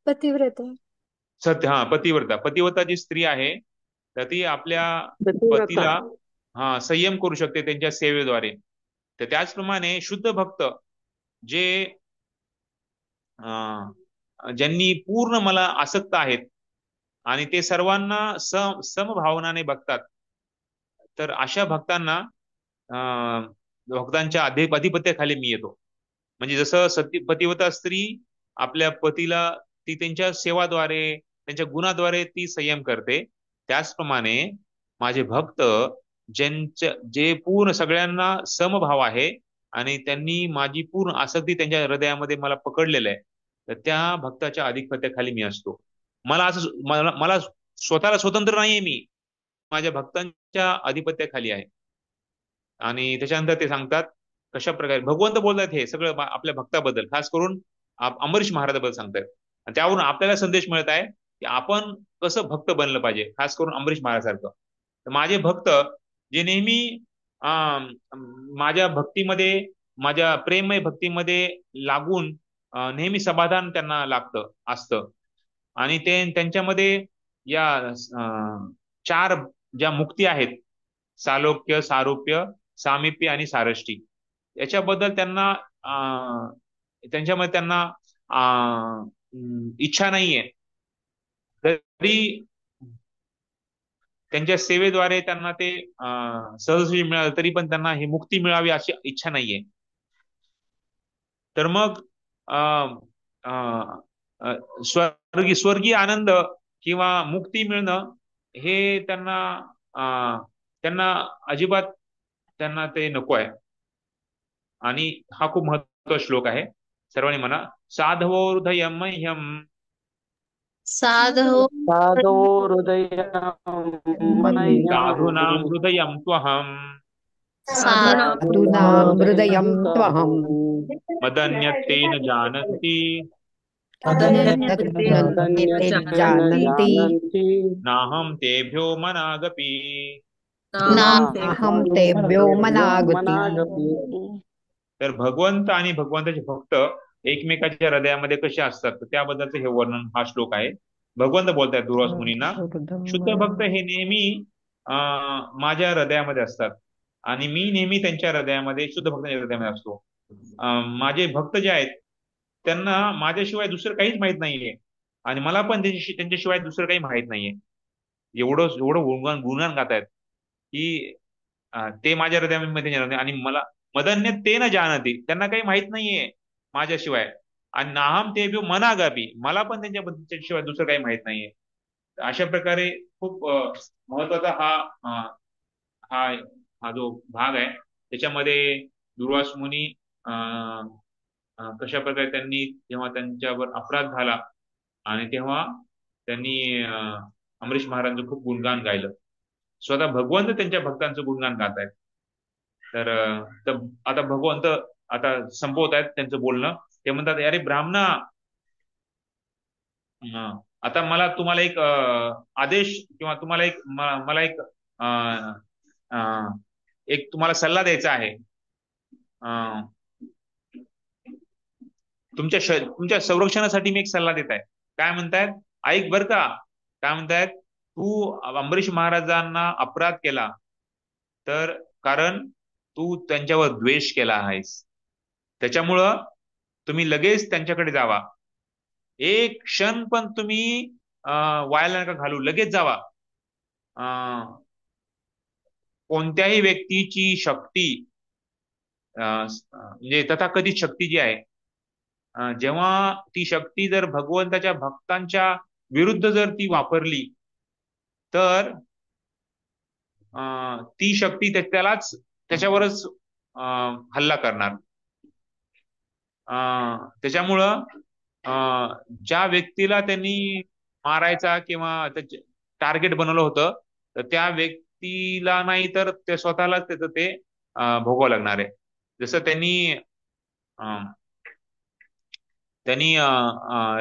पतिव्रता. पतिव्रता जी स्त्री आहे, तर ती आपल्या पतीला संयम करू शकते त्यांच्या सेवेद्वारे. तर त्याचप्रमाणे शुद्ध भक्त जे ज्यांनी पूर्ण मला आसक्त आहेत आणि ते सर्वांना समभावनाने बघतात, तर अशा भक्तांना भक्तांच्या अधिपत्याखाली मी येतो. म्हणजे जसं पतिव्रता स्त्री आपल्या पतीला ती त्यांच्या सेवाद्वारे त्यांच्या गुणाद्वारे ती संयम करते, त्याचप्रमाणे माझे भक्त जे पूर्ण सगळ्यांना समभाव आहे आणि त्यांनी माझी पूर्ण आसक्ती त्यांच्या हृदयामध्ये मला पकडलेलं आहे, तर त्या भक्ताच्या अधिपत्याखाली मी असतो. मला स्वतःला स्वतंत्र नाहीये, मी माझ्या भक्तांच्या अधिपत्याखाली आहे. आणि त्याच्यानंतर ते सांगतात कशा प्रकारे भगवंत बोलतात हे सगळं आपल्या भक्ताबद्दल, खास करून अमरीश महाराजाबद्दल सांगतात. आणि त्यावरून आपल्याला संदेश मिळत आहे की आपण कसं भक्त बनलं पाहिजे, खास करून अमरीश महाराजांसारखं. तर माझे भक्त जे नेहमी माझ्या भक्तीमध्ये, माझ्या प्रेममय भक्तीमध्ये लागून नेहमी समाधान त्यांना असतं. आणि त्यांच्यामध्ये या 4 ज्या मुक्ती आहेत, सालोक्य, सारूप्य, सामिप्य आणि सारष्टी, याच्याबद्दल त्यांच्यामध्ये त्यांना इच्छा नाहीये. तरी त्यांच्या सेवेद्वारे त्यांना ते सहज मिळालं तरी पण त्यांना ही मुक्ती मिळावी अशी इच्छा नाहीये. तर मग स्वर्गीय आनंद किंवा मुक्ती मिळणं हे त्यांना अजिबात त्यांना ते नको आहे. आणि हा खूप महत्वाचा श्लोक आहे, सर्वांनी म्हणा. साधवो हृदयं मह्यम, साधो साधूनां हृदयं त्वहं, साधूनां हृदयं त्वहं, मदन्यत्तेन जानन्ति, जानन्ति, नाहं तेभ्यो मनागपि. नाहं तेभ्यो मनागपि. तर भगवंत आणि भगवंताचे भक्त एकमेकाच्या हृदयामध्ये कसे असतात, त्याबद्दलचं हे वर्णन हा श्लोक आहे. भगवंत बोलतायत दुर्वास मुनींना, शुद्ध भक्त हे नेहमी माझ्या हृदयामध्ये असतात आणि मी नेहमी त्यांच्या हृदयामध्ये, शुद्ध भक्तांच्या हृदयामध्ये असतो. माझे भक्त जे आहेत त्यांना माझ्याशिवाय दुसरं काहीच माहित नाहीये आणि मला पण त्यांच्याशिवाय दुसरं काही माहित नाहीये. एवढं गुणगान गातायत की ते माझ्या हृदयामध्ये आणि मला मदन्य ते न जानती, त्यांना काही माहित नाहीये माझ्याशिवाय. आणि नाहम ते मनागापी, मला पण त्यांच्याशिवाय दुसरं काही माहित नाहीये. अशा प्रकारे खूप महत्वाचा हा जो भाग आहे, त्याच्यामध्ये दुर्वास मुनी कशा प्रकारे त्यांनी जेव्हा त्यांच्यावर अपराध झाला आणि तेव्हा त्यांनी अमरीश महाराजांचं खूप गुणगान गायलं. स्वतः भगवंत त्यांच्या भक्तांचं गुणगान गात आहेत. तर आता भगवंत आता संपवत आहेत त्यांचं बोलणं. ते म्हणतात, अरे ब्राह्मणा, आता मला तुम्हाला एक आदेश किंवा तुम्हाला मला एक तुम्हाला सल्ला द्यायचा आहे. तुमच्या संरक्षणासाठी मी एक सल्ला देत आहे. काय म्हणतायत, ऐक बर का. काय म्हणतायत, तू अमरीश महाराजांना अपराध केला तर कारण तू त्यांच्यावर द्वेष केला आहेस, त्याच्यामुळं तुम्ही लगेच त्यांच्याकडे जावा. एक क्षण पण तुम्ही वायाला नका घालू, लगेच जावा. कोणत्याही व्यक्तीची शक्ती म्हणजे तथाकथित शक्ती जी आहे जेव्हा ती शक्ती जर भगवंताच्या भक्तांच्या विरुद्ध जर ती वापरली तर ती शक्ती त्यालाच त्याच्यावरच हल्ला करणार. त्याच्यामुळं ज्या व्यक्तीला त्यांनी मारायचा किंवा टार्गेट बनवलं होतं तर त्या व्यक्तीला नाही तर ते स्वतःलाच त्याचं ते भोगावं लागणार आहे. जसं त्यांनी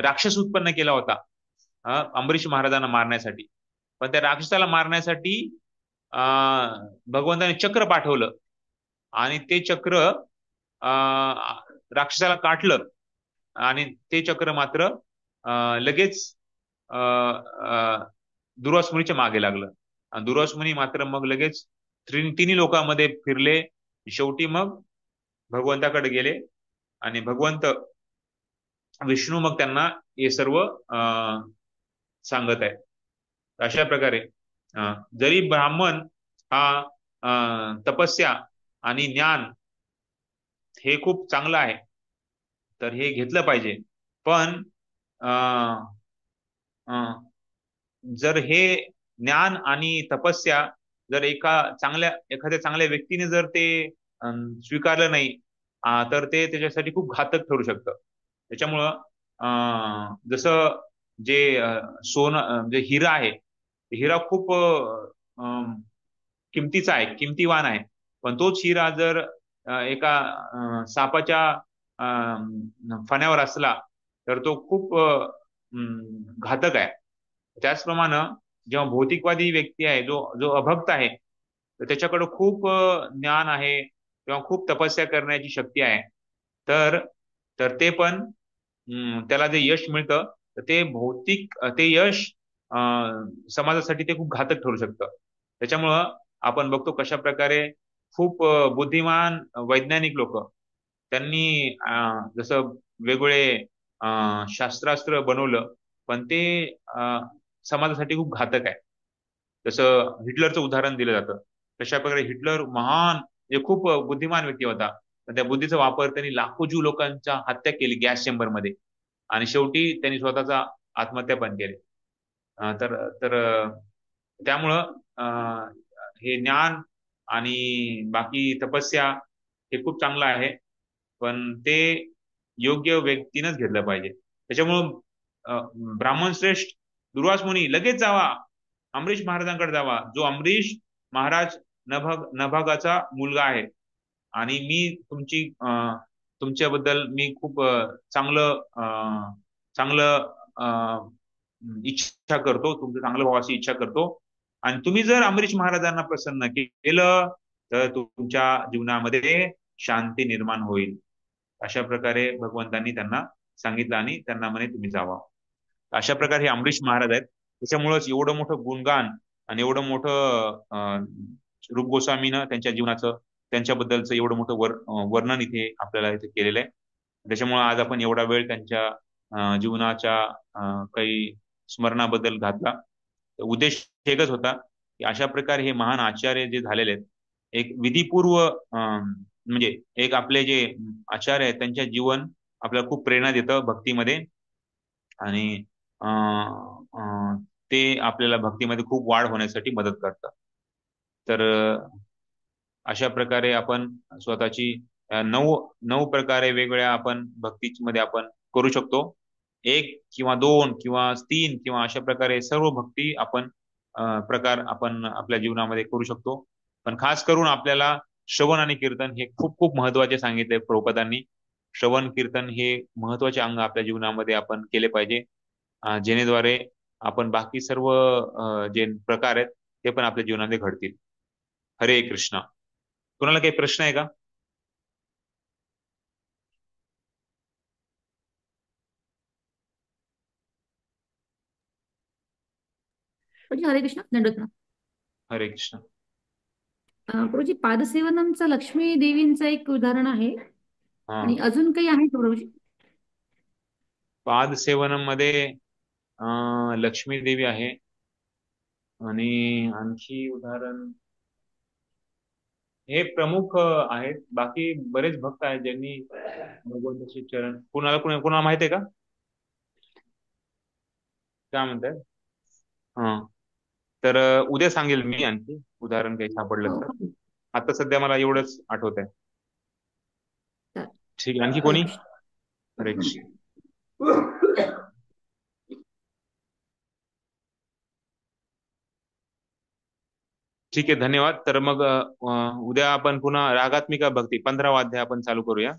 राक्षस उत्पन्न केला होता अंबरीश महाराजांना मारण्यासाठी, पण त्या राक्षसाला मारण्यासाठी भगवंताने चक्र पाठवलं आणि ते चक्र राक्षसाला काटलं आणि ते चक्र मात्र लगेच दुर्वास मुनीच्या मागे लागलं. दुर्वास मुनी मात्र मग लगेच तिन्ही लोकांमध्ये फिरले. शेवटी मग भगवंताकडे गेले आणि भगवंत विष्णू मग त्यांना हे सर्व सांगत आहे. अशा प्रकारे जरी ब्राह्मण हा तपस्या आणि ज्ञान हे खूप चांगलं आहे तर हे घेतलं पाहिजे, पण जर हे ज्ञान आणि तपस्या जर एखाद्या चांगल्या व्यक्तीने जर ते स्वीकारलं नाही तर ते त्याच्यासाठी खूप घातक ठरू शकतं. त्याच्यामुळं जसं जे सोनं जे हिरा आहे, हिरा खूप किमतीचा आहे, किमतीवान आहे, पण तोच हिरा जर एका सापाच्या फण्यावर असला तर तो खूप घातक आहे. त्याचप्रमाणे जेव्हा भौतिकवादी व्यक्ती आहे, जो अभक्त आहे, तर त्याच्याकडे खूप ज्ञान आहे किंवा खूप तपस्या करण्याची शक्ती आहे, तर ते पण त्याला जे यश मिळतं तर ते यश समाजासाठी ते खूप घातक ठरू शकतं. त्याच्यामुळं आपण बघतो कशा प्रकारे खूप बुद्धिमान वैज्ञानिक लोक त्यांनी जसं वेगवेगळे शास्त्रास्त्र बनवलं, पण ते समाजासाठी खूप घातक आहे. जसं हिटलरचं उदाहरण दिलं जातं. तशा प्रकारे हिटलर महान म्हणजे खूप बुद्धिमान व्यक्ती होता, पण त्या बुद्धीचा वापर त्यांनी लाखो जीव लोकांच्या हत्या केली गॅस चेंबर मध्ये आणि शेवटी त्यांनी स्वतःचा आत्महत्या पण केली. तर तर त्यामुळं हे ज्ञान आणि बाकी तपस्या हे खूप चांगलं आहे, पण ते योग्य व्यक्तीनंच घेतलं पाहिजे. त्याच्यामुळं ब्राह्मण श्रेष्ठ दुर्वास मुनी लगेच जावा, अमरीश महाराजांकडे जावा, जो अमरीश महाराज नभागाचा मुलगा आहे आणि मी तुमच्याबद्दल मी खूप चांगलं इच्छा करतो, तुमचं चांगलं व्हावं इच्छा करतो, आणि तुम्ही जर अमरीश महाराजांना प्रसन्न केलं तर तुमच्या जीवनामध्ये शांती निर्माण होईल. अशा प्रकारे भगवंतांनी त्यांना सांगितलं आणि त्यांना म्हणे तुम्ही जावा. अशा प्रकारे हे अमरीश महाराज आहेत. त्याच्यामुळेच एवढं मोठं गुणगान आणि एवढं मोठं रूप गोस्वामीनं त्यांच्या जीवनाचं त्यांच्याबद्दलचं एवढं मोठं वर्णन इथे आपल्याला इथे केलेलं आहे. त्याच्यामुळे आज आपण एवढा वेळ त्यांच्या जीवनाच्या काही स्मरणाबद्दल घातला. उद्देश एकच होता की अशा प्रकारे हे महान आचार्य जे झालेले आहेत, एक विधिपूर्व म्हणजे एक आपले जे आचार्य आहेत त्यांच्या जीवन आपल्याला खूप प्रेरणा देतं भक्तीमध्ये, आणि ते आपल्याला भक्तीमध्ये खूप वाढ होण्यासाठी मदत करतात. तर अशा प्रकारे आपण स्वतःची नऊ प्रकारे वेगवेगळ्या आपण भक्तीमध्ये आपण करू शकतो. 1 किंवा 2 किंवा 3 किंवा अशा प्रकारे सर्व भक्ती आपण प्रकार आपण आपल्या जीवनामध्ये करू शकतो. पण खास करून आपल्याला श्रवण आणि कीर्तन हे खूप खूप महत्वाचे सांगितले प्रभुपादांनी. श्रवण कीर्तन हे महत्वाचे अंग आपल्या जीवनामध्ये आपण केले पाहिजे, जेणेद्वारे आपण बाकी सर्व जे प्रकार आहेत ते पण आपल्या जीवनामध्ये घडतील. हरे कृष्णा. कोणाला काही प्रश्न आहे का? हरे कृष्ण. दंडवत. हरे कृष्ण. प्रभूजी, पादसेवनमचं लक्ष्मी देवींचं एक उदाहरण आहे आणि अजून काही आहे का प्रभूजी? पादसेवनम मध्ये लक्ष्मी देवी आहे आणि आणखी उदाहरण हे प्रमुख आहेत. बाकी बरेच भक्त आहेत ज्यांनी भगवंताचे चरण, कुणाला माहिती आहे का? काय म्हणताय? हा, तर उद्या सांगेल मी आणखी उदाहरण काही सापडलं तर. आता सध्या मला एवढंच आठवत आहे. ठीक आहे, आणखी कोणी? हरे कृष्ण. ठीक आहे, धन्यवाद. तर मग उद्या आपण पुन्हा रागात्मिका भक्ती 15वा अध्याय आपण चालू करूया,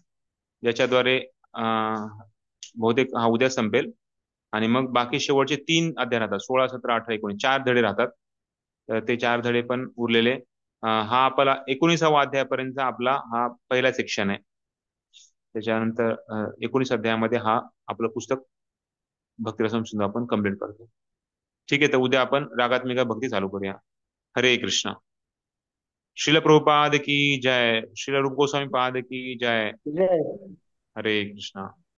ज्याच्याद्वारे बहुतेक हा उद्या संपेल. आणि मग बाकी शेवटचे 3 अध्याय राहतात, 16, 17, 18, 19, 4 धडे राहतात. तर ते 4 धडे पण उरलेले. हा आपला 19वा अध्यायापर्यंत आपला हा पहिला सेक्शन आहे. त्याच्यानंतर 19 अध्यायामध्ये हा आपलं पुस्तक भक्तिरसम सिंधू आपण कम्प्लीट करतो. ठीक आहे, तर उद्या आपण रागात्मिका भक्ती चालू करूया. हरे कृष्णा. श्रील प्रभुपाद की जय. श्रील रूप गोस्वामी पाद की जय. जय. हरे कृष्णा.